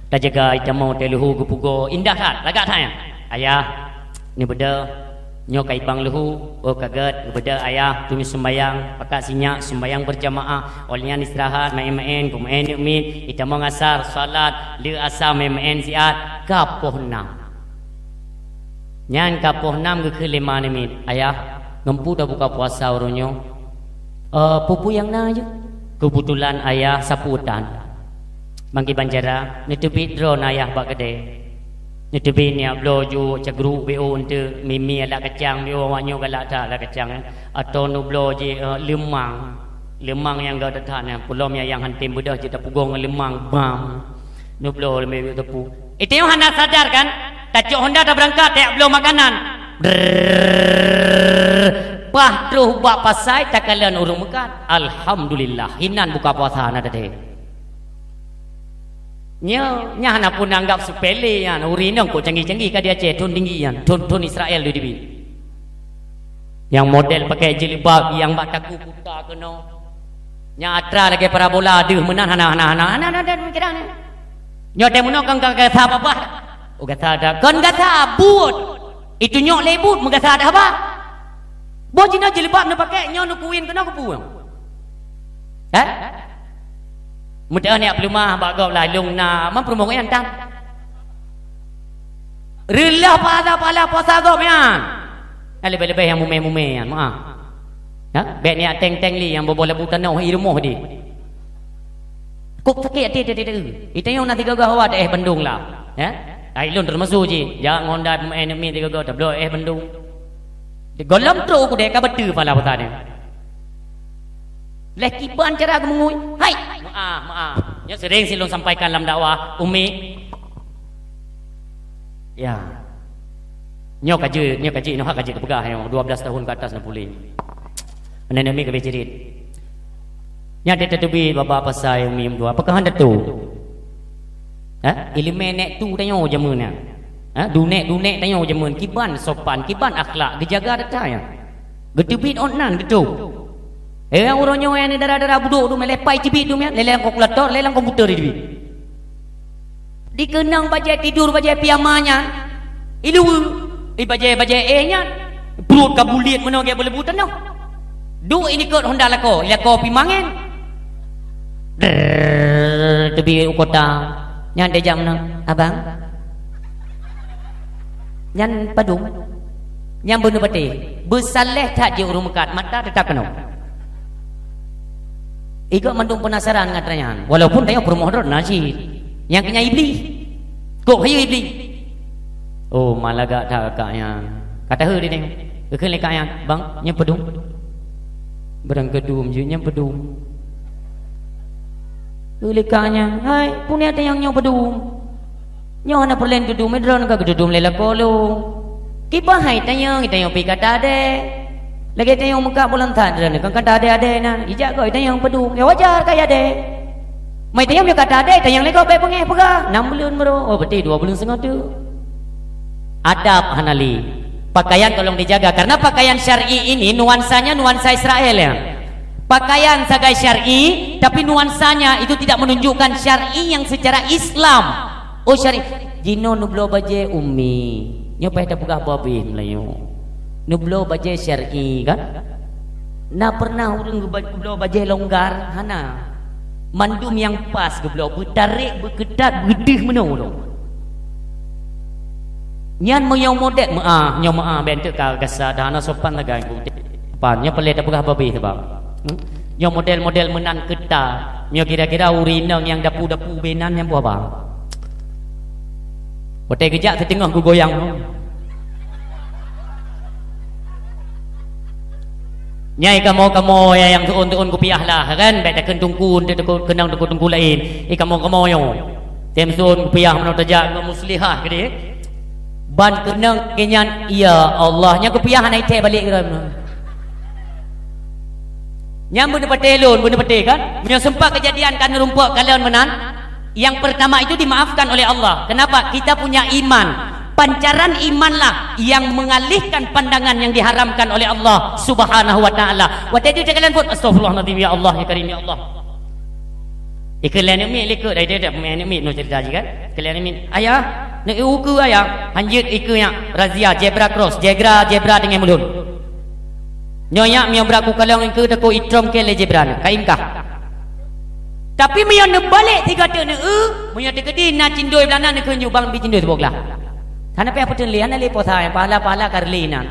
Kita jaga kita mau teluhu gupugo indah kan lagat tanya. Ayah ni beda nyo kai bang lehu. Oh kaget beda ayah tumi sembayang pakat sinyak sembayang berjamaah olehnya istirahat main-main kumain min kita mau ngasar salat le asar main-main ziat kapoh 6. Nyan kapoh 6 ke 5 minit. Ayah ngempu dah buka puasa orangnya. Pupu yang na je. Kebetulan ayah saputan. Bangki Banjara ni tepi drone ayah bak kedai. Ni tepi ni ablo ju cagru bo untuk mimi ala kacang bio wanyo galak tak ala kacang atau nu blo je lemang yang gak datang pulom yang hantim budah je tapugong lemang bam. Nu blo lebih tepu. Itu yang hendak sadar kan? Kacuk Honda dah berangkat tak belum makanan. Pah terus buat pasai tak kalian urung makan. Alhamdulillah. Hinan buka puasa na tadi. Nya hana pun anggap sepele yan. Urinong kok canggih-canggih ka dia Aceh tun tinggi yan. Tun Israel di dibi. Yang model pakai jilbab yang bak taku kuta kena. Nya atra lagi parabola deuh menan hana mikirane. Nyo demono kang kata apa? Oh kata ada kan kata but itu nyok lebut mengata ada apa bojina jilbab nak pakai nyok nak kuin kena kepu mudah ni pelumah bagau lah lung na man promo yang tan relah pada puasa gop yan lebih-lebih yang mume yan maaf bet ni teng li yang bobola butan no hi rumah di kok sakit itu yang nanti gagah awak Bandung lah Ailun termasuk je. Jangan ngondai pemain ni tiga gol tablo Bandung. Di golam tro ku dek ka betu pala patane. Leki ban cara aku mengui. Hai, maaf. Nya sering silong sampaikan dalam dakwah Umi. Ya. Nyo kaji no hak kaji kepegah yang 12 tahun ke atas nak pulih. Nenek mi ke bejerit. Nya tetebi bapa pasai Umi dua. Apakah anda tu? Ilmu nek tu tanya jamun ya. Dunek tanya jamun kiban sopan, kiban akhlak, dijaga datang ya. Getubit onan gitu. Orangnya yang ni darah buduk tu melepai cibit tu ya, lelang kalkulator, lelang komputer di. Dikenang bajai tidur bajai piamanya. Ilu bajai nya. Perut kabuliat mana dia boleh butan no. Du ini kot Honda lako pi mangen. Tebi kota. Nyan dia jam nang abang. Nyan padung. Nyan bunuh pati. Bersaleh tak je urung mekat mata tetap kena. Ikut mandung penasaran ngatanya. Walaupun tanya permohon nasi. Yang kena iblis. Kok hayu iblis. Oh malah gak tak kakaknya. Kata he dia tengok. Ke lekaknya bang nyan padung. Berang kedum je nyan padung. Lekaknya, hai, punya ada yang nyoba dum. Nyo na perlen dudu medron ka dudu lela kolo. Kipa hai tayang pi kata de. Lagi tayang muka bulan tadran kan kata ade na. Ijak ko tayang pedu. Ya wajar kaya de. Mai tayang dia kata ade tayang leko pe pengeh pega 6 bulan bro. Oh berarti 2 bulan setengah tu. Adab hanali. Pakaian tolong dijaga karena pakaian syar'i ini nuansanya nuansa Israel ya. Pakaian sebagai syar'i tapi nuansanya itu tidak menunjukkan syar'i yang secara Islam. Oh syar'i jino nublo baje ummi nyo peh dah pegah babi Melayu nublo baje syar'i kan na pernah urang nublo baje longgar hana mandum yang pas geblo bertarik berketat gedih menau tu nyan moyo modek nyo bentuk ka gasa dana sopan lagai ku pannya peleh dah pegah babi sebab nyo model-model menan ketat nyo kira-kira urinang yang dapu-dapu benan yang buah bang Hotel kejap setengah ku goyang Nyai kamu yang tuun ku piah lah kan baik dah kentungku kenang tungku lain kamu yo temsun ku piah menau tajak muslihah ke dia ban kenang kenyan ya Allah nya ku piah naik teh balik ke nyam benda patelun benda pate kan punya sempat kejadian kan rumput kalian menan yang pertama itu dimaafkan oleh Allah. Kenapa? Kita punya iman. Pancaran imanlah yang mengalihkan pandangan yang diharamkan oleh Allah Subhanahu wa taala. Waktu itu kalian pun astagfirullahalazim ya Allah ya karim ya Allah. Kalian ni lekuk dah dia main ni no cerita je kan. Kalian ni ayah nak uku ayah hanjut ikutnya razia zebra cross, zebra dengan mulun. Nyonya mi beraku kalau ikut aku itrom ke zebra kaimkah. Tapi meyan balik tiga tu ne meyan tegedi na cindoi belana ne kunju bang bi cindoi boglah kana pe apa lian le posai pahala karlinan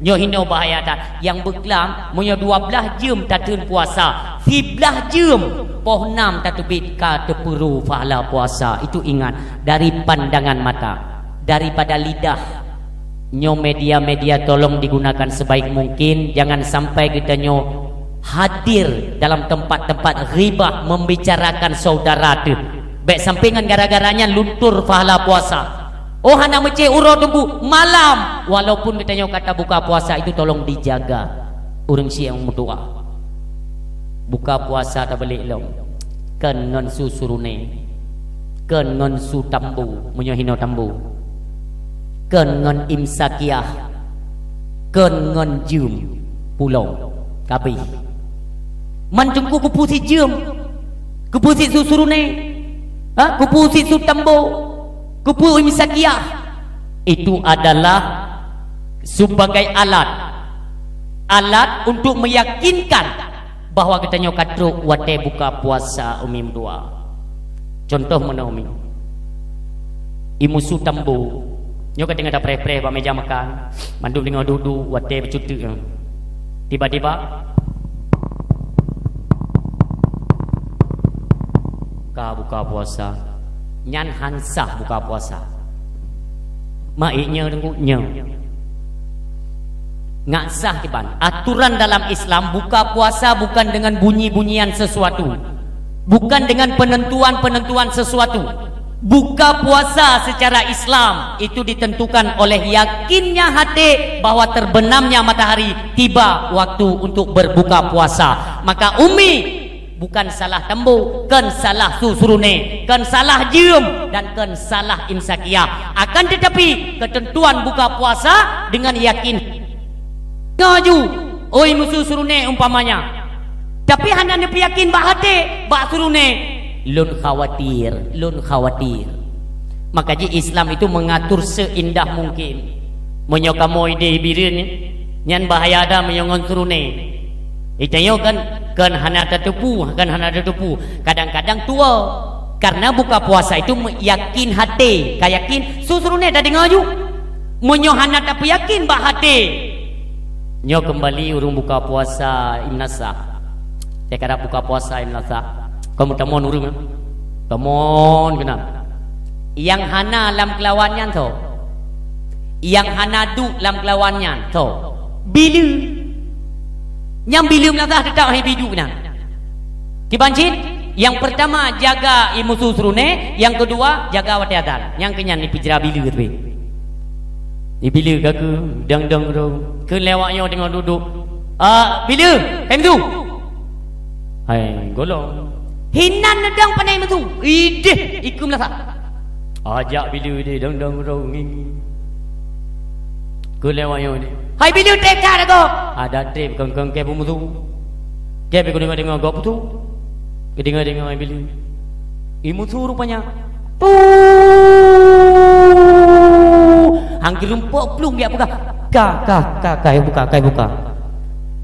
nyo hino bahaya ta yang beklam meyan 12 jam tatun puasa 11 jam poh 6 tatubit ka tepuru pahala puasa itu ingat dari pandangan mata daripada lidah nyo media-media tolong digunakan sebaik mungkin jangan sampai kita nyo hadir dalam tempat-tempat ghibah membicarakan saudara tu baik sampingan gara-garanya luntur pahala puasa oh hana mece uro tunggu malam walaupun kita kata buka puasa itu tolong dijaga urang siang berdoa buka puasa tak balik long kan ngon susurune kan ngon su tambu menyohino tambu kan ngon imsakiah kan ngon jum pulau kabih Mancungku kupusi jam kupusi susurune kupusi sutambo kupusi misakiah itu adalah sebagai alat untuk meyakinkan bahwa kita nyokatru wate buka puasa umim dua contoh mana umi imu sutambo nyokat dengan ada pre-pre ba meja makan mandum dengan duduk wate bercuti tiba-tiba buka puasa nyan hansah buka puasa maiknya denguknya ngak sah kiban aturan dalam Islam buka puasa bukan dengan bunyi-bunyian sesuatu bukan dengan penentuan sesuatu buka puasa secara Islam itu ditentukan oleh yakinnya hati bahwa terbenamnya matahari tiba waktu untuk berbuka puasa maka umi bukan salah tembu, kan salah susurune, kan salah jam dan kan salah imsakiah. Akan tetapi ketentuan buka puasa dengan yakin ngaju, oi mususurune umpamanya. Tapi hanya yakin bahate, bah surune lun khawatir. Maka Islam itu mengatur seindah mungkin. Menyokamu ide birin nyan bahaya ada menyongon surune. Itayo kan hana tetepu kadang-kadang tua karena buka puasa itu yakin hati kayakin susurune dah dengar ju menyo hana tapi yakin bah hati nyo kembali urung buka puasa imnasa saya kata buka puasa imnasa kamu temon urung temon kena yang hana lam kelawannya tu yang hana du lam kelawannya tu bilu yang bilu melazah tetap hai bidu benar kibancit Yang pertama jaga imusu surune, yang kedua jaga watiatan. Yang kenyan ni pijra bila tu. Ni bila ke dang-dang ro. Ke lewatnya tengok duduk. Bila? Time tu. Hai, golong. Hinan nedang pandai metu. Ideh, ikum lah tak. Ajak bila dia dang-dang ro nging. Ke lewatnya ni. Hai bila trip dah aku. Ada trip keng-keng ke metu. Ke aku dengar gop tu. Dengar bila imu tu rupanya hang gelumpuk plung dia buka kai buka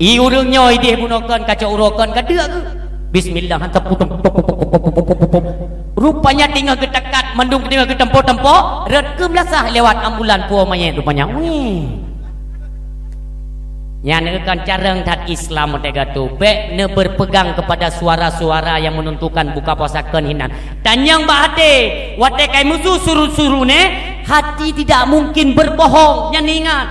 i urangnya ideh bunokan kacau urokan kada ke bismillah hantar putung rupanya tinggal kedekat mendung tinggal ke tempo-tempo red ke belasah lewat ambulan puo mayat rupanya yang akan carang tat Islam mereka tu baik ne berpegang kepada suara-suara yang menentukan buka puasa hinan. Dan yang bahate wate kai musuh suruh-suruh ne hati tidak mungkin berbohong. Yang ingat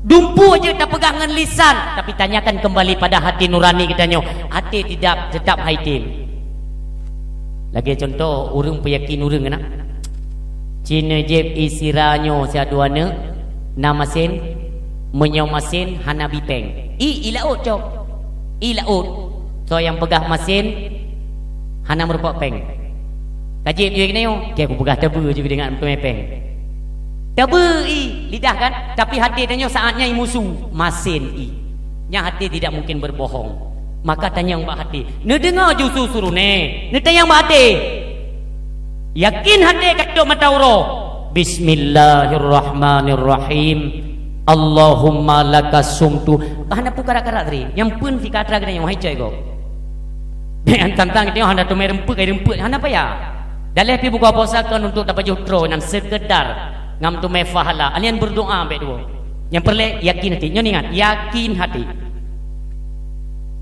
dumpu aja tak pegangan lisan, tapi tanyakan kembali pada hati nurani kita nyo. Hati tidak tetap haitim. Lagi contoh urang peyakin urang nak. Cina jeb isiranyo seaduana nama sen menyau masin hana bipeng ilaut cok ilaut so yang pegah masin hana merupak peng kajib juga kena yung kaya aku pegah tabu juga dengan pemepeng tabu lidah kan tapi hati tanya saatnya musuh masin yang hati tidak mungkin berbohong maka tanya yang hati ne dengar justru suruh ne tanya yang hati yakin hati kadok matauro bismillahirrahmanirrahim Allahumma laka sumtu hana pukara-kara tadi yang pun fikatra kena yang hijai go dengan tantang kita hana tu merempuk hana apa ya dalam pi buka puasa kan untuk dapat jutro nan sekedar ngam tu mefahala alian berdoa ambek dua yang perlu yakin hati nyon ingat yakin hati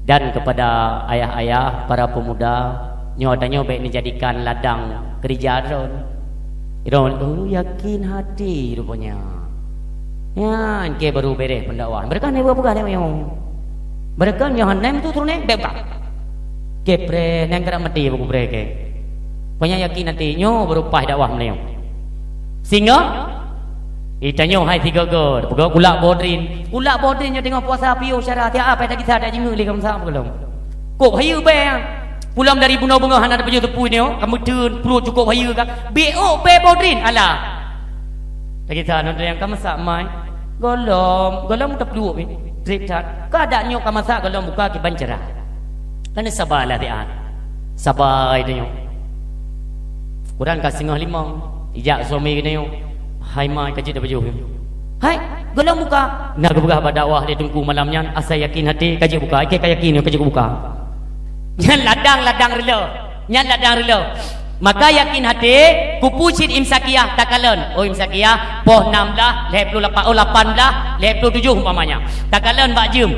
dan kepada ayah-ayah para pemuda nyo adanya baik dijadikan ladang kerja yakin hati rupanya ya, ke baru beres pendakwaan. Mereka ni buka dia yang. Mereka yang nem tu turun nem bebas. Ke pre nem kena mati buku pre ke. Punya yakin nanti nyo berupah dakwah meliau. Sehingga itanyo hai tiga gor, pegak kulak bodrin. Kulak bodrin nya tengok puasa piu syarah tiap apa tak kita ada jengu li kamsa belum. Kok hayu be. Pulang dari bunga-bunga hana ada penyu tepu ni kamu turun perlu cukup hayu kan. BO be bodrin alah. Tak kita nak yang kamu sak mai. Golong tak perlu ni. Triptat. Keadaannya kamu sak golong buka ke bancerah. Kan sabarlah dia. Sabar dia. Kurang ka 4:30. Ijak suami kena yo. Hai mai kaji dah baju. Hai, golong buka. Nak buka pada dakwah dia tunggu malamnya. Asa yakin hati kaji buka. Ke yakin kaji buka. Nyan ladang rela. Maka yakin hati kupucit imsakiyah takalan. Oh imsakiyah poh 16 18 oh 18 27 umpamanya. Takalan bak jum.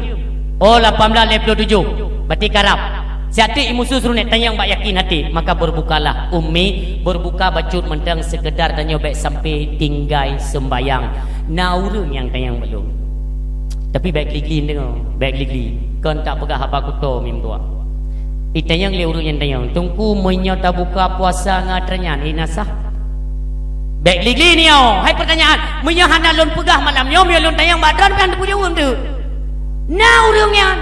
Oh 18 27. Berarti karab. Siatu imusu suruh net tanya bak yakin hati, maka berbukalah ummi, berbuka bacut mentang sekedar tanya baik sampai tinggai sembayang. Naurung yang tanya belum. Tapi baik ligli dengar, baik ligli. Kan tak pegah apa kuto mim tua. Itanyang liurung yang tanyang tungku menyata buka puasa ngatranya inasah baik ligli ni hai pertanyaan menyahana lon pegah malam nyom ya lon tanyang badran kan punya urung tu nah urung yang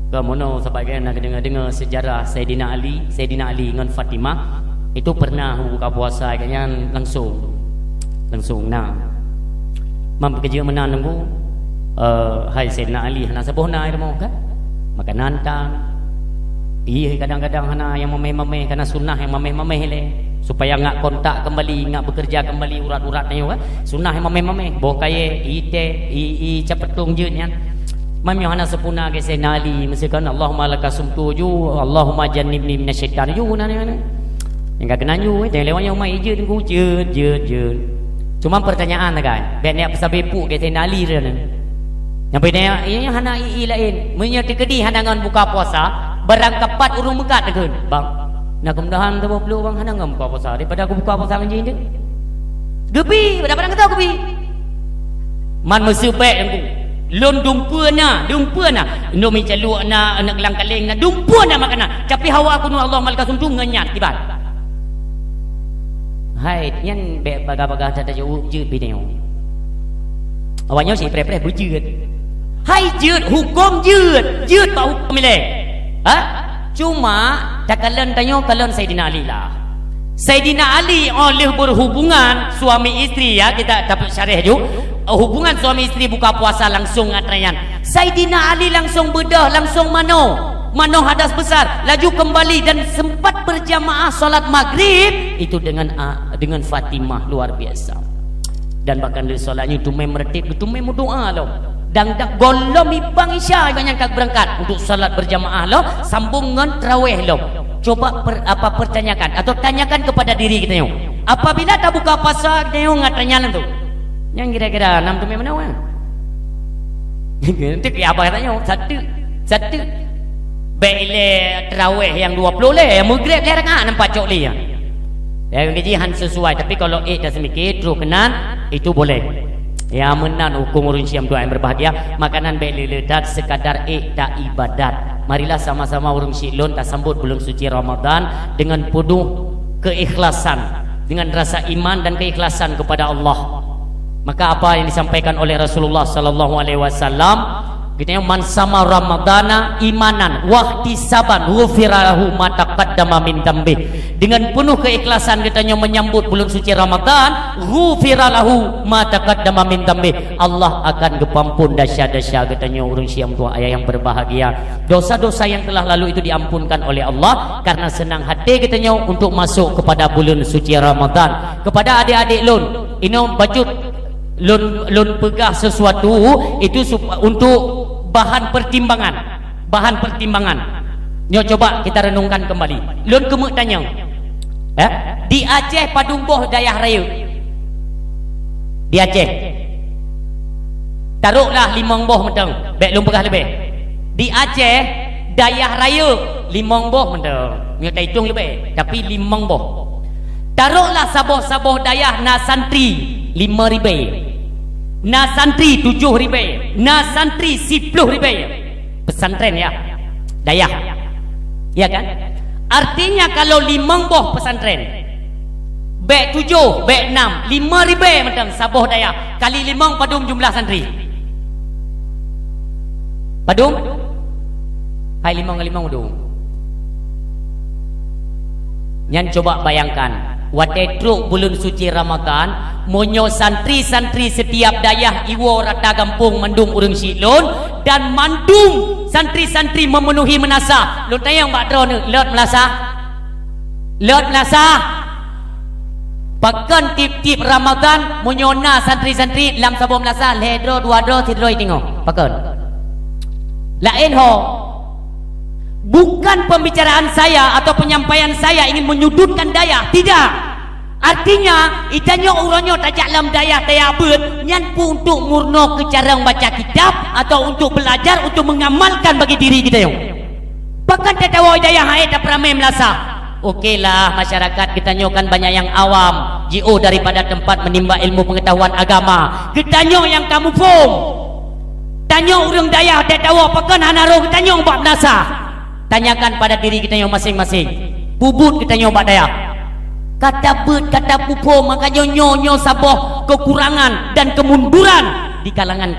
kamu no sebagai nak dengar sejarah Sayyidina Ali dengan Fatimah itu pernah buka puasa kayaknya langsung nah mam kerja menan nunggu hai Sayyidina Ali hana sabohna air mau kan makanan tang kadang-kadang hana yang memeh-memeh karena sunnah yang memeh-memeh le supaya ngak kontak kembali ngak bekerja kembali urat-urat nyo kan sunnah yang memeh-memeh boh kaye i capetung je nyan mam yang hana sepuna ke senali mestikan Allahumma lakasumtu ju Allahumma jannibni minasyaitan ju nana yang gak kena ju teng lewat yang mai je tengku je cuma pertanyaan kan ben nek pasal bepuk ke senali re yang beda ini hana lain menyerti kedi hanangan buka puasa barang kepat urung mekat dekeun bang nak kemudahan tu perlu bang hanangan buka puasa daripada aku buka puasa anjing dia gebi pada kata gebi man mesupek engku lon dumpa na no mi caluk na anak lang kaleng na dumpa na makana tapi hawa aku nu Allah malka suntu nganyat tibat hai nyan be baga-baga ta jauh jeut bineu awaknya si pre-pre berjeut hai jeut hukum jeut bau hukum le ha cuma takalan tanyo kalan Sayyidina Ali lah Sayyidina Ali oleh berhubungan suami istri ya kita dapat syarah ju hubungan suami istri buka puasa langsung ngatrayan Sayyidina Ali langsung bedah langsung mano hadas besar laju kembali dan sempat berjamaah salat maghrib itu dengan Fatimah luar biasa dan bahkan di solatnya itu memertik itu doa loh dan golom ibang isya banyak berangkat untuk salat berjamaah loh sambung dengan tarawih loh coba pertanyakan atau tanyakan kepada diri kita yuk apabila tak buka puasa kita yuk ngatanya tu yang kira-kira 6 tu mana wah nanti apa katanya satu bele tarawih yang 20 le yang maghrib le rakaat nampak cok le yang gajian sesuai tapi kalau dah semikit terus kenan itu boleh ya menan hukum urun siam doa yang berbahagia makanan bele ledat sekadar tak ibadat marilah sama-sama urung silon tak sambut bulan suci Ramadan dengan penuh keikhlasan dengan rasa iman dan keikhlasan kepada Allah maka apa yang disampaikan oleh Rasulullah sallallahu alaihi wasallam kita man sama Ramadana imanan wahtisaban ghufira lahu ma taqaddama min dambi dengan penuh keikhlasan katanya menyambut bulan suci Ramadan ghufira lahu ma taqaddama min dambi Allah akan gepampun dasya-dasya katanya urang siam tua ayah yang berbahagia dosa-dosa yang telah lalu itu diampunkan oleh Allah karena senang hati katanya untuk masuk kepada bulan suci Ramadan kepada adik-adik lun ini bacut lun pegah sesuatu itu untuk bahan pertimbangan nyo coba kita renungkan kembali lun kemuk tanya di Aceh padumboh dayah raya di Aceh taruhlah 5 boh mentang baik lun pegah lebih di Aceh dayah raya 5 boh mentang nyo tak hitung lebih tapi 5 boh taruhlah saboh-saboh dayah na santri 5 ribai na santri 7 ribai na santri 10 ribai pesantren ya dayah ya kan artinya kalau 5 boh pesantren bek 7 bek 6 5 ribai macam saboh dayah kali 5 padum jumlah santri padum hai 5 kali 5 padum nyan coba bayangkan watetruk bulan suci Ramadan monyo santri-santri setiap dayah iwo rata kampung mandung urang silon dan mandung santri-santri memenuhi menasah lu tayang mbak dro ni lot melasah pakan tip-tip Ramadan monyona santri-santri lam sabom melasah ledro dua dro tidro tengok pakan lain ho bukan pembicaraan saya atau penyampaian saya ingin menyudutkan dayah tidak artinya itanya orangnya tajak lam dayah tayabut nyanpu untuk murno ke cara membaca kitab atau untuk belajar untuk mengamalkan bagi diri kita yang bahkan tetawa dayah haid tak ramai melasah okeylah masyarakat kita nyokan banyak yang awam jauh daripada tempat menimba ilmu pengetahuan agama kita yang kamu fom tanya orang dayah tetawa pakan hanaruh kita yang buat melasah tanyakan pada diri kita yang masing-masing bubut kita nyoba daya kata bet kata pupo maka nyo saboh kekurangan dan kemunduran di kalangan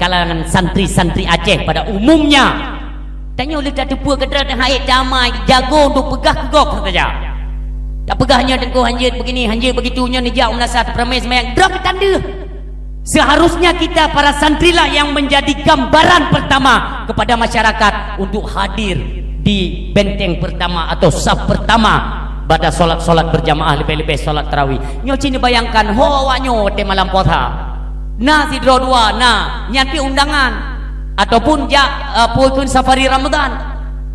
santri-santri Aceh pada umumnya tanya oleh tak tepuk kedera dan haid damai jago untuk pegah kegok saja tak pegahnya dan kau hanjit begini hanjit begitunya ni jauh menasah peramai semayang drop tanda seharusnya kita para santrilah yang menjadi gambaran pertama kepada masyarakat untuk hadir di benteng pertama atau saf pertama pada solat berjamaah lebih-lebih solat tarawih nyo cini bayangkan ho wanyo te malam potha na si dro dua na nyampi undangan ataupun pun safari Ramadan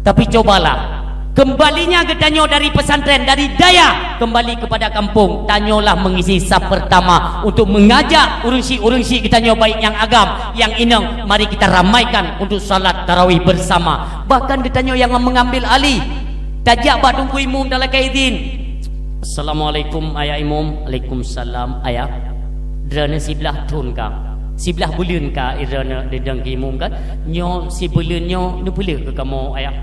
tapi cobalah kembalinya gedanyo dari pesantren dari daya kembali kepada kampung tanyolah mengisi saf pertama untuk mengajak urunsi kita nyo baik yang agam yang inang mari kita ramaikan untuk salat tarawih bersama bahkan gedanyo yang mengambil alih tajak badung imum dalam kaidin assalamualaikum ayah imum waalaikumsalam ayah drane sebelah tun ka sebelah bulan ka irana dedang kimum kan nyo si bulan nyo nu boleh ke kamu ayah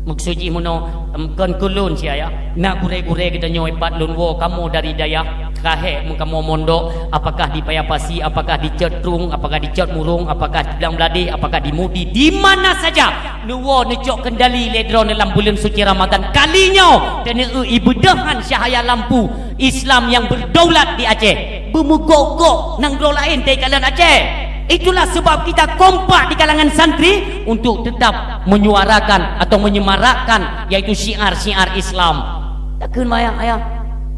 maksudnya mono kan kulun si ayah nak gure-gure kita nyo ipat lun wo kamu dari daya kahe kamu mondok apakah di Payapasi apakah di Cetrung apakah di Cet Murung apakah di Belang Beladi apakah di Mudi di mana saja nuwo necok kendali ledron dalam bulan suci Ramadan kalinya dan ibadah cahaya lampu Islam yang berdaulat di Aceh bermegok-gok nang dro lain dari kalangan Aceh. Itulah sebab kita kompak di kalangan santri untuk tetap menyuarakan atau menyemarakkan yaitu syiar-syiar Islam. Takkan ayah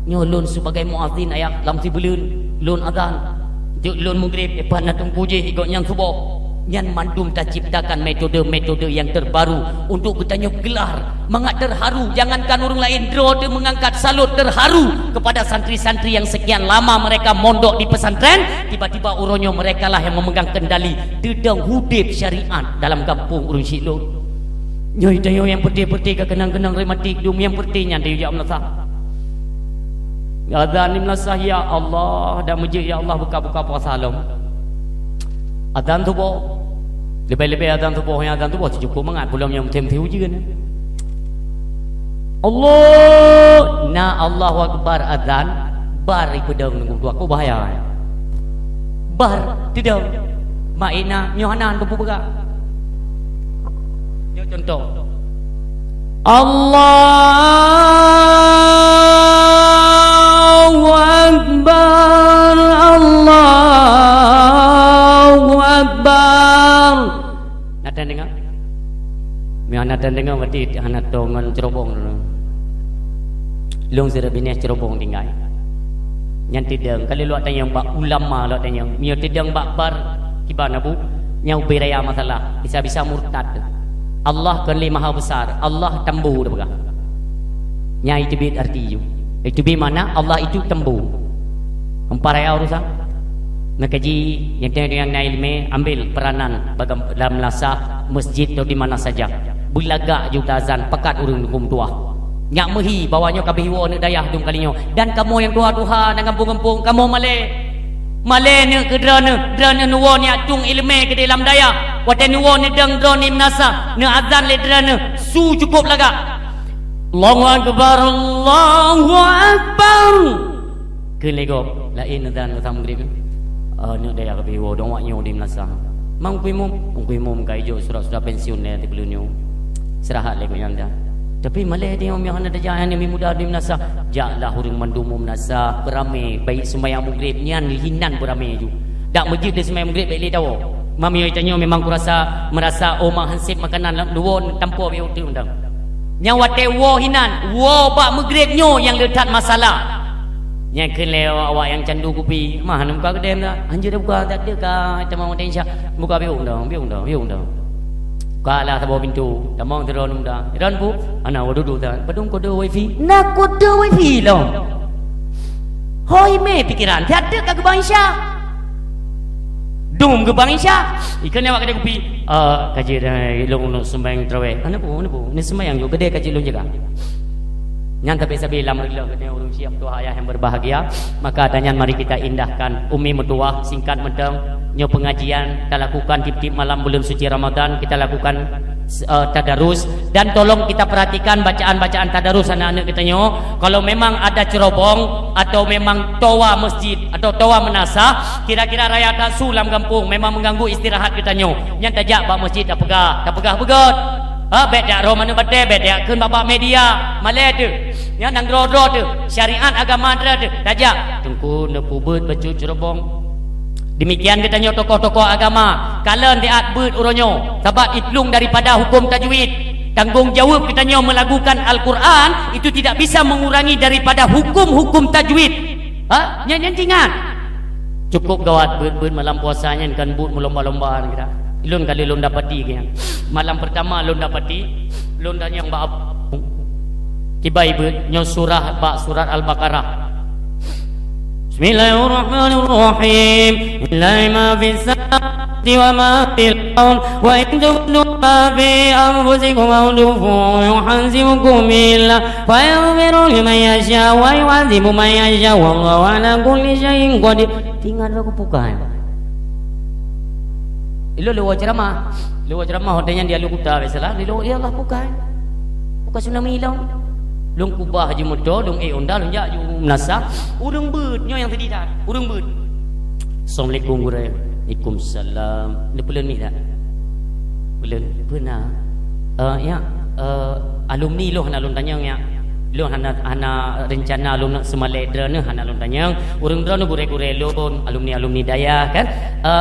nyolun sebagai muazzin ayah dalam sebelum lun azan lun maghrib depan nak puji ikut yang subuh yang mandum tak ciptakan metode-metode yang terbaru untuk bertanya gelar mangat terharu jangankan orang lain draw dia mengangkat salut terharu kepada santri-santri yang sekian lama mereka mondok di pesantren tiba-tiba uronyo mereka lah yang memegang kendali dedang hudib syariat dalam kampung urun Syilon nyoi dayo yang peti-peti ke kenang-kenang rematik dum yang pertinya dayo ya Allah azan imlasah ya Allah dan masjid ya Allah buka-buka puasa alam azan subuh lebih-lebih azan subuh yang azan subuh cukup mengat belum yang tem-tem je kan Allah na Allahu akbar azan bar ikut dong nunggu aku bahaya bar tidak maina nyohanan tu buka yo contoh Allahu akbar Allahu akbar nada dengar mi nada dengar berarti anak dongan cerobong long serabine cerobong tinggal yang tidang kalau lu tanya bak ulama lu tanya mi tidang bak bar kibana bu nyau beraya masalah bisa-bisa murtad Allah kan maha besar Allah tembu dah pegang nyai tibit arti itu bi mana Allah itu tembu empar ayah urusan nak kaji yang tengah dengan ilmu ambil peranan dalam lasah masjid atau di mana saja bulaga juga azan pekat urang hukum tua nyak mehi bawanya kabeh wo nak dayah dum kalinya dan kamu yang tua-tua dan kampung-kampung kamu male ne kedrana nuwo ni atung ilmu ke dalam daya wate nuwo ni dang drone nasa ne azan le drana su cukup laga Allahu akbar Allahu akbar ke lego lain azan utam maghrib ne daya ke biwo dong wak nyo di nasa mang kuimum kai jo sudah pensiun ne ti belunyo serahat lego yang dah tapi malai dia yang ada jangan yang muda di nasa jaklah hurung mandumum nasa beramai baik sembahyang maghrib nian hinan beramai ju dak masjid di sembahyang maghrib baik le tahu mami tanya memang merasa omah hansip makanan luon tampo be utu undang nyawa tewo hinan wo bak maghrib nyo yang letak masalah nya kele awak yang candu kopi mah nak buka kedai dah anjir dah buka tak ada ka tamang tensya buka be undang Kala tabaw pintu, tamang teron unda. Iran bu, ana wadudu ta. Padung kode wifi. Nak kode wifi lo. Hoi me pikiran, tiada ka ke Bang Isya. Dum ke Bang Isya. Ikan awak kedai kopi. Kaji dah long sembahyang tarawih. Ana bu, ni sembahyang jo kedai kaji long jaga. Nyan tapi sabilah marilah kedai urang siap tua ayah yang berbahagia. Maka danyan mari kita indahkan umi metuah singkat medang. Nyo pengajian kita lakukan tip-tip malam bulan suci Ramadan, kita lakukan tadarus dan tolong kita perhatikan bacaan-bacaan tadarus anak-anak kita nyo. Kalau memang ada cerobong atau memang toa masjid atau toa menasa, kira-kira raya tak sulam kampung memang mengganggu istirahat kita nyo. Yang tajak bak masjid tak pegah begot. Bedak roh mana bade bedak keun bapa media malai tu. Ya nang dro-dro tu, syariat agama tu tajak. Tungku nepubut baju cerobong. Demikian katanya tokoh-tokoh agama kalian diat beut uronyo sebab itlung daripada hukum tajwid tanggungjawab katanya melakukan Al-Quran itu tidak bisa mengurangi daripada hukum-hukum tajwid nyantingan cukup gawat beut malam puasanya kan but melomba-lomba kita lun kali lun dapati kaya. Malam pertama lun dapati lun dan yang bak kibai beut nyo surah bak surat Al-Baqarah. Bismillahirrahmanirrahim. Lillahi ma fis samawati wa ma fil ardh wa in tubdu ma fi anfusikum aw tukhfuhu yuhasibukum billah fa yaghfiru liman yasha wa yu'adzibu man yasha wallahu ala kulli syai'in qadir. Tinggal aku buka. Luar ceramah. Luar ceramah hodanya dia lu kuta biasalah. Lu ya Allah bukan tsunami long. Lung kubah je motor, lung onda, lung jak ju menasa. Urang beutnya yang tadi dah. Urang beut. Assalamualaikum guru. Waalaikumsalam. Dia pelan ni tak? Pelan. Pernah. Alumni lu hana lun tanya ya. Lu hana rencana lu nak semalai drone hana lun tanya. Urang drone gure-gure lun alumni daya kan.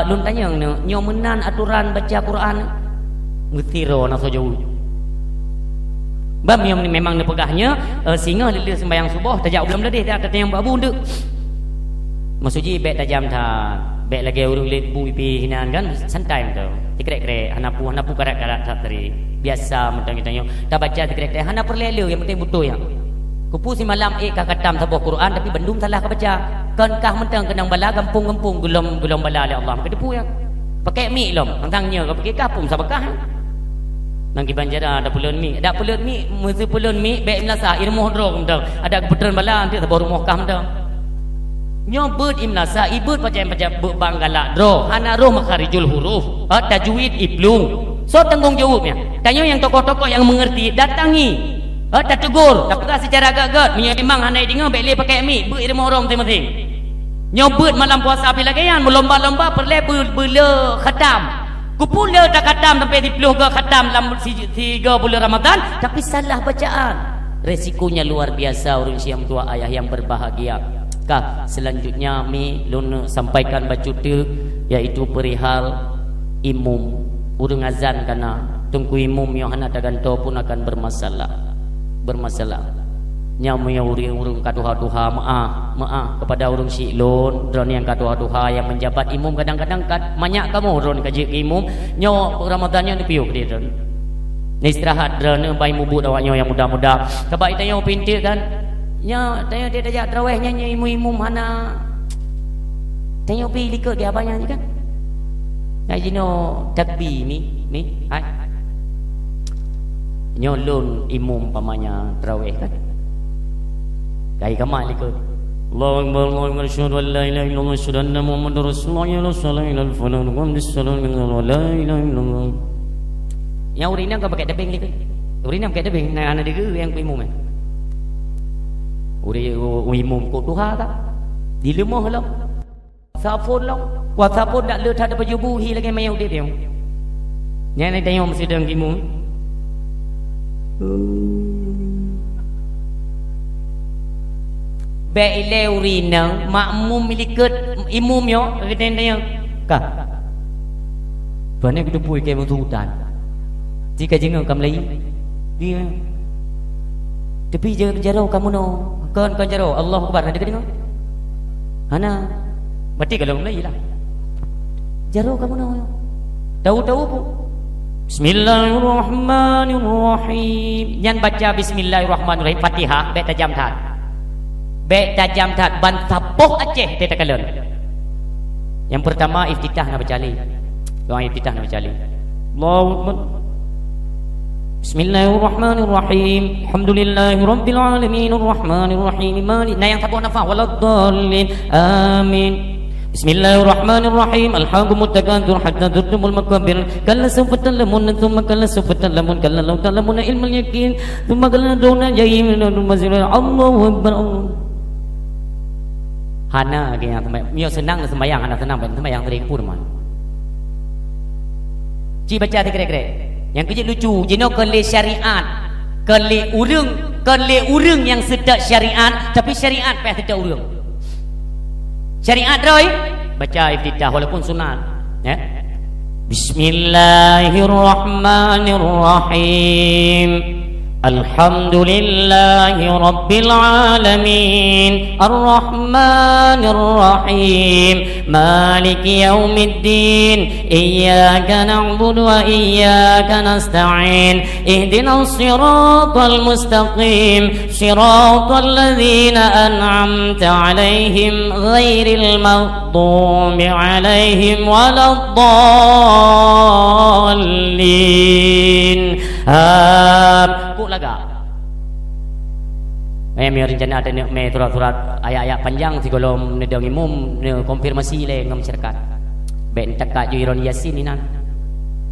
Lun tanya nyo menan aturan baca Quran ngutiro nak jauh. Bab yang memang dia pegahnya singa lele sembahyang subuh tajak belum ledih tak kata yang babu nduk. Maksudnya bek tajam tak. Bek lagi urang lit bu pipi hinan kan santai tu. Tikrek-krek hanapu karat-karat tak teri. Biasa mentang kita nyo. Tak baca tikrek-krek hana perlelu yang penting betul ya. Kupu si malam kah katam sabuh Quran tapi bendum salah ka baca. Kan kah mentang kenang bala gampung-gampung gulom bala oleh Allah. Maka depu ya. Pakai mi lom mentangnya ka pakai kapung sabakah. Nang ki banjara ada pulun mi. Ada pulun mi, mesti pulun mi bek melasa ilmu drong mentang. Ada kebetulan bala nanti sabuh rumah kah mentang. Nyobut imlasa ibut pacai-pacai banggalak dro hana roh makharijul huruf tajwid iblung so tanggung jawabnya tanya yang tokoh-tokoh yang mengerti datangi tak tegur tak pegang secara agak-agak memang hanai dengar beli pakai mi berilmu orang penting nyobut malam puasa pilagayan melomba-lomba perle bela khatam kupula tak khatam sampai 10 ke khatam dalam 3 bulan Ramadan tapi salah bacaan resikonya luar biasa orang siam tua ayah yang berbahagia. Selanjutnya mi lun sampaikan bacuta yaitu perihal imum urang azan kana tungku imum yang hana daganto pun akan bermasalah nyamu yang urang kaduha-duha maaf kepada urang siklon drone yang kaduha-duha yang menjabat imum kadang-kadang banyak kamu drone kaji imum nyo Ramadannya dipiuk dia drone istirahat drone bai mubut awaknya yang muda-muda sebab itu yang pintir kan nya tanya dia tajak tarawih nyanyi imum hana tanya pi likut dia abang nyanyi kan ngajino takbir mi hai nyolun imum pamanya tarawih kan kai kamal likut Allahu akbar Allahu akbar asyhadu an la ilaha illallah asyhadu anna muhammadar rasulullah ya sallallahu alaihi wasallam wa sallallahu la ilaha illallah yang urina kau pakai tebing likut urina pakai tebing ana dia yang imum imum kok tuha tak di lemah lah safon lah kuasa pun tak le tak ada baju buhi lagi mayau dia dia ni tengok mesti dengan imum baile urina makmum milikut imum yo kena kah banyak kita puai ke hutan jika jengah kamlai dia tapi jarau kamu no kan jarau Allah Akbar ada ke dengar hana berarti kalau Melayu lah jarau kamu no tahu pun Bismillahirrahmanirrahim yang baca Bismillahirrahmanirrahim Fatihah baik tajam tat ban tapoh Aceh dia takalan yang pertama iftitah nak baca ali doa iftitah nak baca ali Allahu Akbar Bismillahirrahmanirrahim Alhamdulillahi Rabbil Alamin Ar-Rahmanirrahim Malik nah yang tabuh nafah Waladdallin Amin Bismillahirrahmanirrahim Alhaqumut takatsur hatta zurtumul maqabir Kalla sawfa ta'lamun thumma kalla sawfa ta'lamun Kalla law ta'lamuna ilmal yaqin Thumma kalla dawna jahim Allahu Akbar Hana yang sembahyang senang sembahyang hana senang sembahyang tering pun man Ci baca kira-kira yang kerja lucu jino kele syariat kele urang yang sedak syariat tapi syariat peh sedak urang syariat roy baca iftitah walaupun sunat ya Bismillahirrahmanirrahim Alhamdulillahi Rabbil Alamin Ar-Rahmanir-Rahim Maliki Yawmiddin Iyyaka na'budu wa iyyaka nasta'in Ihdinas siratal mustaqim Siratal ladzina an'amta 'alaihim ghairil maghdubi 'alaihim waladdallin kok laga mi rencana ada me surat-surat ayat-ayat panjang si golom nedang imum ne konfirmasi le ngam masyarakat ben takak ju iron yasin ni nan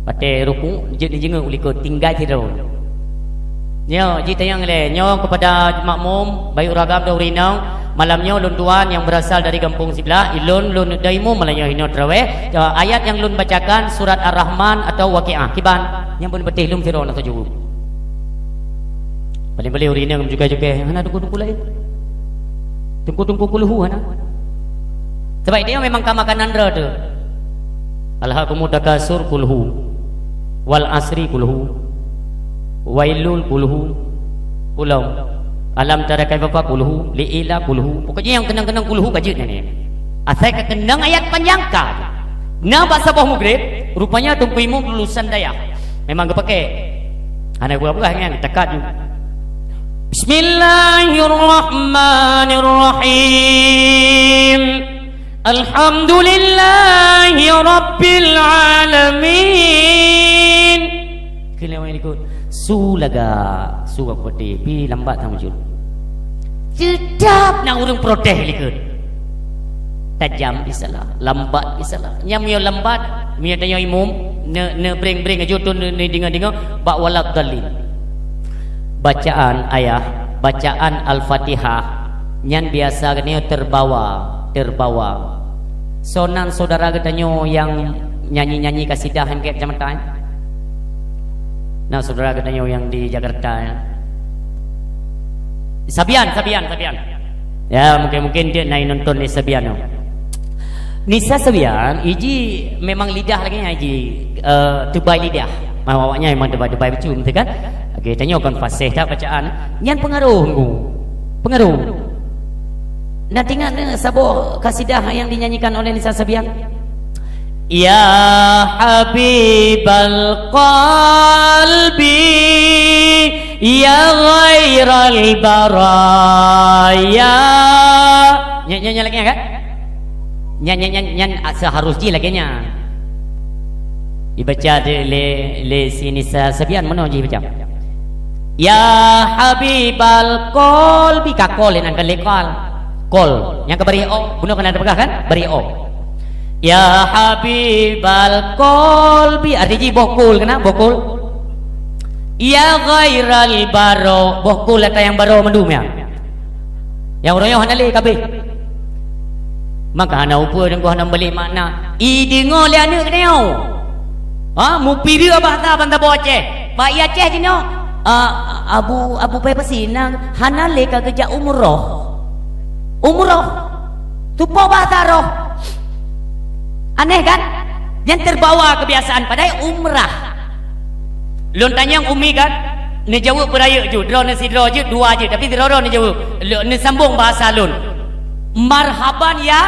Patai ruku je jenguk ulikut tinggal tidur. Nyo ji tayang le nyo kepada makmum bayu ragam da urinang malamnya lun tuan yang berasal dari kampung sebelah ilun lun daimu malamnya hino traweh ayat yang lun bacakan surat Ar-Rahman atau Waqiah kiban yang pun betih lum firon atau jawab. Paling-paling urinang juga hana tunggu-tunggu lain. Tunggu-tunggu kuluhu hana. Sebab dia memang makanan ra tu. Alhaqumut takasur kulhu wal asri kulhu wailul kulhu ulam alam tara kaifa kulhu liila kulhu. Pokoknya yang kenang-kenang kulhu kajut ni. Asal kenang ayat panjang ka. Na bahasa bawah mugrib rupanya tumpuimu lulusan daya. Memang kepake. Ana buah-buah kan tekat juga. Bismillahirrahmanirrahim. Alhamdulillahi Rabbil Alamin. Kena ikut sulaga suka putih pi lambat sama jul. Sedap nak urang protes likut. Tajam bisalah, lambat bisalah. Nyam yo lambat, mi tanya imum ne breng-breng aja tu ne dengar-dengar bak walak dalil. Bacaan ayah, bacaan Al-Fatihah nyan biasa kena terbawa. Sonan saudara katanya yang nyanyi-nyanyi kasidahan kayak Jamaatan. Nah saudara katanya yang di Jakarta ya. Sabian. Ya mungkin dia naik nonton ni Sabian. Nisa Sabian, iji memang lidah lagi iji tebai lidah. Awaknya memang tebai becum tu kan. Okey tanya kan fasih tak bacaan. Nyan pengaruh. Nanti ingat sabo kasidah yang dinyanyikan oleh Nisa Sabian. Ya Habibal Qalbi ya Ghairal Baraya. Nyanyi lagi kan? Nyanyi seharusnya lagi nya. Dibaca le si Nisa Sabian mana je baca? Ya Habibal Qalbi kakol yang akan lekal. Kol yang ke beri o guna kena ada pegah kan beri o ya habibal qalbi arti bokul kena bokul ya ghairal baro bokul kata yang baro mendum ya yang orangnya hana le kabeh maka hana upa dan ko hana balik makna i dengar le anak kena mu piri abah banta boceh ba ya ceh dino abu pai pasinang hana le ka kerja umroh tupo bahasa roh aneh kan yang terbawa kebiasaan padahal umrah lun tanya yang umi kan ni jawab beraya je draw nasi draw je dua je tapi draw ni jawab ni sambung bahasa lun marhaban ya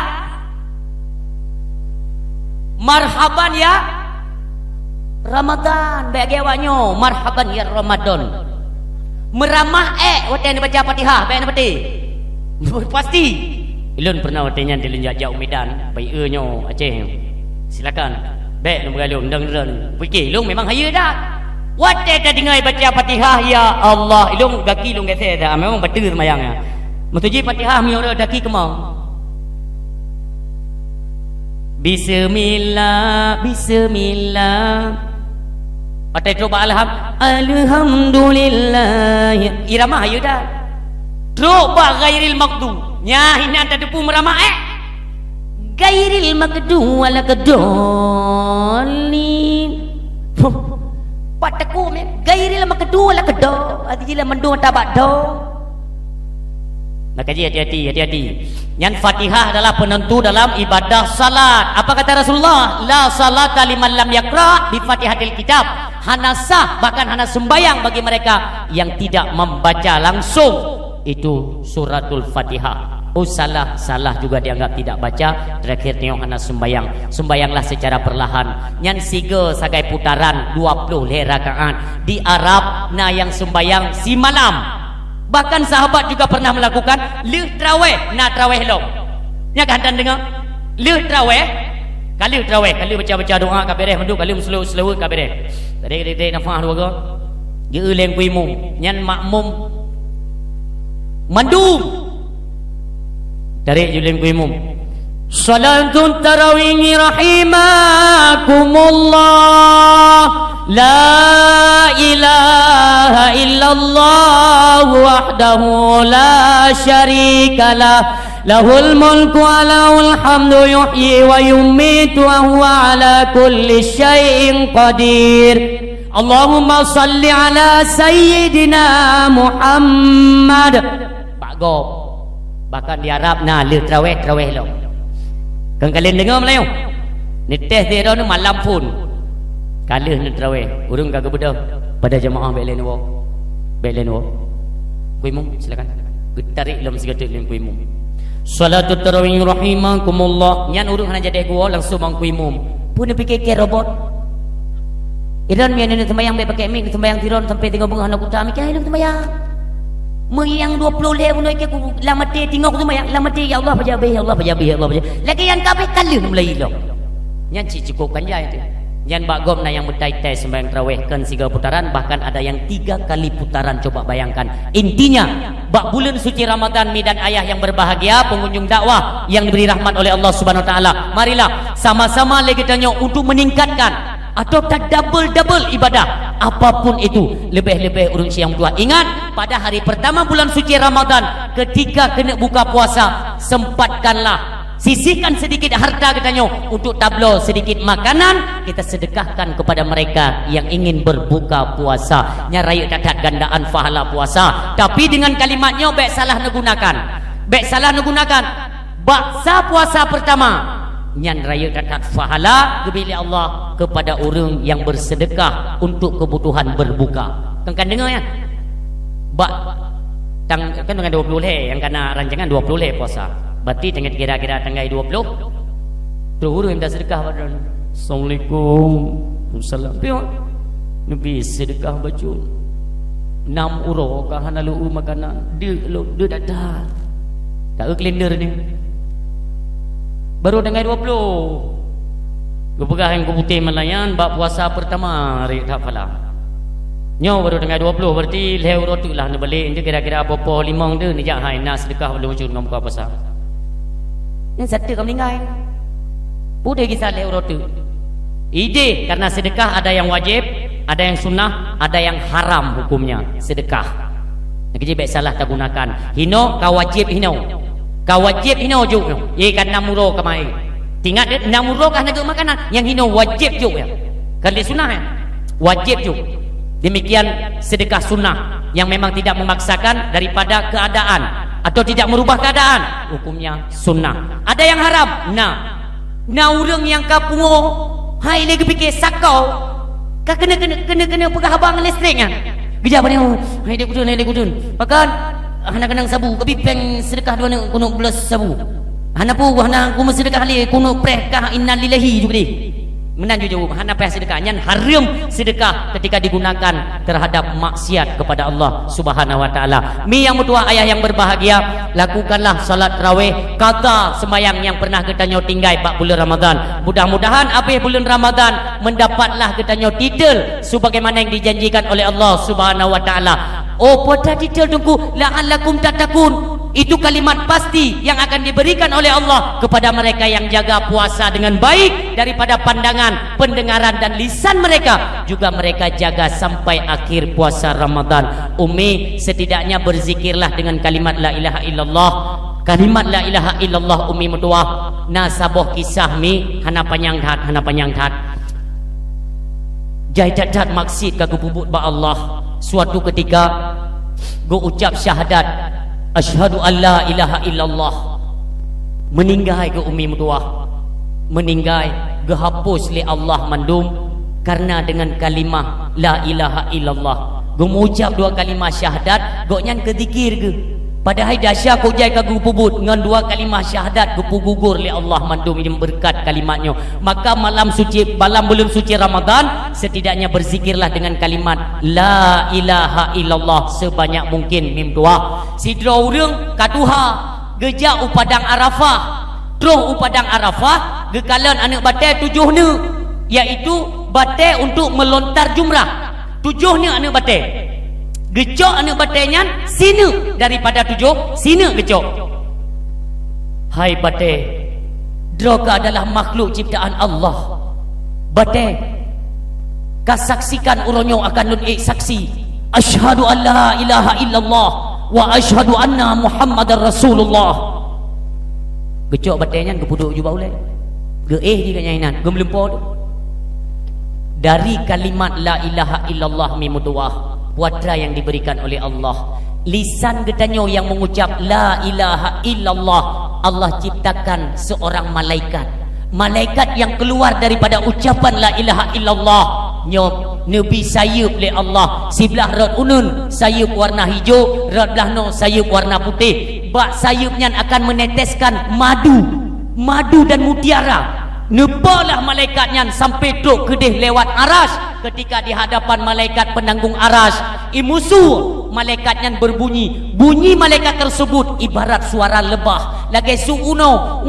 Ramadan bagi awaknya marhaban ya Ramadan meramah watan baca Fatihah baik pati pasti ilun pernah watanya dilun jauh Medan baik nyo Aceh silakan baik lu bergalung dan fikir ilung memang haya dah wate dah dengar baca Fatihah ya Allah ilung gaki ilung kata dah memang betul semayangnya mutuji Fatihah mi ora daki kemau bismillah patai coba alhamdulillah irama haya dah Roba gairil magdu nya hina ada depu meramah gairil magdu wala kedolin pataku men gairil magdu wala kedol adila mendu tabak do maka hati-hati yang Fatihah adalah penentu dalam ibadah salat. Apa kata Rasulullah? La salata liman lam yaqra bi Fatihatil kitab. Hana sah bahkan hana sembayang bagi mereka yang tidak membaca langsung itu suratul Fatihah. Salah juga dianggap tidak baca. Terakhir tengok hana sembayanglah secara perlahan. Nyan siga sagai putaran 20 rakaat di Arab na yang sembayang si malam. Bahkan sahabat juga pernah melakukan lih traweh na traweh long. Nya kandan dengar lih traweh kali baca doa kabireh mendu kali slow kabireh. Tadi nafah dua go. Dia leng kuimu nyan makmum mandum dari julim kuimum Salatut tarawih rahimakumullah. La ilaha illallah wahdahu la syarikalah. Lahul mulku wa lahul hamdu yuhyi wa yumitu wa huwa ala kulli syai'in qadir. Allahumma salli ala sayyidina Muhammad. Pak Gob, bahkan di Arab nah le terawih lo. Kan kalian dengar Melayu? Ni teh dia dah malam pun. Kalah ni terawih. Urung kagak bedah pada jemaah belen wo. Belen wo. Kuimum silakan. Tarik dalam segatik dalam kuimum. Salatut tarawih rahimakumullah. Nyan urung hana jadi gua langsung bang kuimum. Pun fikir ke robot. Iran mian ni sembahyang baik pakai mic sembahyang tiron sampai tengok bunga anak utama kan hidup sembahyang. Meriang 20 leh pun ke lamati tengok sembahyang lamati ya Allah pajabih ya Allah pajabih ya Allah pajabih. Lagi yang kabeh kalah mulai lo. Nyan cukup kan ya itu. Nyan bak gom na yang bertai-tai sembahyang tarawih kan 3 putaran bahkan ada yang 3 kali putaran. Coba bayangkan. Intinya bak bulan suci Ramadan mi dan ayah yang berbahagia pengunjung dakwah yang diberi rahmat oleh Allah Subhanahu wa taala. Marilah sama-sama lagi tanya untuk meningkatkan atau tak double ibadah apapun itu lebih-lebih urung siang tua. Ingat pada hari pertama bulan suci Ramadan ketika kena buka puasa sempatkanlah sisihkan sedikit harta katanya untuk tablo sedikit makanan kita sedekahkan kepada mereka yang ingin berbuka puasa nyarayuk dadat gandaan pahala puasa tapi dengan kalimatnya baik salah menggunakan baksa puasa pertama nyan raya dapat pahala kebilik Allah kepada orang yang bersedekah untuk kebutuhan berbuka. Kan dengar ya? Kan dengan 20 leh yang kena rancangan 20 leh puasa. Berarti dengan kira-kira tanggal 20 terus orang yang dah sedekah pada Assalamualaikum Waalaikumsalam. Nabi sedekah baju 6 euro kah hana lu makanan dia dadah. Tak kalender ni. Baru tanggal 20 Gua yang putih melayan bab puasa pertama hari tak pala. Nyo baru tanggal 20 berarti leh rotu lah nak balik je kira-kira apa-apa limang dia ni jak hai nak sedekah belum wujud dengan buka puasa. Yang satu kau meninggal. Putih kisah leh rotu. Ide karena sedekah ada yang wajib, ada yang sunnah, ada yang haram hukumnya sedekah. Nak baik salah tak gunakan. Hino kau wajib hino. Kau wajib hino juga. Ye kan 6 euro kemai. Tinggal dia 6 euro kah nak makanan yang hino wajib juga. Kalau sunnah ya. Wajib juga. Demikian sedekah sunnah yang memang tidak memaksakan daripada keadaan atau tidak merubah keadaan, hukumnya sunnah. Ada yang haram. Nah orang yang kapungo hai lagi fikir sakau kah kena pegah abang listriknya. Gejap ni hai dia kudun. Bahkan hana kenang sabu tapi peng sedekah dua nak kuno belas sabu hana pu hana ku sedekah li kuno preh kah innalillahi juga di menan jujur hana preh sedekah nyan haram sedekah ketika digunakan terhadap maksiat kepada Allah Subhanahu wa taala. Mi yang mutua ayah yang berbahagia, lakukanlah salat tarawih qada sembahyang yang pernah kita nyo tinggai bab bulan Ramadan. Mudah-mudahan habis bulan Ramadan mendapatlah kita nyo titel sebagaimana yang dijanjikan oleh Allah Subhanahu wa taala. Oh pada titel tunggu la'allakum tattaqun. Itu kalimat pasti yang akan diberikan oleh Allah kepada mereka yang jaga puasa dengan baik daripada pandangan, pendengaran dan lisan mereka. Juga mereka jaga sampai akhir puasa Ramadan. Umi setidaknya berzikirlah dengan kalimat la ilaha illallah. Kalimat la ilaha illallah umi mutuah. Nasabah kisah mi hana panjang hat. Jai dadat maksud kagu bubut ba Allah. Suatu ketika go ucap syahadat asyhadu alla ilaha illallah, meninggai ke umi mutuah, meninggai ge hapus li Allah mandum karena dengan kalimah la ilaha illallah. Go mengucap 2 kalimah syahadat go nyan ke zikir ge padahal dahsyat ko jai kagu pubut dengan 2 kalimah syahadat go gugur li Allah mandum ini berkat kalimatnya. Maka malam bulan suci Ramadan setidaknya berzikirlah dengan kalimat la ilaha illallah sebanyak mungkin mim doa. Sidra urang kaduha geja upadang Arafah. Terus upadang Arafah gekalan anak batai 7 ne iaitu batai untuk melontar jumrah. 7 ne anak batai. Gecok anak batainya sini daripada 7 sini gecok. Hai batai Droga adalah makhluk ciptaan Allah. Batai kasaksikan uronyo akan nun saksi. Asyhadu an la ilaha illallah wa asyhadu anna Muhammadar Rasulullah. Gecok batainya gepuduk juga ulai. Di kanyainan, gemlempo. Dari kalimat la ilaha illallah mimutuah, puatra yang diberikan oleh Allah. Lisan getanyo yang mengucap la ilaha illallah, Allah ciptakan seorang malaikat. Malaikat yang keluar daripada ucapan la ilaha illallah nyob Nabi sayup oleh Allah. Sebelah rod unun sayup warna hijau, rod belah no sayup warna putih. Bak sayupnya akan meneteskan madu dan mutiara. Nebalah malaikatnya sampai duk kedih lewat aras. Ketika di hadapan malaikat penanggung aras, musuh malaikatnya berbunyi. Bunyi malaikat tersebut ibarat suara lebah. Lagi suuno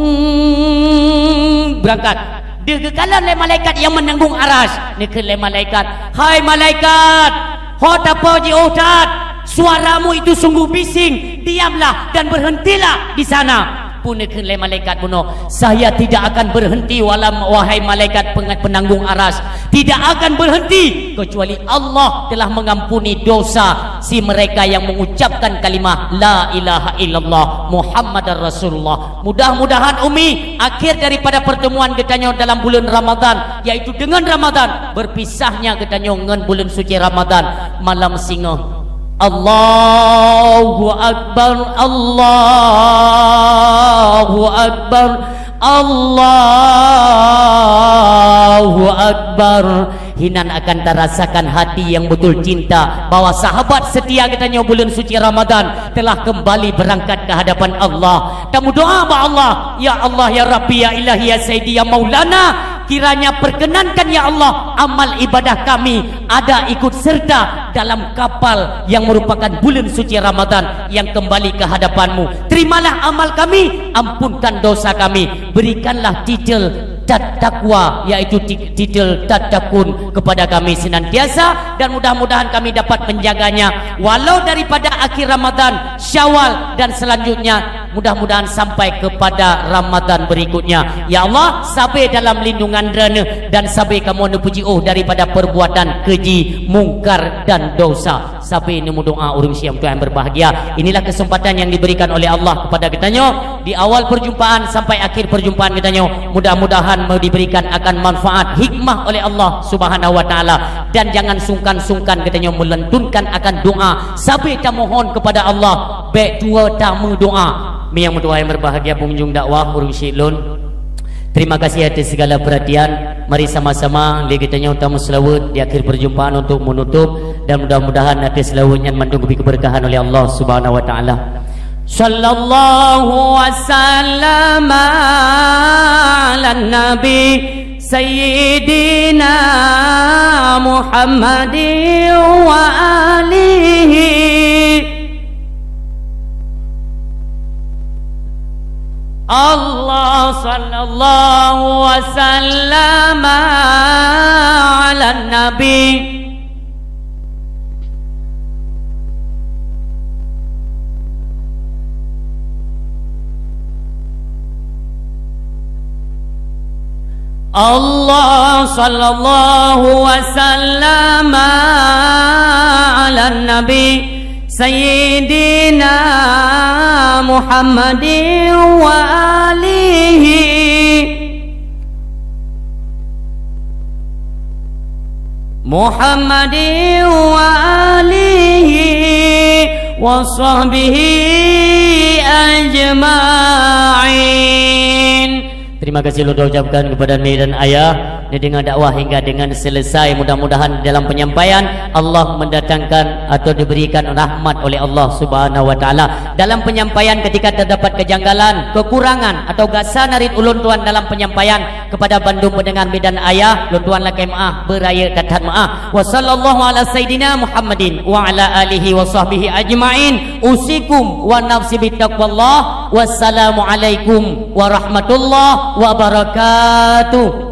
berangkat. Degekalan le malaikat yang menanggung aras. Nekele malaikat, hai malaikat, hot apa ji otat? Suaramu itu sungguh bising. Diamlah dan berhentilah di sana. Punekeun le malaikat buno, saya tidak akan berhenti wahai malaikat penanggung aras. Tidak akan berhenti kecuali Allah telah mengampuni dosa si mereka yang mengucapkan kalimah la ilaha illallah Muhammadar Rasulullah. Mudah-mudahan Umi akhir daripada pertemuan getanyo dalam bulan Ramadan, yaitu dengan Ramadan berpisahnya getanyo dengan bulan suci Ramadan malam singa. Allahu Akbar, Allahu Akbar, Allahu Akbar. Hinan akan terasakan hati yang betul cinta bahwa sahabat setia katanya bulan suci Ramadan telah kembali berangkat ke hadapan Allah. Kamu doa ba Allah, ya Allah, ya Rabbi, ya Ilahi, ya Sayyidi, ya Maulana, kiranya perkenankan ya Allah amal ibadah kami ada ikut serta dalam kapal yang merupakan bulan suci Ramadan yang kembali ke hadapanmu. Terimalah amal kami, ampunkan dosa kami, berikanlah titel takwa, yaitu titel tatakun kepada kami senantiasa, dan mudah-mudahan kami dapat menjaganya walau daripada akhir Ramadan, Syawal, dan selanjutnya mudah-mudahan sampai kepada Ramadan berikutnya. Ya Allah, sabai dalam lindungan Rana dan sabai kamu nepuji daripada perbuatan keji, mungkar dan dosa. Sabai nemu doa urung siam Tuhan berbahagia. Inilah kesempatan yang diberikan oleh Allah kepada kitanyo di awal perjumpaan sampai akhir perjumpaan kitanyo. Mudah-mudahan diberikan akan manfaat hikmah oleh Allah Subhanahu wa taala, dan jangan sungkan-sungkan katanya melentunkan akan doa sampai kita mohon kepada Allah baik tua tamu doa. Yang berdoa yang berbahagia pengunjung dakwah urung Syilun, terima kasih atas segala perhatian. Mari sama-sama kita utama selawat di akhir perjumpaan untuk menutup, dan mudah-mudahan atas selawatnya menunggu keberkahan oleh Allah Subhanahu wa taala. Sallallahu wasallam ala nabi sayyidina Muhammadin wa alihi. Allah sallallahu wasallam ala nabi Allah sallallahu wasallam ala nabi sayyidina Muhammadin wa alihi. Muhammadin wa alihi wa sahbihi ajma'in. Terima kasih sudah ucapkan kepada Umi dan Ayah dengan dakwah hingga dengan selesai. Mudah-mudahan dalam penyampaian Allah mendatangkan atau diberikan rahmat oleh Allah Subhanahu wa taala. Dalam penyampaian ketika terdapat kejanggalan, kekurangan atau gasa narit ulun tuan dalam penyampaian kepada Bandung pendengar Medan Ayah, ulun tuan lakai maaf, beraya kata maaf. Wa sallallahu ala sayyidina Muhammadin wa ala alihi wa sahbihi ajma'in. Usikum wa nafsi bittaqwallah. Wassalamu alaikum warahmatullahi wabarakatuh.